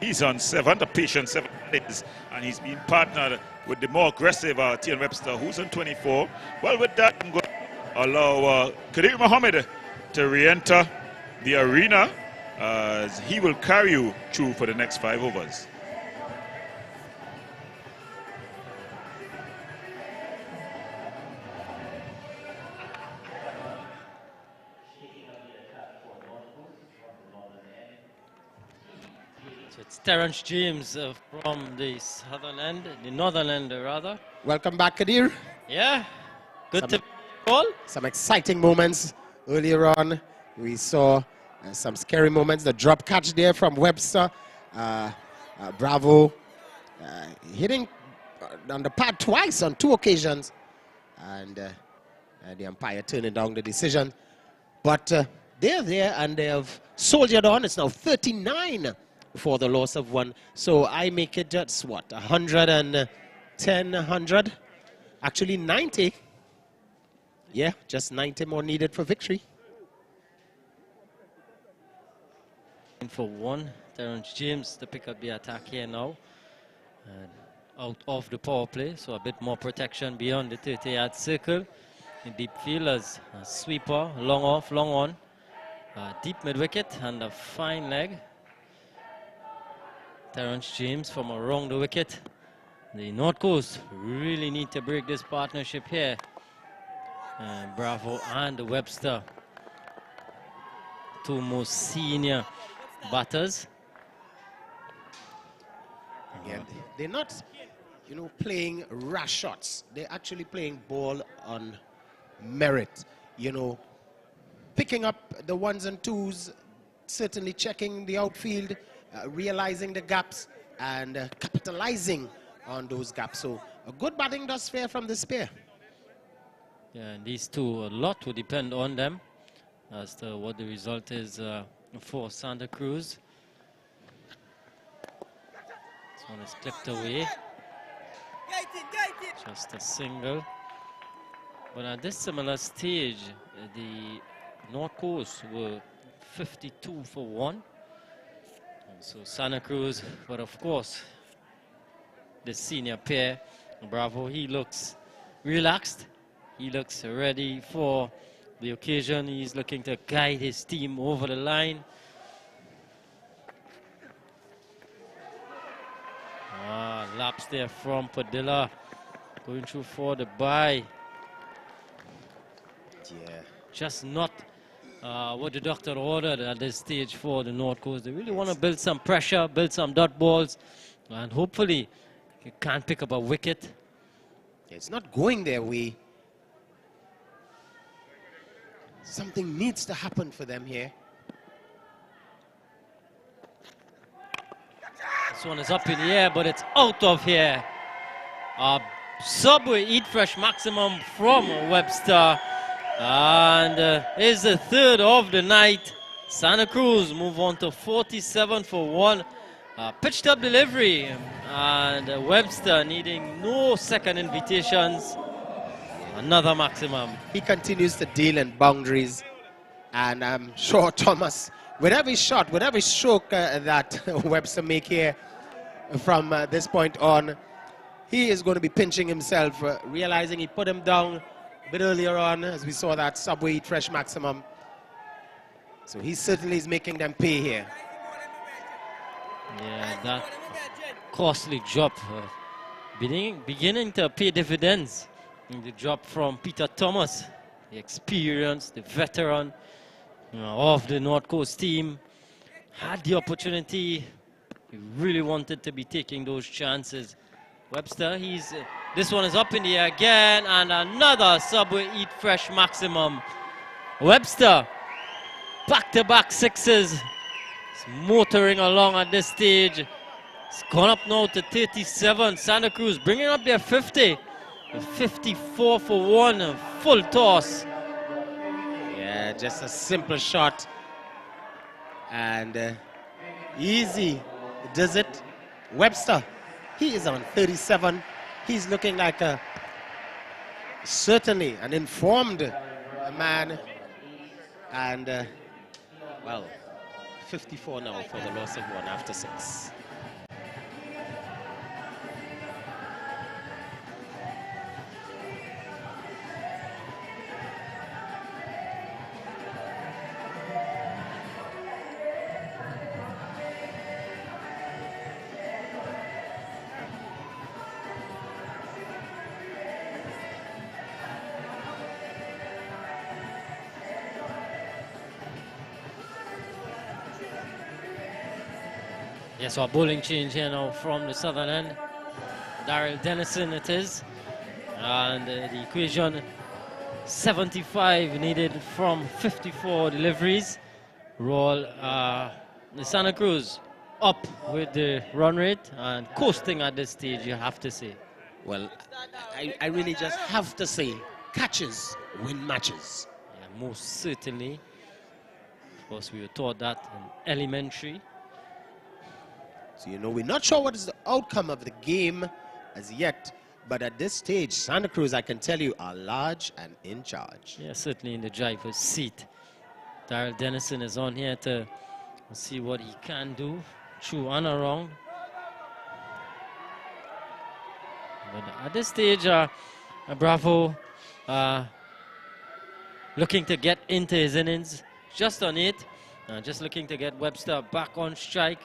Speaker 1: He's on 7, the patient 7 days, and he's been partnered with the more aggressive T.N. Webster, who's on 24. Well, with that, I'm going to allow Kadir Mohammed to re-enter the arena as he will carry you through for the next 5 overs.
Speaker 2: It's Terrence James from the northern end rather.
Speaker 6: Welcome back, Kadir.
Speaker 2: Yeah, good to call.
Speaker 6: Some exciting moments earlier on. We saw some scary moments. The drop catch there from Webster. Bravo hitting on the pad twice on 2 occasions. And the umpire turning down the decision. But they're there and they have soldiered on. It's now 39 for the loss of 1. So I make it just what, 110, 100? Actually 90. Yeah, just 90 more needed for victory.
Speaker 2: For 1, Terrence James to pick up the attack here now. And out of the power play, so a bit more protection beyond the 30-yard circle. In deep field as a sweeper, long off, long on. Deep mid-wicket and a fine leg. Terrence James from around the wicket. The North Coast really need to break this partnership here. Bravo and Webster, 2 most senior batters.
Speaker 6: Yeah, they're not, playing rash shots. They're actually playing ball on merit. Picking up the 1s and 2s, certainly checking the outfield, realizing the gaps, and capitalizing on those gaps. So a good batting does fare from this pair.
Speaker 2: Yeah, and these two, a lot will depend on them as to what the result is for Santa Cruz. This one is clipped away. Just a single. But at this similar stage, the North Coast were 52 for 1. So Santa Cruz, but of course, the senior pair, Bravo, he looks relaxed. He looks ready for the occasion. He's looking to guide his team over the line. Laps there from Padilla, going through for the bye.
Speaker 6: Yeah.
Speaker 2: Just not what the doctor ordered at this stage for the North Coast. They really want to build some pressure, build some dot balls, and hopefully you can't pick up a wicket.
Speaker 6: It's not going their way. Something needs to happen for them here.
Speaker 2: This one is up in the air, but it's out of here. Subway Eat Fresh maximum from Webster. And is the 3rd of the night. Santa Cruz move on to 47 for 1. Pitched up delivery. And Webster needing no second invitations. Another maximum.
Speaker 6: He continues to deal in boundaries. And I'm sure Thomas, with every shot, with every stroke that Webster make here from this point on, he is going to be pinching himself, realizing he put him down a bit earlier on, as we saw that Subway eat fresh maximum. So he certainly is making them pay here.
Speaker 2: Yeah, that costly drop beginning to pay dividends. In the drop from Peter Thomas, the experienced, the veteran of the North Coast team, had the opportunity. He really wanted to be taking those chances. Webster, this one is up in the air again, and another Subway Eat Fresh maximum. Webster, back-to-back sixes. It's motoring along at this stage. It's gone up now to 37. Santa Cruz bringing up their 50. 54 for one, full toss.
Speaker 6: Yeah, just a simple shot. And easy does it. Webster, he is on 37. He's looking like certainly an informed man. And, well, 54 now for the loss of one after 6.
Speaker 2: Yes, so a bowling change here now from the southern end. Daryl Dennison it is. And the equation 75 needed from 54 deliveries. Roll the Santa Cruz up with the run rate and coasting at this stage, you have to say.
Speaker 6: Well, I really just have to say, catches win matches.
Speaker 2: Yeah, most certainly. Of course, we were taught that in elementary.
Speaker 6: So, you know, we're not sure what is the outcome of the game as yet, but at this stage, Santa Cruz, I can tell you, are large and in charge.
Speaker 2: Yeah, certainly in the driver's seat. Daryl Dennison is on here to see what he can do through and around. But at this stage, Bravo looking to get into his innings, just on 8. Just looking to get Webster back on strike.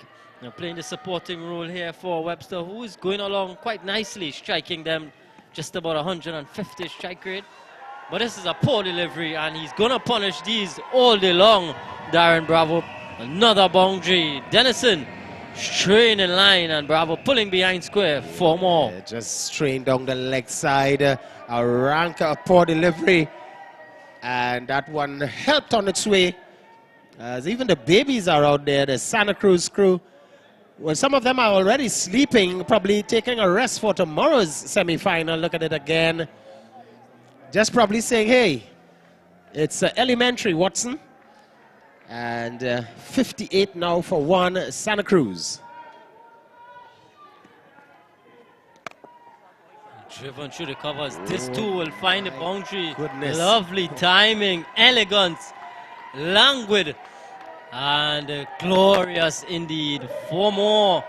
Speaker 2: Playing the supporting role here for Webster, who is going along quite nicely, striking them just about 150 strike rate. But this is a poor delivery, and he's going to punish these all day long, Darren Bravo. Another boundary. Dennison straying in line, and Bravo pulling behind square. 4 more.
Speaker 6: Yeah, just straying down the leg side. A ranker, poor delivery. And that one helped on its way. As even the babies are out there, the Santa Cruz crew. Well, some of them are already sleeping, probably taking a rest for tomorrow's semi-final. Look at it again. Just probably saying, hey, it's elementary, Watson. And 58 now for 1, Santa Cruz.
Speaker 2: Driven through the covers. This too will find the boundary.
Speaker 6: Goodness.
Speaker 2: Lovely timing, elegance, languid. And glorious indeed. 4 more.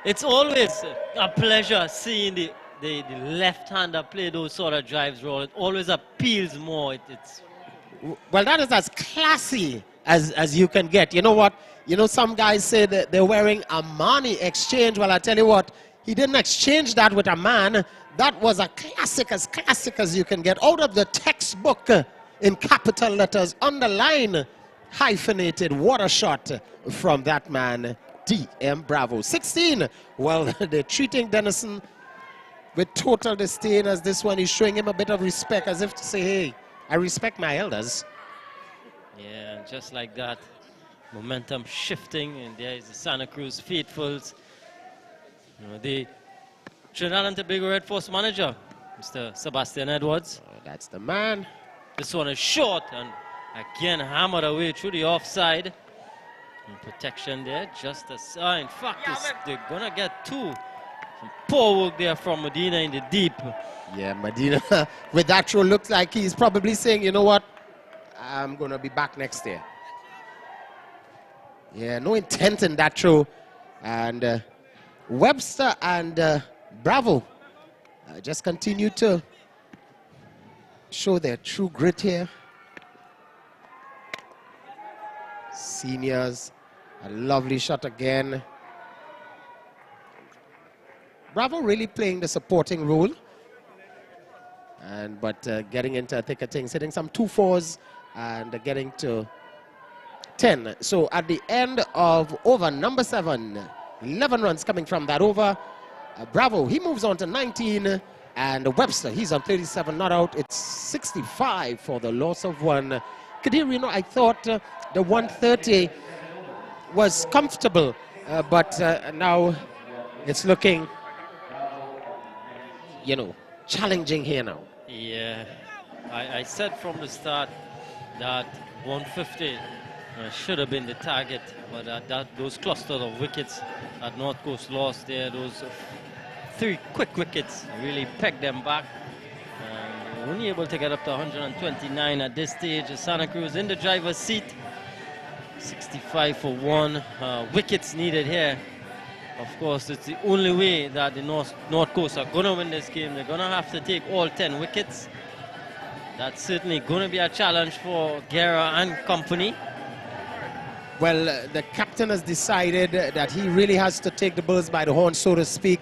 Speaker 2: It's always a pleasure seeing the left-hander play those sort of drives, Roll. It always appeals more.
Speaker 6: Well, that is as classy as you can get. You know what? You know, some guys say that they're wearing a Armani exchange. Well, I tell you what, he didn't exchange that with a man. That was a classic as you can get. Out of the textbook in capital letters, underline, hyphenated, water shot from that man, D.M. Bravo. 16. Well, they're treating Dennison with total disdain, as this one is showing him a bit of respect, as if to say, hey, I respect my elders.
Speaker 2: Yeah, just like that, momentum shifting, and there is the Santa Cruz faithfuls. You know, the Trinidad and Tobago Red Force manager, Mr. Sebastian Edwards.
Speaker 6: Oh, that's the man.
Speaker 2: This one is short, and again hammered away through the offside. And protection there, just as in fact, they're gonna get 2. Some poor work there from Medina in the deep.
Speaker 6: Yeah, Medina with that throw looks like he's probably saying, you know what, I'm gonna be back next year. Yeah, no intent in that throw. And Webster and Bravo just continue to show their true grit here. Seniors, a lovely shot again. Bravo really playing the supporting role. But getting into thicker things, hitting some 2-4s and getting to 10. So at the end of over number 7, 11 runs coming from that over. Bravo, he moves on to 19. And Webster, he's on 37, not out. It's 65 for the loss of 1. Kadir, you know, I thought the 130 was comfortable, but now it's looking, you know, challenging here now.
Speaker 2: Yeah, I said from the start that 150 should have been the target, but those clusters of wickets that North Coast lost there, those 3 quick wickets really pegged them back. Only able to get up to 129 at this stage. Santa Cruz in the driver's seat. 65 for 1. Wickets needed here. Of course, it's the only way that the North Coast are going to win this game. They're going to have to take all 10 wickets. That's certainly going to be a challenge for Guerra and company.
Speaker 6: Well, the captain has decided that he really has to take the bulls by the horn, so to speak.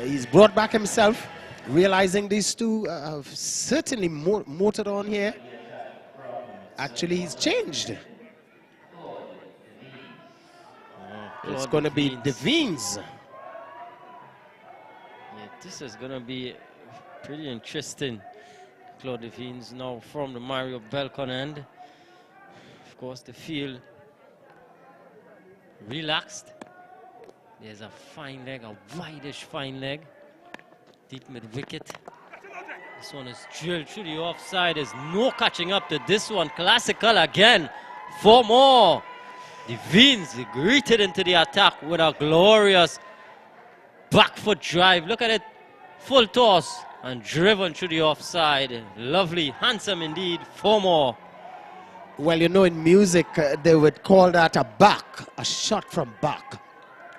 Speaker 6: He's brought back himself, realizing these two have certainly motored on here. Actually, he's changed. It's going to be Devines.
Speaker 2: Yeah, this is going to be pretty interesting. Claude Devines now from the Mario Belcon end. Of course, the field relaxed. There's a fine leg, a wide-ish fine leg. Deep mid-wicket. This one is drilled through the offside. There's no catching up to this one. Classical again. 4 more. Devines greeted into the attack with a glorious back foot drive. Look at it. Full toss and driven through the offside. Lovely, handsome indeed. 4 more.
Speaker 6: Well, you know, in music, they would call that a back, a shot from back.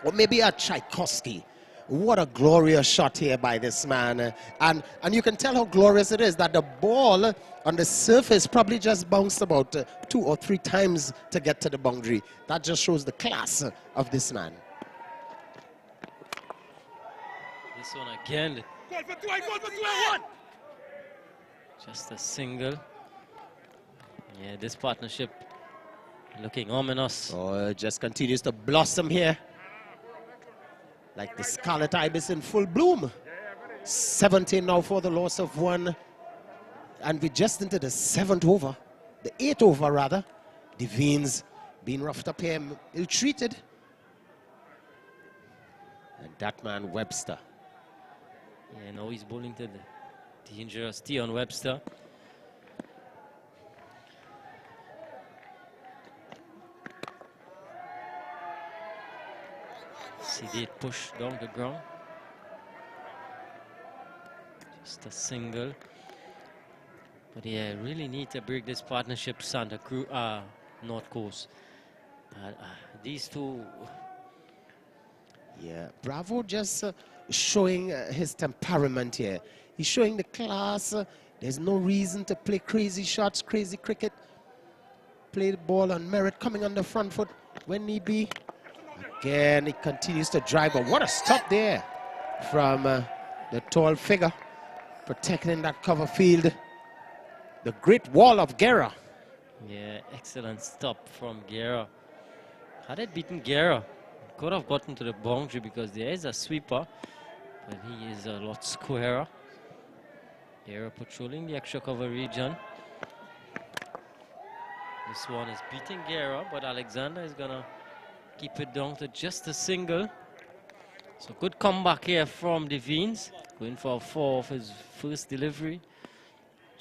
Speaker 6: Or maybe a Tchaikovsky. What a glorious shot here by this man. And you can tell how glorious it is that the ball on the surface probably just bounced about 2 or 3 times to get to the boundary. That just shows the class of this man.
Speaker 2: This one again. Just a single. Yeah, this partnership looking ominous.
Speaker 6: Oh, it just continues to blossom here. Like the Scarlet Ibis in full bloom. 17 now for the loss of 1. And we're just into the 7th over. The 8th over, rather. Devines being roughed up here, ill-treated. And that man, Webster.
Speaker 2: Yeah, now he's bowling to the dangerous T on Webster. See they push down the ground. Just a single. But yeah, really need to break this partnership, Santa Cruz, North Coast. These two.
Speaker 6: Yeah, Bravo just showing his temperament here. He's showing the class. There's no reason to play crazy shots, crazy cricket. Play the ball on merit, coming on the front foot when need be. Again, he continues to drive, but what a stop there from the tall figure protecting that cover field. The great wall of Guerra.
Speaker 2: Yeah, excellent stop from Guerra. Had it beaten Guerra, could have gotten to the boundary because there is a sweeper, but he is a lot squarer. Guerra patrolling the extra cover region. This one is beating Guerra, but Alexander is gonna keep it down to just a single. So good comeback here from Devines. Going for a 4 off his first delivery.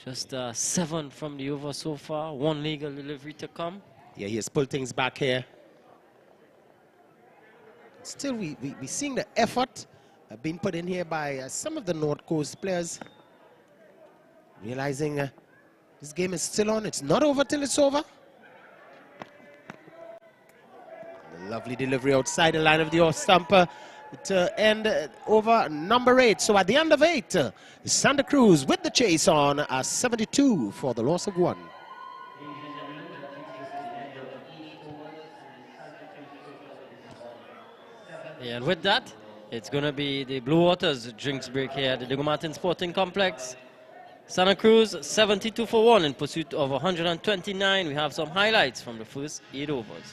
Speaker 2: Just 7 from the over so far. 1 legal delivery to come.
Speaker 6: Yeah, he has pulled things back here. Still, we seeing the effort being put in here by some of the North Coast players. Realizing this game is still on. It's not over till it's over. Lovely delivery outside the line of the off stumper. to end over number 8. So at the end of 8, Santa Cruz with the chase on a 72 for the loss of 1.
Speaker 2: Yeah, and with that, it's going to be the Blue Waters drinks break here at the Diego Martin Sporting Complex. Santa Cruz 72 for 1 in pursuit of 129. We have some highlights from the first 8 overs.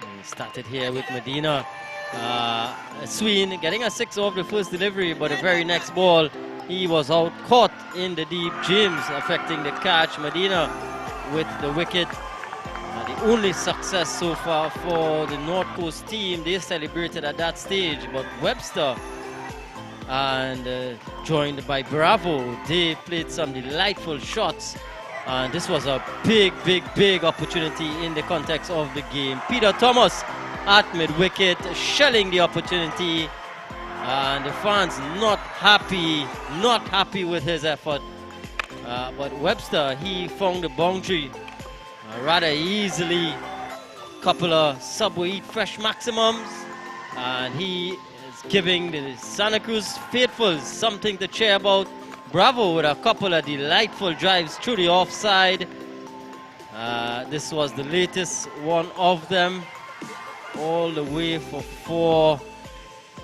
Speaker 2: And started here with Medina. Sween getting a 6 off the first delivery, but the very next ball, he was out caught in the deep. James affecting the catch. Medina with the wicket. The only success so far for the North Coast team. They celebrated at that stage, but Webster and joined by Bravo, they played some delightful shots, and this was a big opportunity in the context of the game. Peter Thomas at mid-wicket, shelling the opportunity, and the fans not happy with his effort, but Webster, he found the boundary rather easily. Couple of Subway Eat Fresh maximums, and he is giving the Santa Cruz faithfuls something to cheer about. Bravo with a couple of delightful drives through the offside. This was the latest one of them, all the way for 4.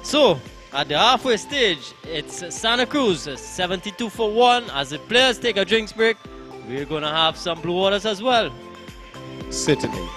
Speaker 2: So at the halfway stage, it's Santa Cruz 72 for 1. As the players take a drinks break, we're gonna have some Blue Waters as well.
Speaker 6: Certainly.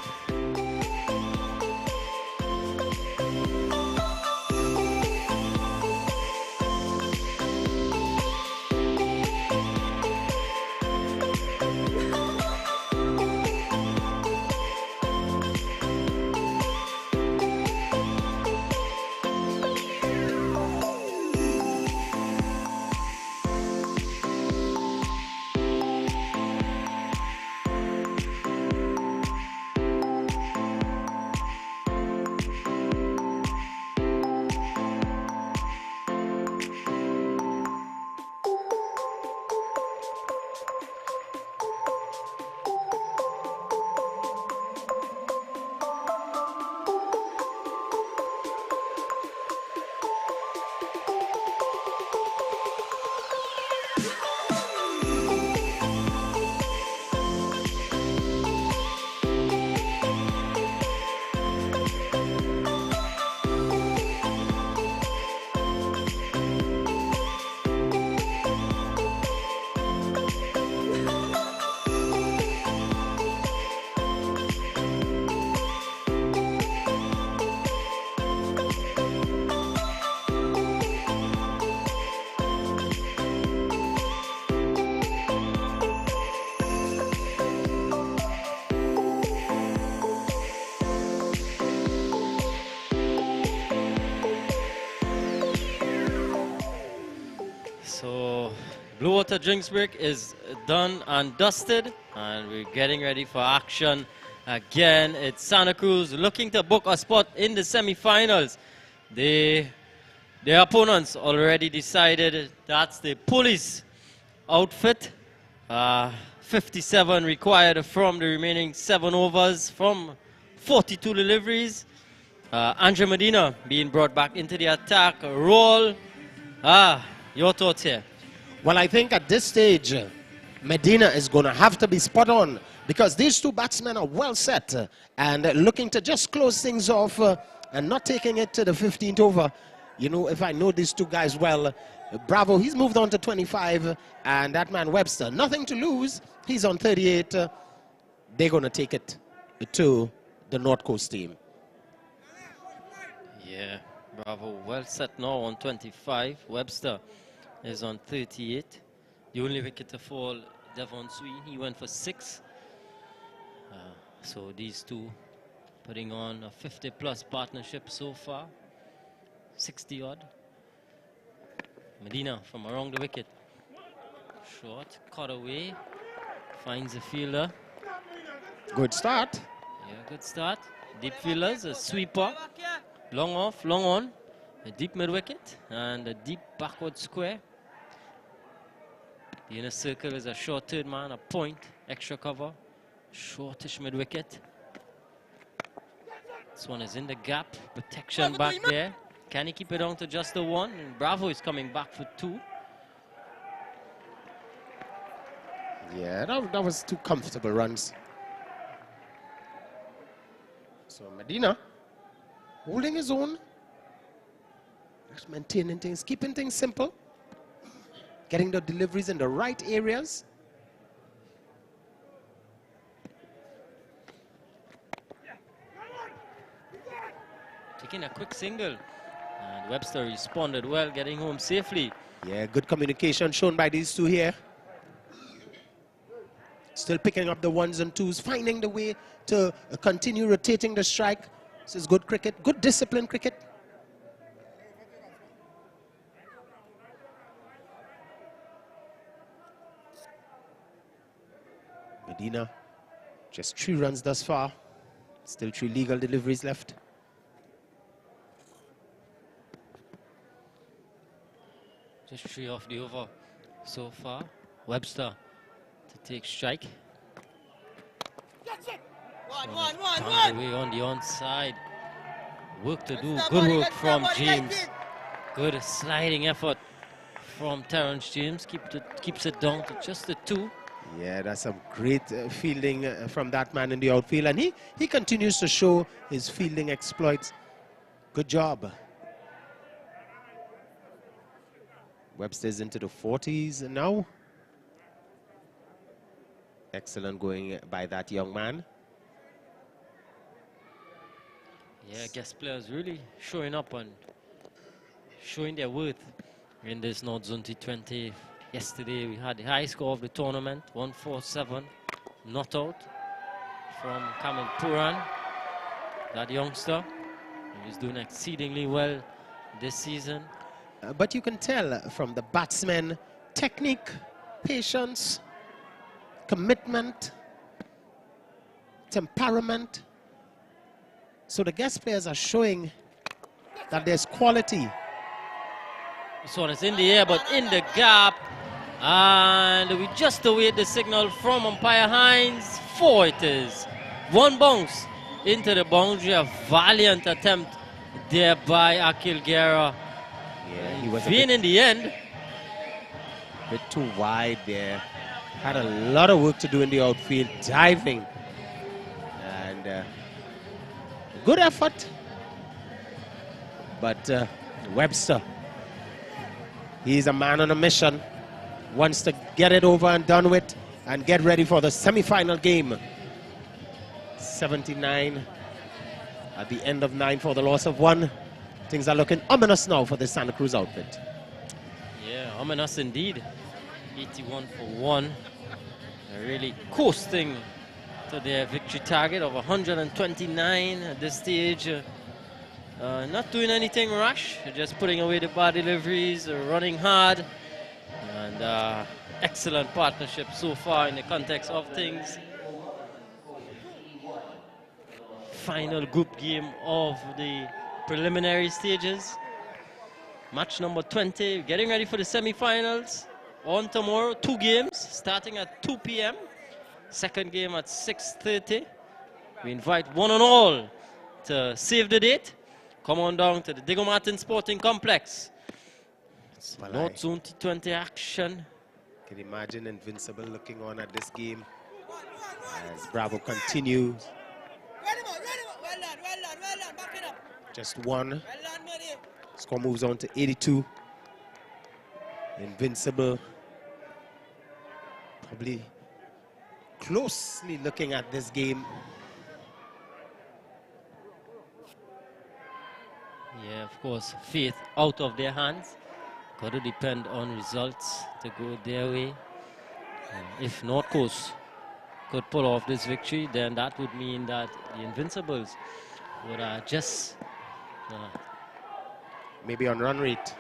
Speaker 2: So Blue Water drinks break is done and dusted, and we're getting ready for action again. It's Santa Cruz looking to book a spot in the semi-finals. Their opponents already decided that's the police outfit. 57 required from the remaining 7 overs from 42 deliveries. Andre Medina being brought back into the attack role. Your thoughts here?
Speaker 6: Well, I think at this stage, Medina is going to have to be spot on, because these 2 batsmen are well set and looking to just close things off and not taking it to the 15th over. You know, if I know these 2 guys well, Bravo, he's moved on to 25, and that man Webster, nothing to lose. He's on 38. They're going to take it to the North Coast team.
Speaker 2: Yeah, Bravo well set now on 25. Webster is on 38. The only wicket to fall, Devon Sween, he went for 6. So these 2 putting on a 50-plus partnership so far. 60-odd. Medina from around the wicket. Short, cut away. Finds a fielder.
Speaker 6: Good start.
Speaker 2: Yeah, good start. Deep fielders, a sweeper. Long off, long on. A deep mid-wicket and a deep backward square. The inner circle is a short third man, a point, extra cover. Shortish mid-wicket. This one is in the gap. Protection back there. Can he keep it down to just the one? And Bravo is coming back for two.
Speaker 6: Yeah, that was two comfortable runs. So Medina holding his own. Just maintaining things, keeping things simple. Getting the deliveries in the right areas.
Speaker 2: Taking a quick single. And Webster responded well, getting home safely.
Speaker 6: Yeah, good communication shown by these two here. Still picking up the ones and twos, finding the way to continue rotating the strike. This is good cricket, good disciplined cricket. Medina, just 3 runs thus far. Still 3 legal deliveries left.
Speaker 2: Just 3 off the over so far. Webster to take strike. Found the way on the onside. Work to do. Good work from James. Good sliding effort from Terrence James. Keeps it down to just the 2.
Speaker 6: Yeah, that's some great fielding from that man in the outfield. And he continues to show his fielding exploits. Good job. Webster's into the 40s now. Excellent going by that young man.
Speaker 2: Yeah, guest players really showing up and showing their worth in this North Zone T20. Yesterday we had the high score of the tournament, 147, not out from Kamil Puran, that youngster. He's doing exceedingly well this season.
Speaker 6: But you can tell from the batsmen, technique, patience, commitment, temperament. So the guest players are showing that there's quality.
Speaker 2: This one is in the air, but in the gap. And we just await the signal from umpire Hines. 4 it is. 1 bounce into the boundary. A valiant attempt there by Akil Guerra.
Speaker 6: Yeah, he was
Speaker 2: in the end.
Speaker 6: A bit too wide there. Had a lot of work to do in the outfield, diving. And good effort. But Webster, he's a man on a mission. Wants to get it over and done with and get ready for the semi-final game. 79 at the end of 9 for the loss of 1. Things are looking ominous now for the Santa Cruz outfit.
Speaker 2: Yeah, ominous indeed. 81 for 1. They're really coasting to their victory target of 129 at this stage. Not doing anything rash, just putting away the bad deliveries, running hard. And excellent partnership so far in the context of things. Final group game of the preliminary stages. Match number 20, getting ready for the semi-finals. On tomorrow, 2 games starting at 2 p.m. Second game at 6:30. We invite one and all to save the date. Come on down to the Diego Martin Sporting Complex. It's North Zone T20 action.
Speaker 6: Can you imagine Invincible looking on at this game as Bravo continues. Just 1. Score moves on to 82. Invincible probably closely looking at this game.
Speaker 2: Yeah, of course, faith out of their hands. Got to depend on results to go their way. If North Coast could pull off this victory, then that would mean that the Invincibles would just
Speaker 6: maybe on run rate.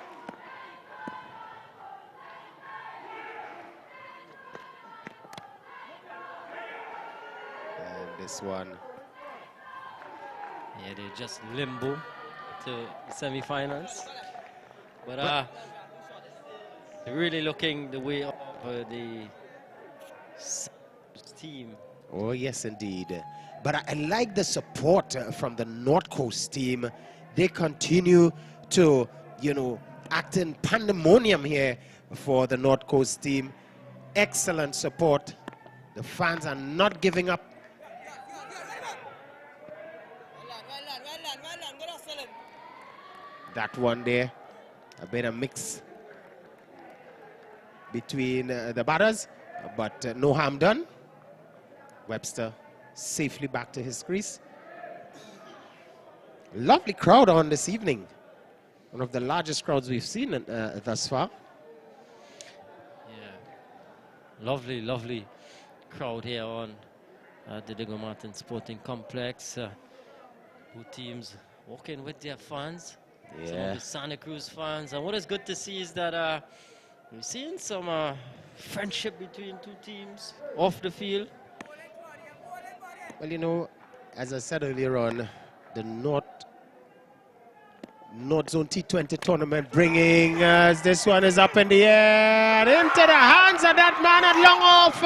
Speaker 6: And this one.
Speaker 2: Yeah, they're just limbo to semi-finals. But really looking the way of the team.
Speaker 6: Oh, yes, indeed. But But I like the support from the North Coast team. They continue to, you know, act in pandemonium here for the North Coast team. Excellent support. The fans are not giving up. That one there, a bit of mix between the batters, but no harm done. Webster safely back to his crease. Lovely crowd on this evening. One of the largest crowds we've seen thus far.
Speaker 2: Yeah, lovely crowd here on the Diego Martin Sporting Complex. Both teams walking with their fans.
Speaker 6: Yeah.
Speaker 2: Some of the Santa Cruz fans. And what is good to see is that we're seeing some friendship between two teams off the field.
Speaker 6: Well, you know, as I said earlier on, the North Zone T20 tournament bringing as this one is up in the air and into the hands of that man at long off.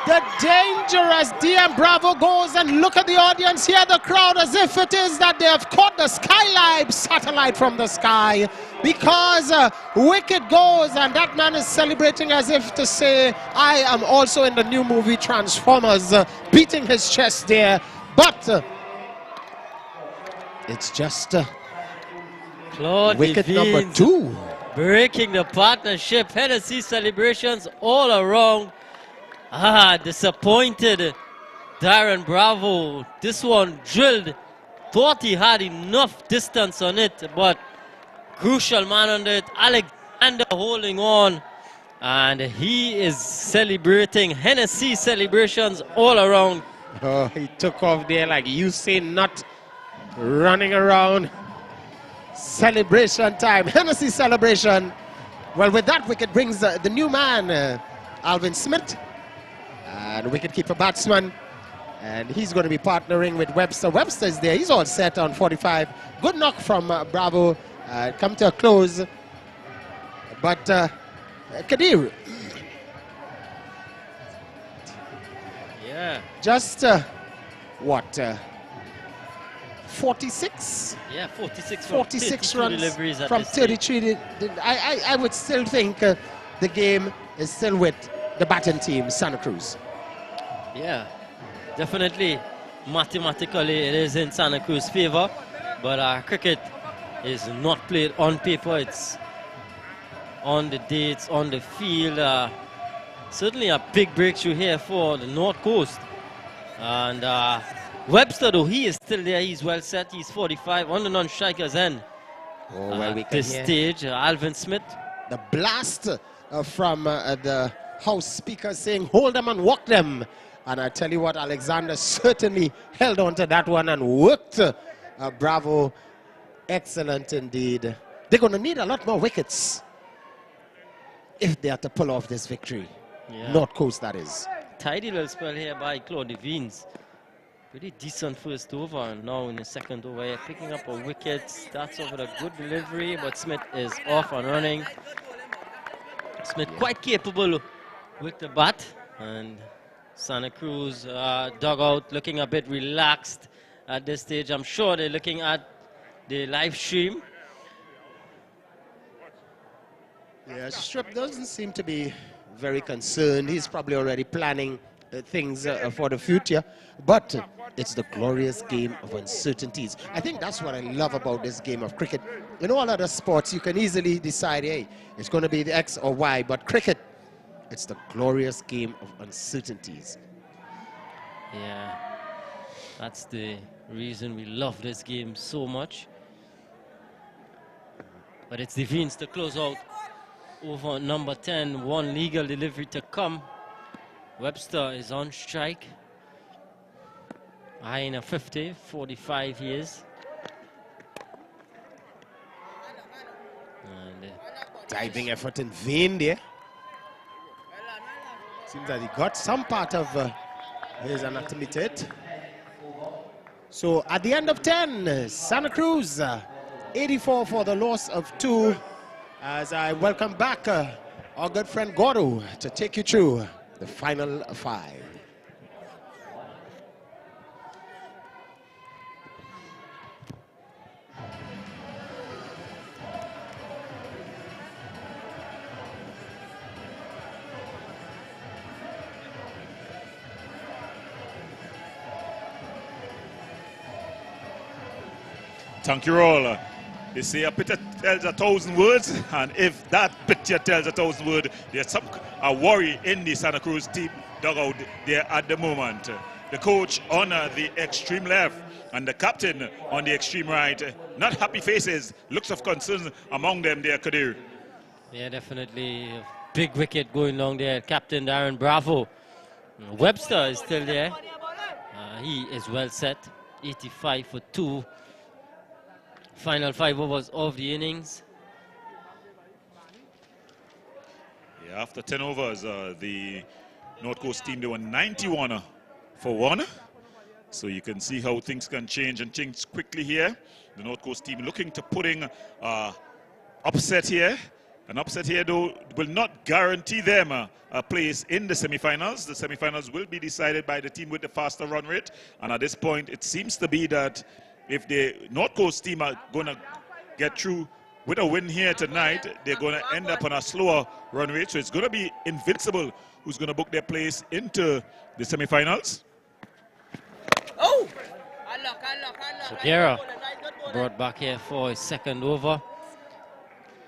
Speaker 6: The dangerous DM Bravo goes, and look at the audience here, the crowd, as if it is that they have caught the Skylab satellite from the sky, because Wicked goes, and that man is celebrating as if to say, I am also in the new movie Transformers, beating his chest there. But it's just
Speaker 2: Claude
Speaker 6: Wicked
Speaker 2: Devines
Speaker 6: number 2.
Speaker 2: breaking the partnership. Hennessy celebrations all around. Disappointed Darren Bravo. This one drilled. Thought he had enough distance on it, but crucial man on it. Alexander holding on. And he is celebrating. Hennessy celebrations all around.
Speaker 6: Oh, he took off there like Usain Nut, running around. Celebration time. Hennessy celebration. Well, with that, Wicked brings the new man, Alvin Smith. And wicketkeeper batsman, and he's going to be partnering with Webster. Webster's there, he's all set on 45. Good knock from Bravo, come to a close. But Kadir,
Speaker 2: yeah,
Speaker 6: just what, 46?
Speaker 2: Yeah, 46
Speaker 6: runs
Speaker 2: deliveries at
Speaker 6: from
Speaker 2: this stage.
Speaker 6: 33. I would still think the game is still with the batting team, Santa Cruz.
Speaker 2: Yeah, definitely. Mathematically, it is in Santa Cruz's favor, but cricket is not played on paper. It's on the day, it's on the field. Certainly a big breakthrough here for the North Coast. And Webster, though, he is still there. He's well set. He's 45 on the non-strikers end.
Speaker 6: Oh, well, we can
Speaker 2: this
Speaker 6: hear
Speaker 2: stage, Alvin Smith.
Speaker 6: the blast from the House Speaker saying, hold them and walk them. And I tell you what, Alexander certainly held on to that one and worked. Bravo, excellent indeed. They're going to need a lot more wickets if they are to pull off this victory.
Speaker 2: Yeah.
Speaker 6: North Coast, that is.
Speaker 2: Tidy little spell here by Claude Devines. Pretty decent first over, and now in the second over here, picking up a wicket. Starts off with a good delivery, but Smith is off and running. Smith quite capable with the bat, and Santa Cruz dugout looking a bit relaxed at this stage. I'm sure they're looking at the live stream.
Speaker 6: Yeah, Strip doesn't seem to be very concerned. He's probably already planning things for the future. But it's the glorious game of uncertainties. I think that's what I love about this game of cricket. In all other sports, you can easily decide, hey, it's going to be the X or Y. But cricket, it's the glorious game of uncertainties.
Speaker 2: Yeah, that's the reason we love this game so much. But it's Devines to close out over number 10. One legal delivery to come. Webster is on strike. High in a 50, 45 years. And,
Speaker 6: diving effort in vain there. Seems that he got some part of his anatomy to it. So at the end of 10, Santa Cruz 84 for the loss of 2. As I welcome back our good friend Gordo to take you through the final 5.
Speaker 1: Thank you all. They say a picture tells 1,000 words, and if that picture tells 1,000 words, there's some worry in the Santa Cruz team dugout there at the moment. The coach on the extreme left and the captain on the extreme right. Not happy faces, looks of concern among them there, Kadir.
Speaker 2: Yeah, definitely. A big wicket going long there. Captain Darren Bravo. Webster is still there. He is well set. 85 for 2. Final 5 overs of the innings.
Speaker 1: Yeah, after 10 overs, the North Coast team, they were 91 for 1. So you can see how things can change and change quickly here. The North Coast team looking to putting upset here. An upset here, though, will not guarantee them a place in the semifinals. The semifinals will be decided by the team with the faster run rate. And at this point, it seems to be that if the North Coast team are going to get through with a win here tonight, they're going to end up on a slower run rate. So it's going to be Invincible who's going to book their place into the semifinals.
Speaker 10: Oh!
Speaker 2: So Guerra brought back here for his second over.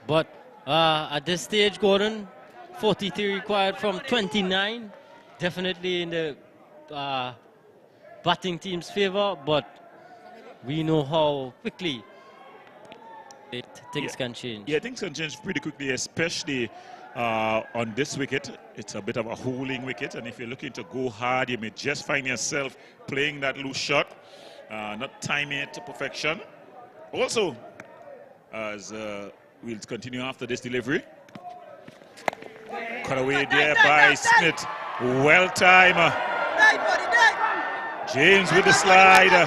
Speaker 2: But at this stage, Gordon, 43 required from 29. Definitely in the batting team's favor, but we know how quickly things can change.
Speaker 1: Yeah, things can change pretty quickly, especially on this wicket. It's a bit of a holding wicket, and if you're looking to go hard, you may just find yourself playing that loose shot, not timing it to perfection. Also, as we'll continue after this delivery. Cut away there by Smith. Well timed. James with the slide.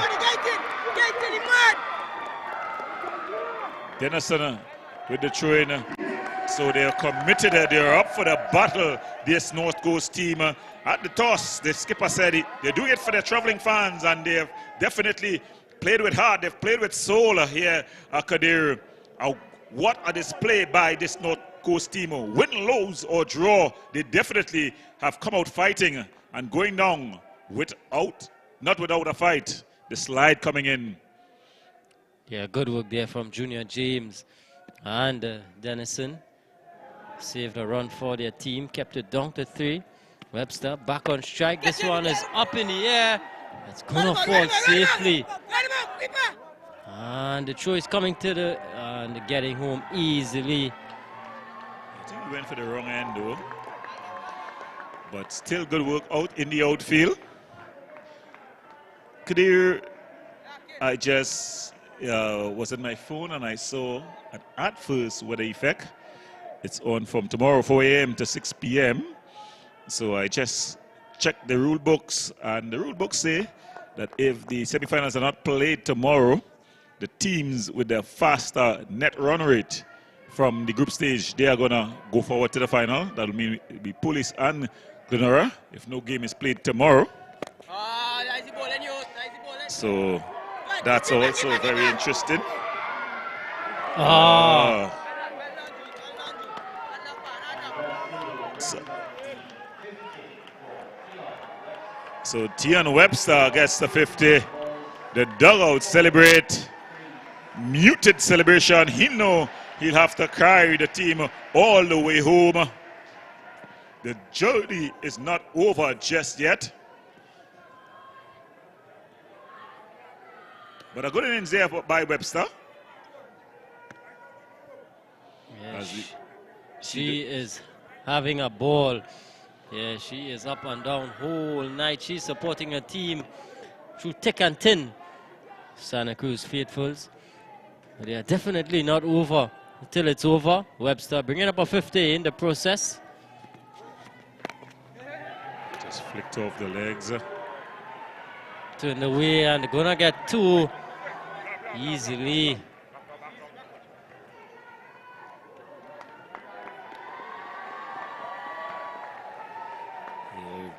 Speaker 1: Dennison with the throw-in. So they're committed. They're up for the battle. This North Coast team. At the toss, the skipper said they do it for their traveling fans, and they've definitely played with heart. They've played with soul here at Kadir. What a display by this North Coast team. Win, lose, or draw, they definitely have come out fighting and going down not without a fight. The slide coming in.
Speaker 2: Yeah, good work there from Junior James and Dennison. Saved a run for their team, kept it down to 3. Webster back on strike. This one is up in the air. It's gonna fall safely. And the throw is coming to the and getting home easily.
Speaker 1: I think we went for the wrong end though. But still good work out in the outfield. Kadir, I just was on my phone and I saw an ad first weather effect. It's on from tomorrow 4 a.m. to 6 p.m. So I just checked the rule books, and the rule books say that if the semifinals are not played tomorrow, the teams with the faster net run rate from the group stage, they are going to go forward to the final. That will mean it'll be Police and Glenora if no game is played tomorrow. So that's also very interesting. So Tian Webster gets the 50. The dugout celebrate. Muted celebration. He know he'll have to carry the team all the way home. The journey is not over just yet. But a good innings there by Webster.
Speaker 2: Yeah, she is having a ball. Yeah, she is up and down whole night. She's supporting her team through thick and thin. Santa Cruz faithfuls. They are definitely not over until it's over. Webster bringing up a 50 in the process.
Speaker 1: Just flicked off the legs.
Speaker 2: Turned away and gonna get 2 easily.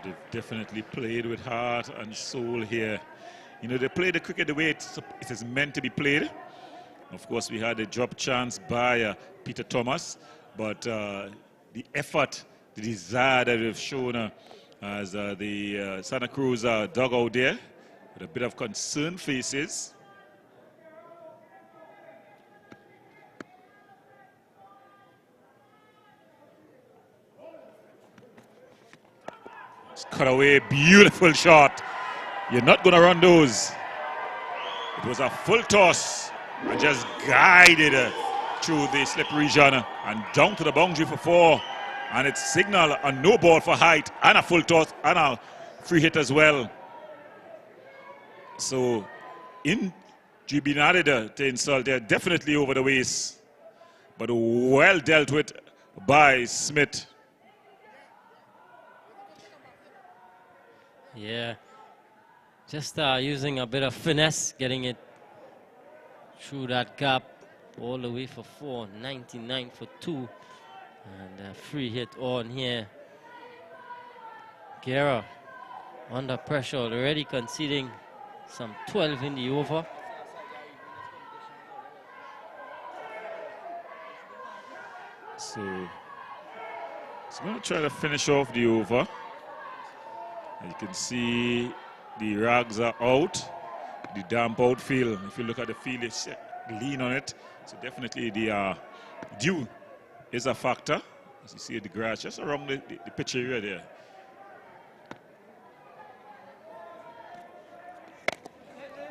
Speaker 1: They've definitely played with heart and soul here. You know, they play the cricket the way it is meant to be played. Of course, we had a drop chance by Peter Thomas, but the effort, the desire that they've shown as the Santa Cruz dugout there, with a bit of concerned faces. It's cut away, beautiful shot. You're not going to run those. It was a full toss and just guided through the slip region and down to the boundary for 4. And it signaled a no ball for height and a full toss and a free hit as well. So, in being added to insult, they're definitely over the waist. But well dealt with by Smith.
Speaker 2: Yeah. Just using a bit of finesse, getting it through that gap all the way for 4, 99 for 2. And a free hit on here. Guerra under pressure, already conceding some 12 in the over.
Speaker 1: So, he's going to try to finish off the over. You can see the rags are out, the damp outfield. If you look at the field, it's lean on it. So definitely the dew is a factor. As you see the grass just around the pitch area there.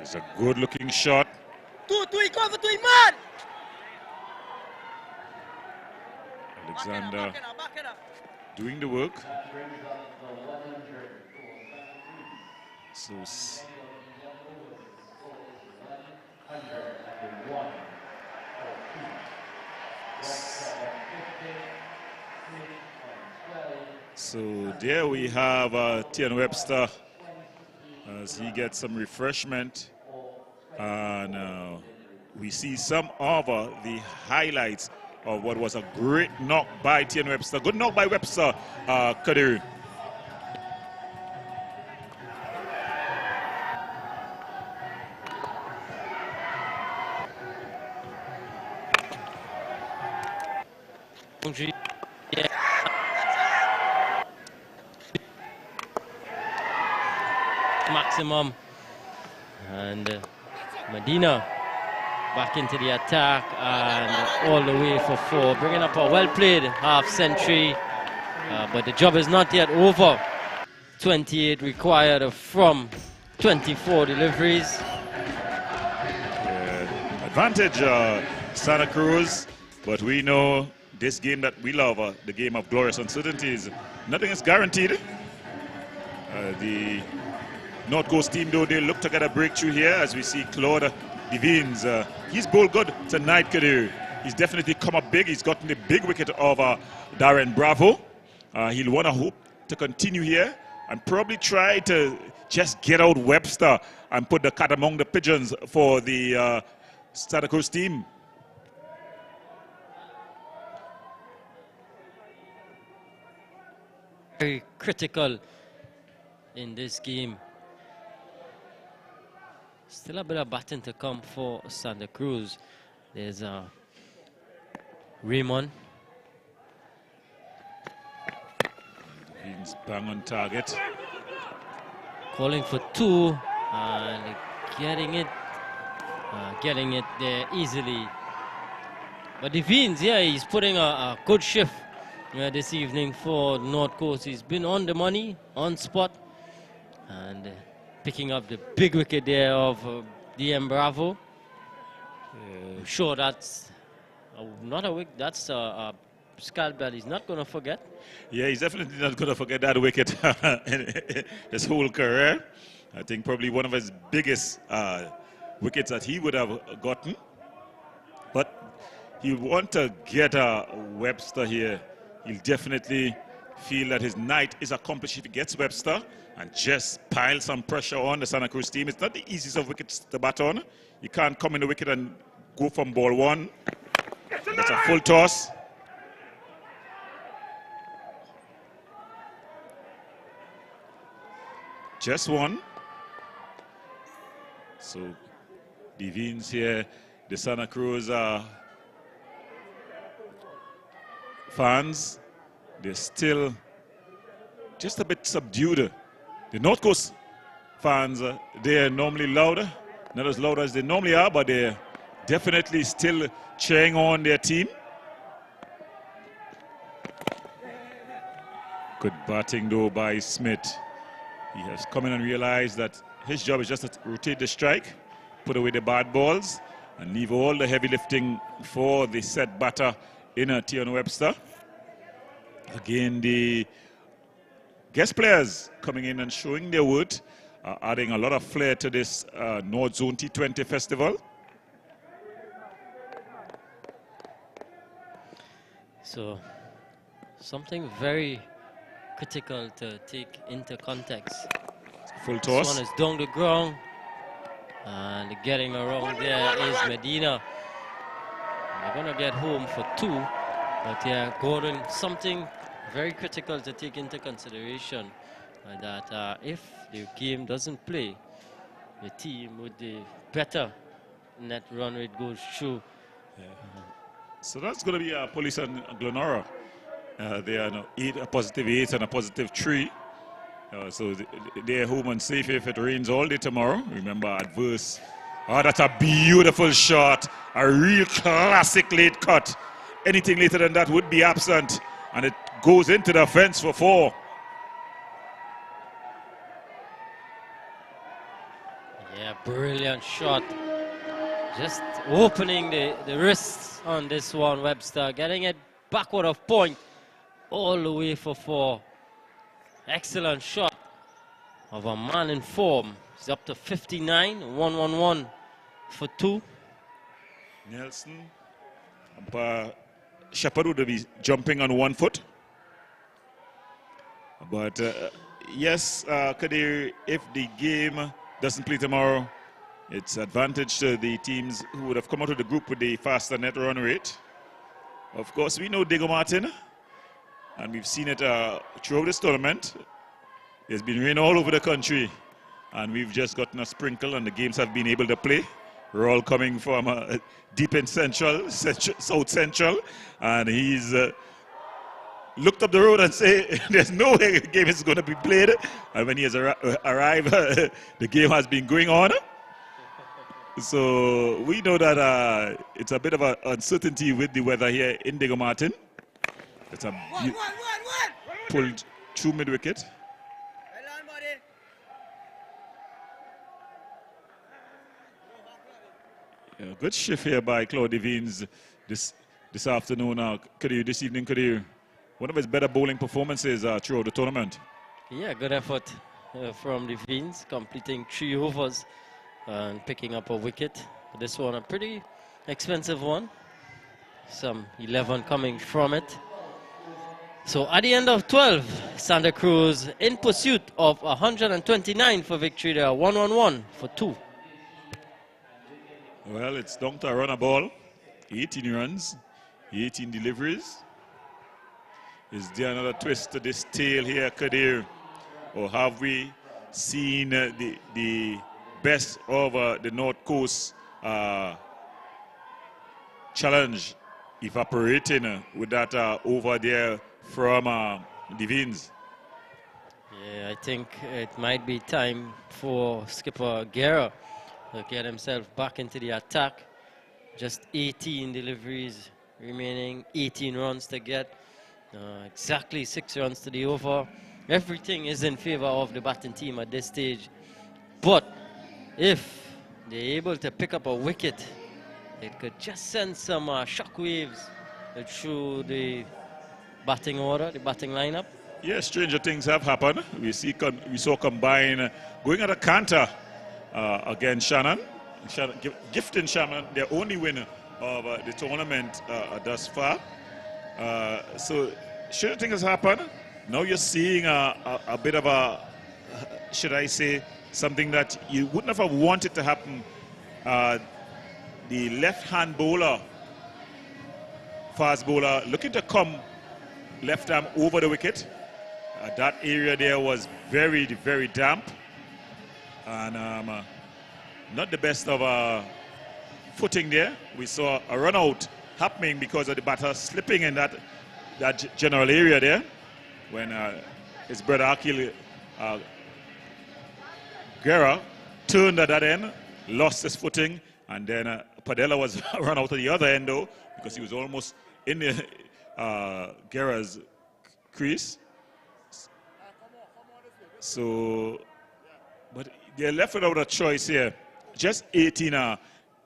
Speaker 1: It's a good looking shot.
Speaker 10: 2-2, cover 2, man!
Speaker 1: Alexander doing the work. So there we have Tian Webster as he gets some refreshment, and we see some of the highlights of what was a great knock by Tian Webster. Good knock by Webster, Kadir.
Speaker 2: Maximum, and Medina back into the attack and all the way for 4, bringing up a well-played half century, but the job is not yet over. 28 required from 24 deliveries.
Speaker 1: Advantage Santa Cruz, but we know this game that we love, the game of glorious uncertainties. Nothing is guaranteed. The North Coast team, though, they look to get a breakthrough here as we see Claude Devines. He's bowled good tonight, Kadir. He's definitely come up big. He's gotten the big wicket of Darren Bravo. He'll want to hope to continue here and probably try to just get out Webster and put the cat among the pigeons for the Santa Cruz team.
Speaker 2: Very critical in this game. Still a bit of batting to come for Santa Cruz. There's Raymond.
Speaker 1: He's bang on target.
Speaker 2: Calling for 2 and getting it there easily. But Devines, yeah, he's putting a good shift this evening for North Coast. He's been on the money, on spot, and picking up the big wicket there of DM Bravo. I'm sure that's not a wicket, that's a scalp that he's not going to forget.
Speaker 1: Yeah, he's definitely not going to forget that wicket in his whole career. I think probably one of his biggest wickets that he would have gotten. But he want to get Webster here. He'll definitely feel that his night is accomplished if he gets Webster and just pile some pressure on the Santa Cruz team. It's not the easiest of wickets to bat on. You can't come in the wicket and go from ball 1. That's a full toss. Just 1. So Devines here, the Santa Cruz fans, they're still just a bit subdued. The North Coast fans, they're normally louder, not as loud as they normally are, but they're definitely still cheering on their team. Good batting though by Smith. He has come in and realized that his job is just to rotate the strike, put away the bad balls, and leave all the heavy lifting for the set batter in Tion Webster. Again, the guest players coming in and showing their worth, adding a lot of flair to this North Zone T20 festival.
Speaker 2: So, something very critical to take into context.
Speaker 1: Full toss.
Speaker 2: This one is down the ground, and getting around there is Medina. They're going to get home for 2, but yeah, Gordon, something very critical to take into consideration, that if the game doesn't play, the team with the better net run rate goes through.
Speaker 1: Yeah. So that's going to be Police and Glenora. They are now a positive 8 and a positive 3. So they're home and safe if it rains all day tomorrow. Remember, adverse. Oh, that's a beautiful shot. A real classic late cut. Anything later than that would be absent. And it goes into the fence for 4.
Speaker 2: Yeah, brilliant shot. Just opening the wrists on this one, Webster. Getting it backward of point. All the way for 4. Excellent shot of a man in form. He's up to 59, 1-1-1 for 2.
Speaker 1: Nelson. Shepherd would be jumping on 1 foot. But yes, Kadir, if the game doesn't play tomorrow, it's advantage to the teams who would have come out of the group with the faster net run rate. Of course, we know Diego Martin. And we've seen it throughout this tournament. There's been rain all over the country. And we've just gotten a sprinkle and the games have been able to play. We're all coming from deep in South Central. And he's looked up the road and said, there's no way the game is going to be played. And when he has arrived, the game has been going on. So we know that it's a bit of an uncertainty with the weather here in Diego Martin. It's a pulled through mid-wicket. Yeah, good shift here by Claude Devines this afternoon. Kadir, this evening, Kadir. One of his better bowling performances throughout the tournament.
Speaker 2: Yeah, good effort from Devines, completing 3 overs and picking up a wicket. This one, a pretty expensive one. Some 11 coming from it. So at the end of 12, Santa Cruz in pursuit of 129 for victory. They are 1-1-1 for 2.
Speaker 1: Well, it's down to a runner ball. 18 runs, 18 deliveries. Is there another twist to this tale here, Kadir? Or have we seen the best of the North Coast challenge evaporating with that over there from Devines?
Speaker 2: Yeah, I think it might be time for skipper Guerra to get himself back into the attack. Just 18 deliveries remaining, 18 runs to get. Exactly 6 runs to the over. Everything is in favor of the batting team at this stage. But if they're able to pick up a wicket, it could just send some shockwaves through the batting order, the batting lineup.
Speaker 1: Yes, stranger things have happened. We saw Combine going at a canter against Shannon. Gifting Shannon their only winner of the tournament thus far. So stranger things have happened. Now you're seeing a bit of a, should I say, something that you wouldn't have wanted to happen. The left-hand bowler, fast bowler, looking to come left arm over the wicket. That area there was very, very damp. And not the best of footing there. We saw a run out happening because of the batter slipping in that general area there. When his brother Akil Guerra turned at that end, lost his footing, and then Padella was run out of the other end though, because he was almost in the Guerra's crease. So, but they're left without a choice here. Just 18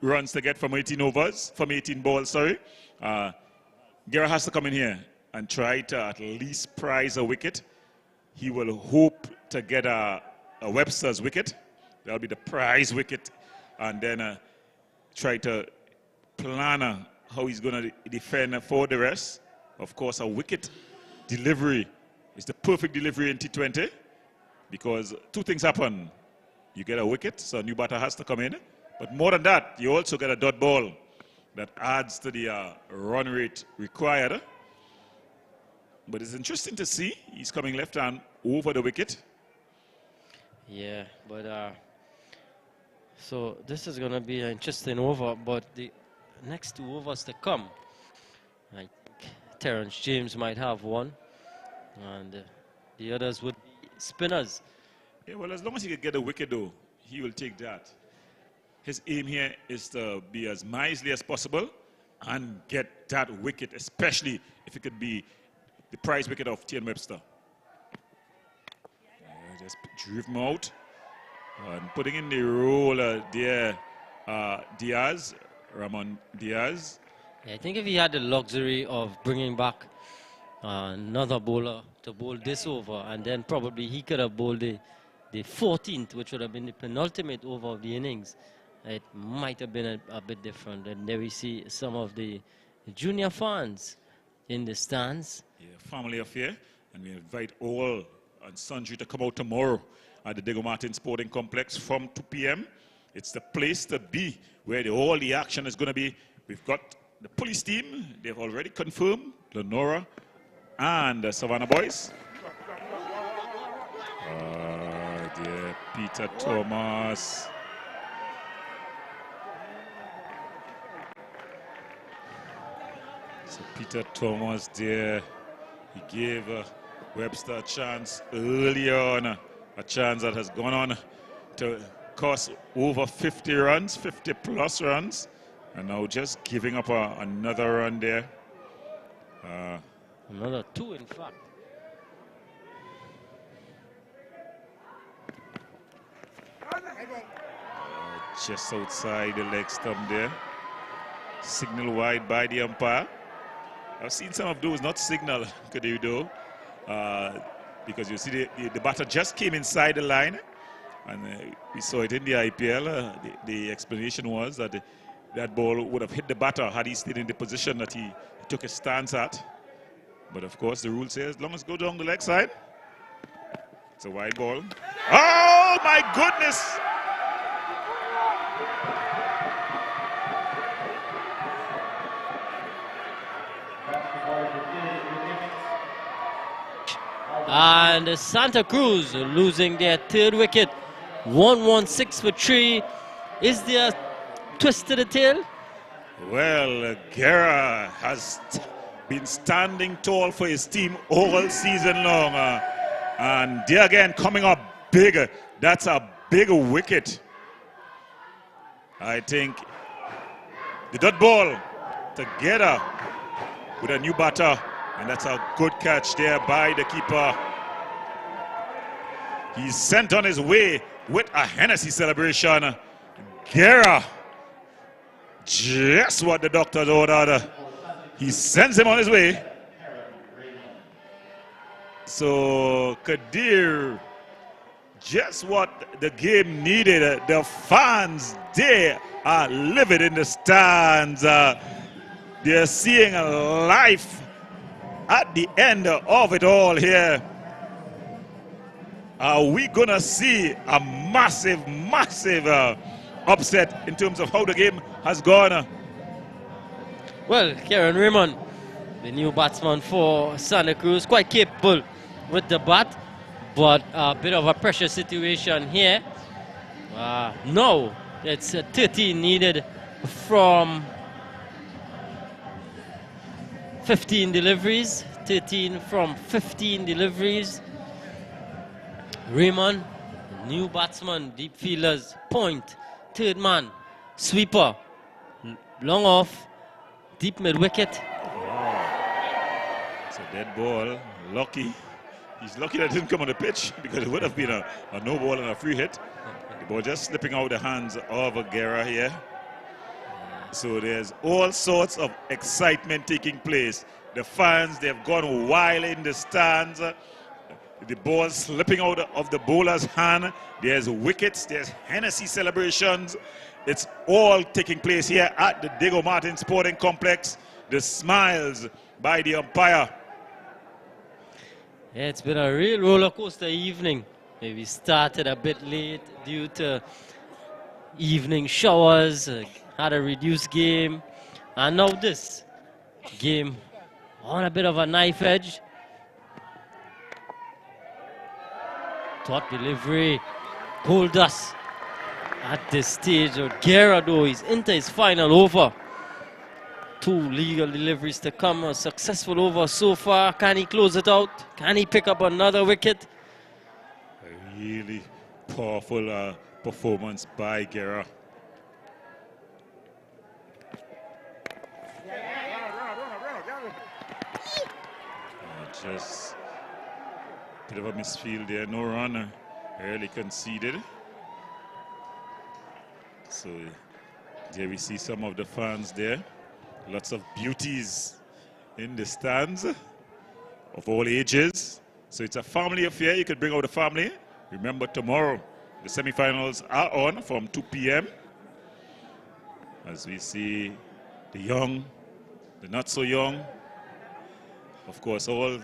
Speaker 1: runs to get from 18 overs, from 18 balls, sorry. Guerra has to come in here and try to at least prize a wicket. He will hope to get a Webster's wicket. That'll be the prize wicket. And then try to plan how he's going to defend for the rest. Of course, a wicket delivery is the perfect delivery in T20 because two things happen. You get a wicket, so a new batter has to come in. But more than that, you also get a dot ball that adds to the run rate required. But it's interesting to see he's coming left hand over the wicket.
Speaker 2: Yeah, but so this is going to be an interesting over, but the next 2 overs to come, like Terrence James might have one, and the others would be spinners.
Speaker 1: Yeah, well, as long as he can get a wicket, though, he will take that. His aim here is to be as miserly as possible and get that wicket, especially if it could be the prize wicket of T.N. Webster. Just drive him out and putting in the role there, Diaz, Ramon Diaz.
Speaker 2: Yeah, I think if he had the luxury of bringing back another bowler to bowl this over, and then probably he could have bowled the 14th, which would have been the penultimate over of the innings, it might have been a bit different. And there we see some of the junior fans in the stands.
Speaker 1: Yeah, family affair, and we invite all and sundry to come out tomorrow at the Diego Martin Sporting Complex from 2 p.m. It's the place to be where all the action is going to be. We've got the police team. They've already confirmed Lenora and the Savannah boys. Dear Peter Thomas. So Peter Thomas there, he gave Webster a chance early on, a chance that has gone on to cost over 50 runs, 50 plus runs, and now just giving up another run there.
Speaker 2: Another 2, in fact.
Speaker 1: Just outside the leg stump there. Signal wide by the umpire. I've seen some of those not signal, Kadirdo, because you see the batter just came inside the line, and we saw it in the IPL. The explanation was that that ball would have hit the batter had he stayed in the position that he took a stance at. But of course, the rule says as long as it goes down the leg side, it's a wide ball. Oh my goodness!
Speaker 2: And Santa Cruz losing their 3rd wicket. 116 for 3. Is there a twist to the tail?
Speaker 1: Well, Guerra has been standing tall for his team all season long. And there again, coming up big. That's a big wicket. I think the dot ball together with a new batter. And that's a good catch there by the keeper. He's sent on his way with a Hennessy celebration. Guerra, just what the doctor ordered. He sends him on his way. So Kadir, just what the game needed. The fans, they are livid in the stands. They're seeing life at the end of it all here. Are we gonna see a massive upset in terms of how the game has gone?
Speaker 2: Well, Kieran Raymond, the new batsman for Santa Cruz, quite capable with the bat, but a bit of a pressure situation here. No, it's 13 needed from 15 deliveries, 13 from 15 deliveries. Raymond, new batsman, deep fielders, point, 3rd man, sweeper, long off, deep mid wicket.
Speaker 1: It's a dead ball, lucky. He's lucky that it didn't come on the pitch because it would have been a no ball and a free hit. The ball just slipping out the hands of Guerra here. So there's all sorts of excitement taking place. The fans, they've gone wild in the stands. The ball slipping out of the bowler's hand. There's wickets, there's Hennessy celebrations. It's all taking place here at the Diego Martin Sporting Complex. The smiles by the umpire.
Speaker 2: Yeah, it's been a real roller coaster evening. We started a bit late due to evening showers, had a reduced game, and now this game on a bit of a knife edge. Thought delivery hold us at this stage. Guerra, though, he's into his final over. 2 legal deliveries to come. A successful over so far. Can he close it out? Can he pick up another wicket?
Speaker 1: A really powerful performance by Guerra. Just a bit of a misfield there. No run. Early conceded. So there we see some of the fans there. Lots of beauties in the stands of all ages. So it's a family affair. You could bring out the family. Remember, tomorrow the semi-finals are on from 2 p.m. As we see the young, the not so young, of course, all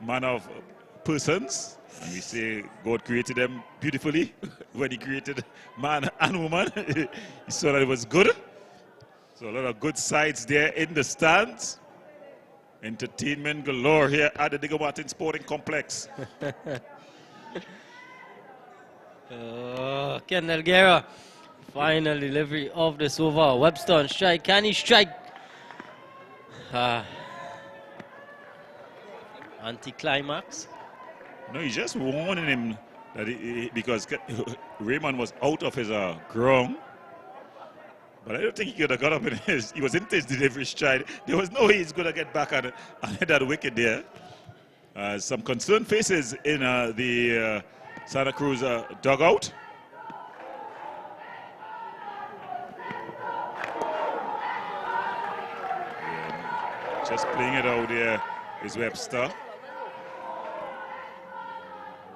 Speaker 1: manner of persons. And we say God created them beautifully when he created man and woman. He saw that it was good. So a lot of good sides there in the stands. Entertainment galore here at the Diego Martin Sporting Complex.
Speaker 2: Kendall Guerra, final delivery of this over. Webster on strike. Can he strike? Anti-climax.
Speaker 1: No, he's just warning him that because Raymond was out of his ground. But I don't think he could have got up in his. He was into his delivery stride. There was no way he's going to get back on that wicket there. Some concerned faces in the Santa Cruz dugout. Just playing it out there is Webster.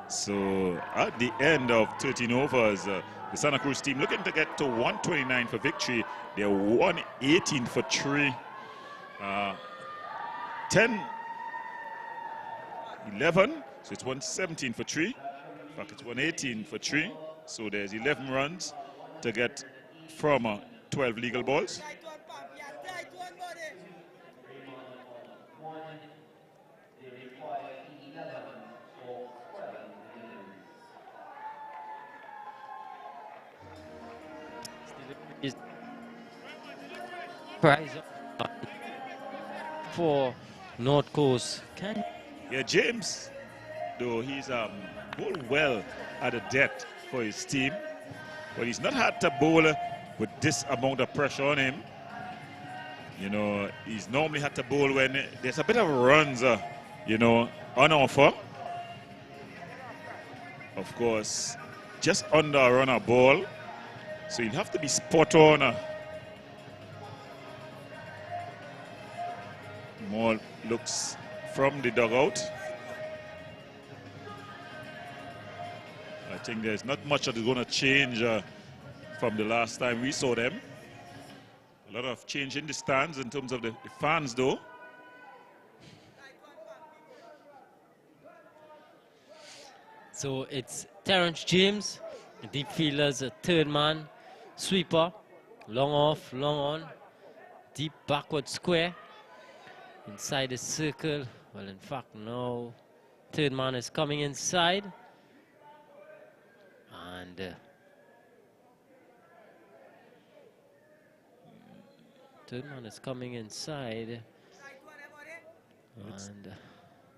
Speaker 1: So at the end of 13 overs, the Santa Cruz team looking to get to 129 for victory. They're 118 for 3. 10, 11, so it's 117 for 3. In fact, it's 118 for 3. So there's 11 runs to get from 12 legal balls.
Speaker 2: Prize for North Coast.
Speaker 1: Yeah, James, though he's bowled well at a depth for his team, but he's not had to bowl with this amount of pressure on him. You know, he's normally had to bowl when there's a bit of runs, you know, on offer. Of course, just under a runner ball, so he'll have to be spot on. More looks from the dugout. I think there's not much that is going to change from the last time we saw them. A lot of change in the stands in terms of the fans, though.
Speaker 2: So it's Terrence James, deep fielders, a third man, sweeper, long off, long on, deep backward square. Inside the circle, well, in fact, no. Third man is coming inside. And third man is coming inside. And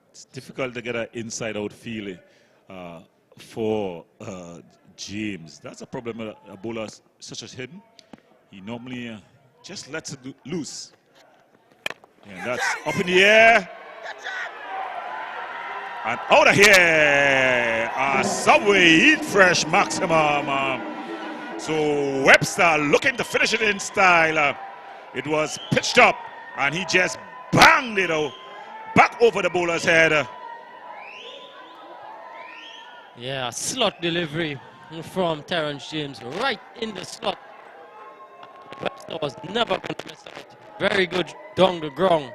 Speaker 1: it's difficult to get an inside-out feeling for James. That's a problem with a bowler such as him. He normally just lets it loose. And that's up in the air. And out of here, Subway Eat Fresh Maximum. So Webster looking to finish it in style. It was pitched up, and he just banged it out back over the bowler's head.
Speaker 2: Yeah, slot delivery from Terrence James right in the slot. Webster was never going to miss out. Very good down the ground.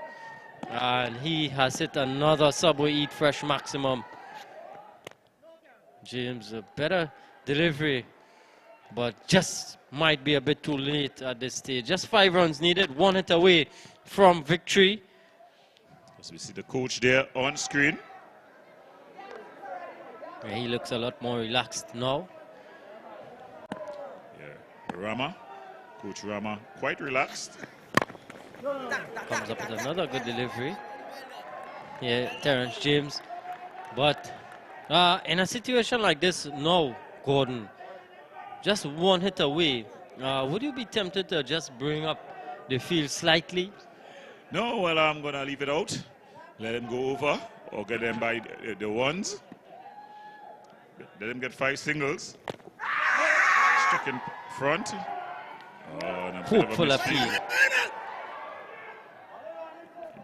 Speaker 2: And he has hit another Subway Eat Fresh Maximum. James, a better delivery, but just might be a bit too late at this stage. Just 5 runs needed, 1 hit away from victory.
Speaker 1: As we see the coach there on screen.
Speaker 2: Yeah, he looks a lot more relaxed now.
Speaker 1: Yeah, Rama, Coach Rama, quite relaxed.
Speaker 2: Comes up with another good delivery. Yeah, Terrence James. But in a situation like this, no, Gordon, just 1 hit away. Would you be tempted to just bring up the field slightly?
Speaker 1: No, well, I'm going to leave it out. Let him go over or get them by the ones. Let him get 5 singles. Struck in front.
Speaker 2: Hopeful appeal.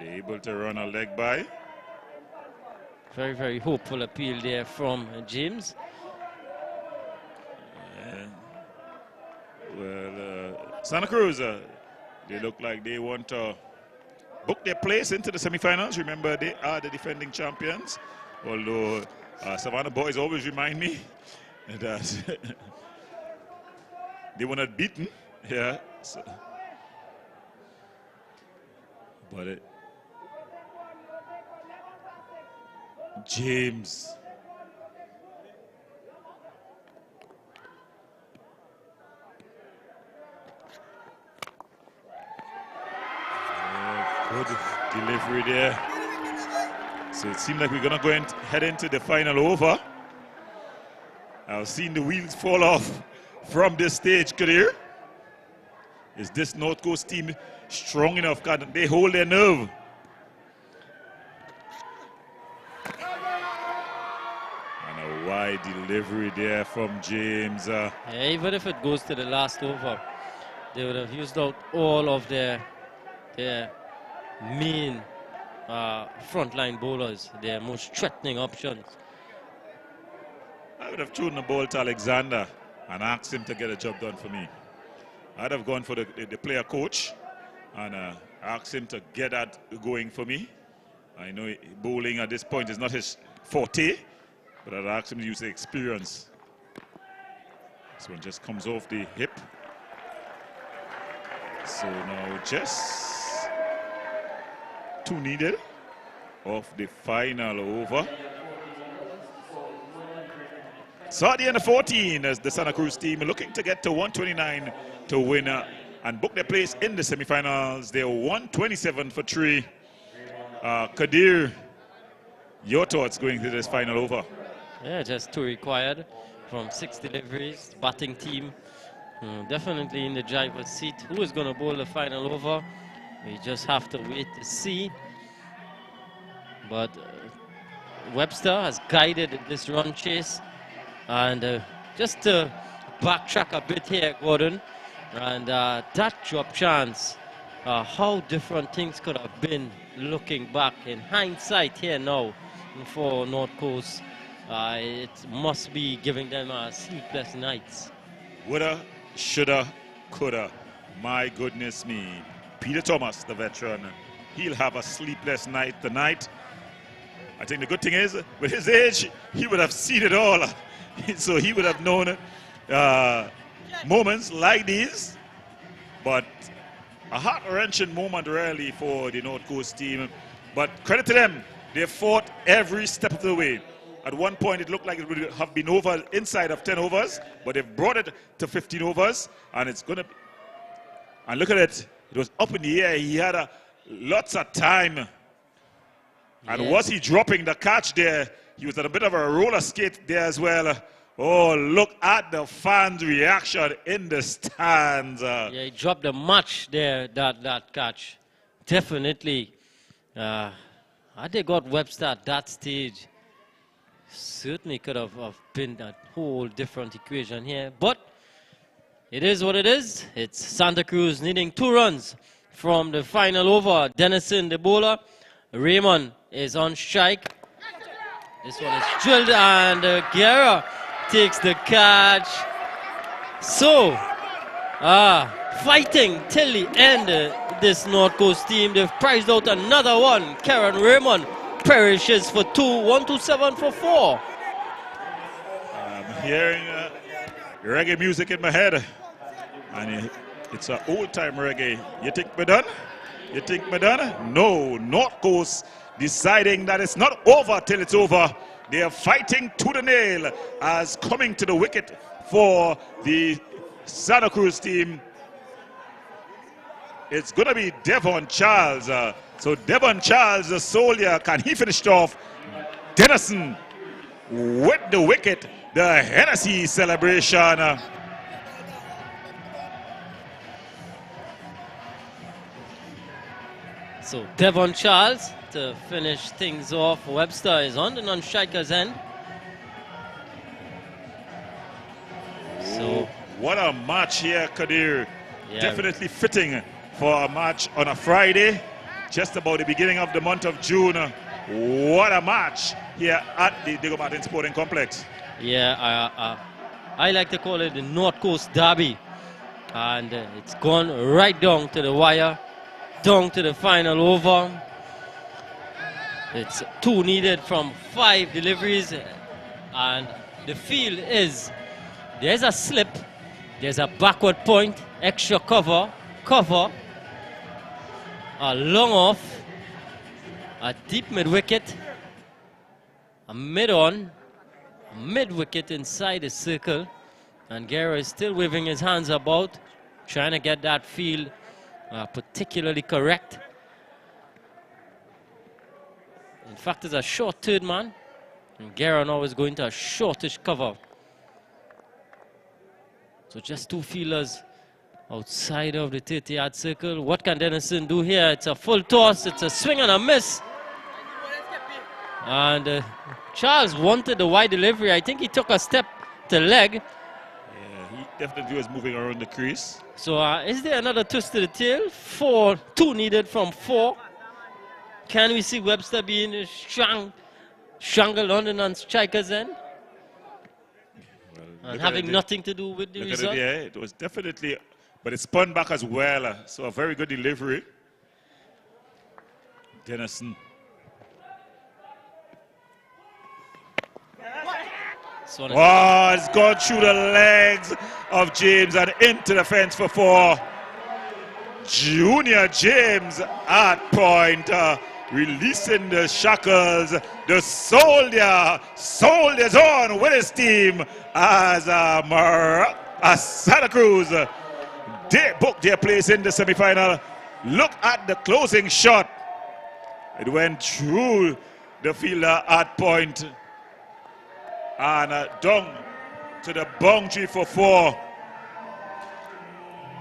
Speaker 1: They're able to run a leg by.
Speaker 2: Very, very hopeful appeal there from James.
Speaker 1: Santa Cruz, they look like they want to book their place into the semifinals. Remember, they are the defending champions. Although Savannah boys always remind me that they were not beaten. Yeah. So, but James. Good delivery there. So it seems like we're going to head into the final over. I've seen the wheels fall off from this stage, Kadir. Is this North Coast team strong enough? Can they hold their nerve? And a wide delivery there from James.
Speaker 2: Yeah, even if it goes to the last over, they would have used out all of their main frontline bowlers, their most threatening options.
Speaker 1: I would have thrown the ball to Alexander and asked him to get a job done for me. I'd have gone for the player coach and asked him to get that going for me. I know bowling at this point is not his forte, but I'd asked him to use the experience. This one just comes off the hip. So now just 2 needed of the final over. So at the end of 14, as the Santa Cruz team looking to get to 129 to win and book their place in the semifinals. They're 127 for 3. Kadir, your thoughts going to this final over?
Speaker 2: Yeah, just 2 required from 6 deliveries. Batting team definitely in the driver's seat. Who is going to bowl the final over? We just have to wait to see. But Webster has guided this run chase. And just to backtrack a bit here, Gordon, and that drop chance, how different things could have been looking back in hindsight here now for North Coast. It must be giving them sleepless nights.
Speaker 1: Woulda, shoulda, coulda. My goodness me. Peter Thomas, the veteran, he'll have a sleepless night tonight. I think the good thing is, with his age, he would have seen it all. So he would have known moments like these. But a heart-wrenching moment really for the North Coast team. But credit to them, they fought every step of the way. At one point, it looked like it would have been over inside of 10 overs, but they've brought it to 15 overs, and it's going to... And look at it. It was up in the air. He had lots of time. And was he dropping the catch there? He was at a bit of a roller skate there as well. Oh, look at the fans' reaction in the stands.
Speaker 2: Yeah, he dropped the match there, that catch. Definitely. Had they got Webster at that stage, Certainly could have been a whole different equation here, but it is what it is. It's Santa Cruz needing 2 runs from the final over. Dennison, the bowler. Raymond is on strike. This one is drilled, and Guerra takes the catch. So, fighting till the end, this North Coast team. They've prized out another one. Karen Raymond perishes for 2, 127 for 4.
Speaker 1: I'm hearing reggae music in my head, and it's an old-time reggae. You think we're done? You think we're done? No, North Coast deciding that it's not over till it's over. They are fighting to the nail as coming to the wicket for the Santa Cruz team. It's going to be Devon Charles. So Devon Charles, the soldier, can he finish it off? Dennison with the wicket, the Hennessy celebration.
Speaker 2: So Devon Charles to finish things off. Webster is on the non-striker's end. So
Speaker 1: what a match here, Kadir.
Speaker 2: Yeah.
Speaker 1: Definitely fitting for a match on a Friday, just about the beginning of the month of June. What a match here at the Diego Martin Sporting Complex.
Speaker 2: yeah, I like to call it the North Coast Derby, and it's gone right down to the wire, down to the final over. It's 2 needed from 5 deliveries, and the feel is there's a slip, there's a backward point, extra cover, a long off, a deep mid-wicket, a mid-on, a mid-wicket inside the circle, and Guerra is still waving his hands about, trying to get that field particularly correct. In fact, it's a short third man, and Guerra now is going to a shortish cover. So just 2 fielders outside of the 30-yard circle. What can Dennison do here? It's a full toss, it's a swing and a miss. And Charles wanted the wide delivery. I think he took a step to leg.
Speaker 1: Yeah, he definitely was moving around the crease.
Speaker 2: So is there another twist to the tail? 2 needed from 4. Can we see Webster being strangled on the non-striker's end? And having nothing to do with the result?
Speaker 1: Yeah, it was definitely, but it spun back as well. So a very good delivery. Dennison. Oh, it's gone through the legs of James and into the fence for 4. Junior James at point, releasing the shackles. The soldiers on with his team as Santa Cruz. They booked their place in the semi-final. Look at the closing shot. It went through the fielder at point and down to the boundary for 4.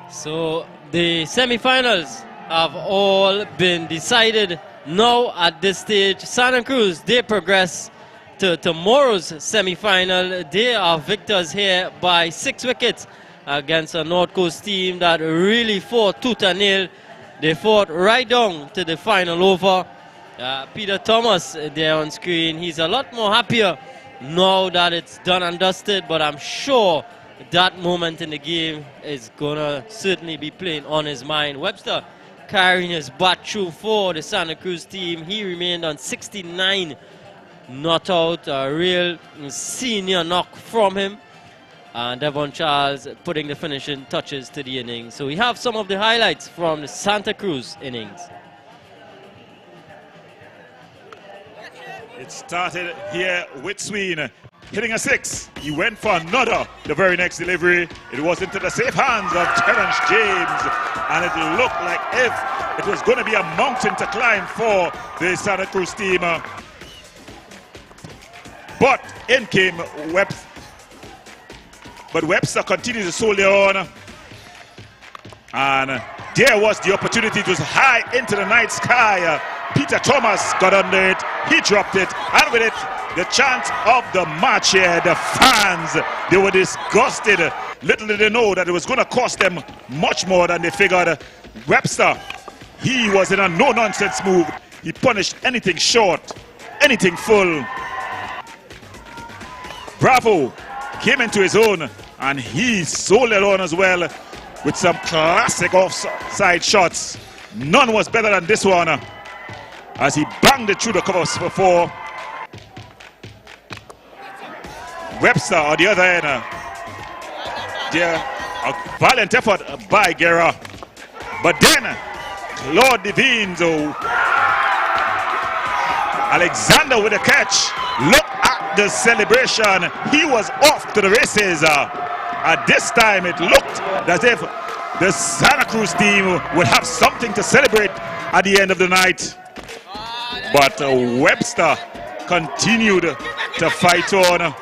Speaker 2: So the semi-finals have all been decided now at this stage. Santa Cruz, they progress to tomorrow's semi-final. They are victors here by 6 wickets against a North Coast team that really fought tooth and nail. They fought right down to the final over. Peter Thomas there on screen, he's a lot more happier now that it's done and dusted, but I'm sure that moment in the game is gonna certainly be playing on his mind. Webster carrying his bat through for the Santa Cruz team. He remained on 69 not out, a real senior knock from him. And Devon Charles putting the finishing touches to the innings. So we have some of the highlights from the Santa Cruz innings.
Speaker 1: It started here with Sween hitting a 6. He went for another the very next delivery. It was into the safe hands of Terrence James, and it looked like if it was going to be a mountain to climb for the Santa Cruz team. But in came Webster. But Webster continued to soldier on, and there was the opportunity. It was high into the night sky. Peter Thomas got under it, he dropped it, and with it, the chance of the match here. The fans, they were disgusted. Little did they know that it was going to cost them much more than they figured. Webster, he was in a no-nonsense move. He punished anything short, anything full. Bravo came into his own, and he sold it on as well with some classic offside shots. None was better than this one as he banged it through the covers before. Webster on the other end, a valiant effort by Guerra. But then, Claude Devines, Alexander with a catch. Look at the celebration. He was off to the races. At this time, it looked as if the Santa Cruz team would have something to celebrate at the end of the night. But Webster continued to fight on,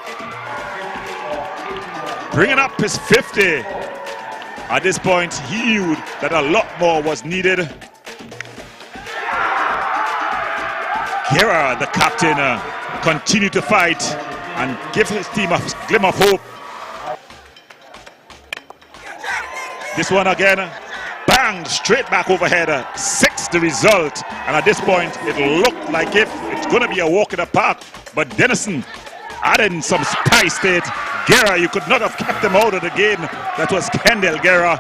Speaker 1: bringing up his 50. At this point, he knew that a lot more was needed. Guerra, the captain, continued to fight and give his team a glimmer of hope. This one again, banged straight back overhead. 6 the result, and at this point, it looked like if it's going to be a walk in the park. But Denison adding some spice to it. Guerra, you could not have kept him out of the game. That was Kendall Guerra,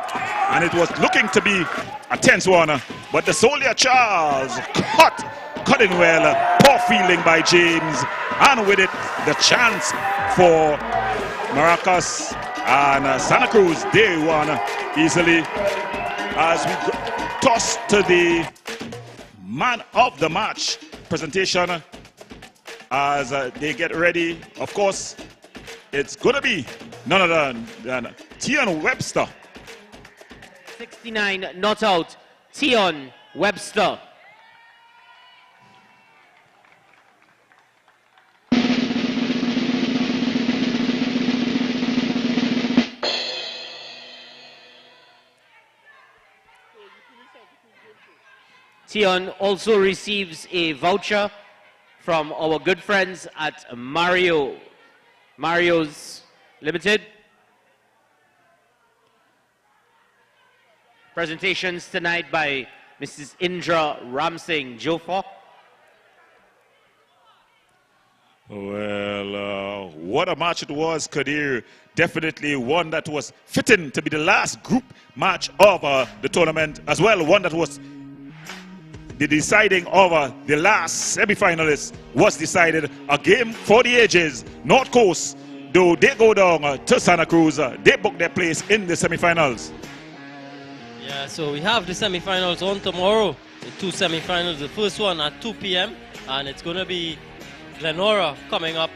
Speaker 1: and it was looking to be a tense one. But the soldier Charles cutting well. Poor fielding by James, and with it, the chance for Maracas and Santa Cruz. They won easily as we toss to the man of the match presentation as they get ready. Of course, it's going to be none other than Tion Webster.
Speaker 13: 69 not out, Tion Webster. Tion also receives a voucher from our good friends at Mario's Limited. Presentations tonight by Mrs. Indra Ramsingh Joffa.
Speaker 1: Well, what a match it was, Kadir. Definitely one that was fitting to be the last group match of the tournament, as well one that was the deciding over the last semi-finalist was decided. A game for the ages. North Coast, though they go down to Santa Cruz, they book their place in the semi-finals.
Speaker 2: Yeah, so we have the semi-finals on tomorrow. The 2 semi-finals, the first one at 2 p.m. and it's going to be Glenora coming up.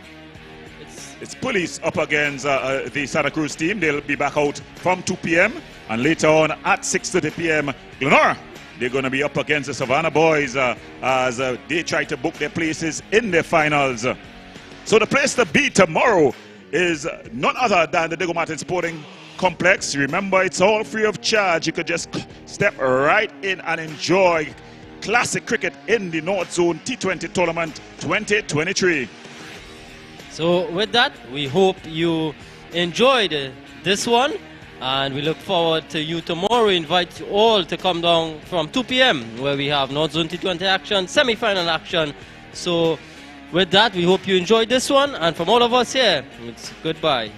Speaker 1: It's Police up against the Santa Cruz team. They'll be back out from 2 p.m. and later on at 6:30 p.m. Glenora, they're going to be up against the Savannah Boys as they try to book their places in the finals. So the place to be tomorrow is none other than the Diego Martin Sporting Complex. Remember, it's all free of charge. You could just step right in and enjoy classic cricket in the North Zone T20 Tournament 2023.
Speaker 2: So with that, we hope you enjoyed this one. And we look forward to you tomorrow. We invite you all to come down from 2 p.m. where we have North Zone T20 action, semi-final action. So with that, we hope you enjoyed this one. And from all of us here, it's goodbye.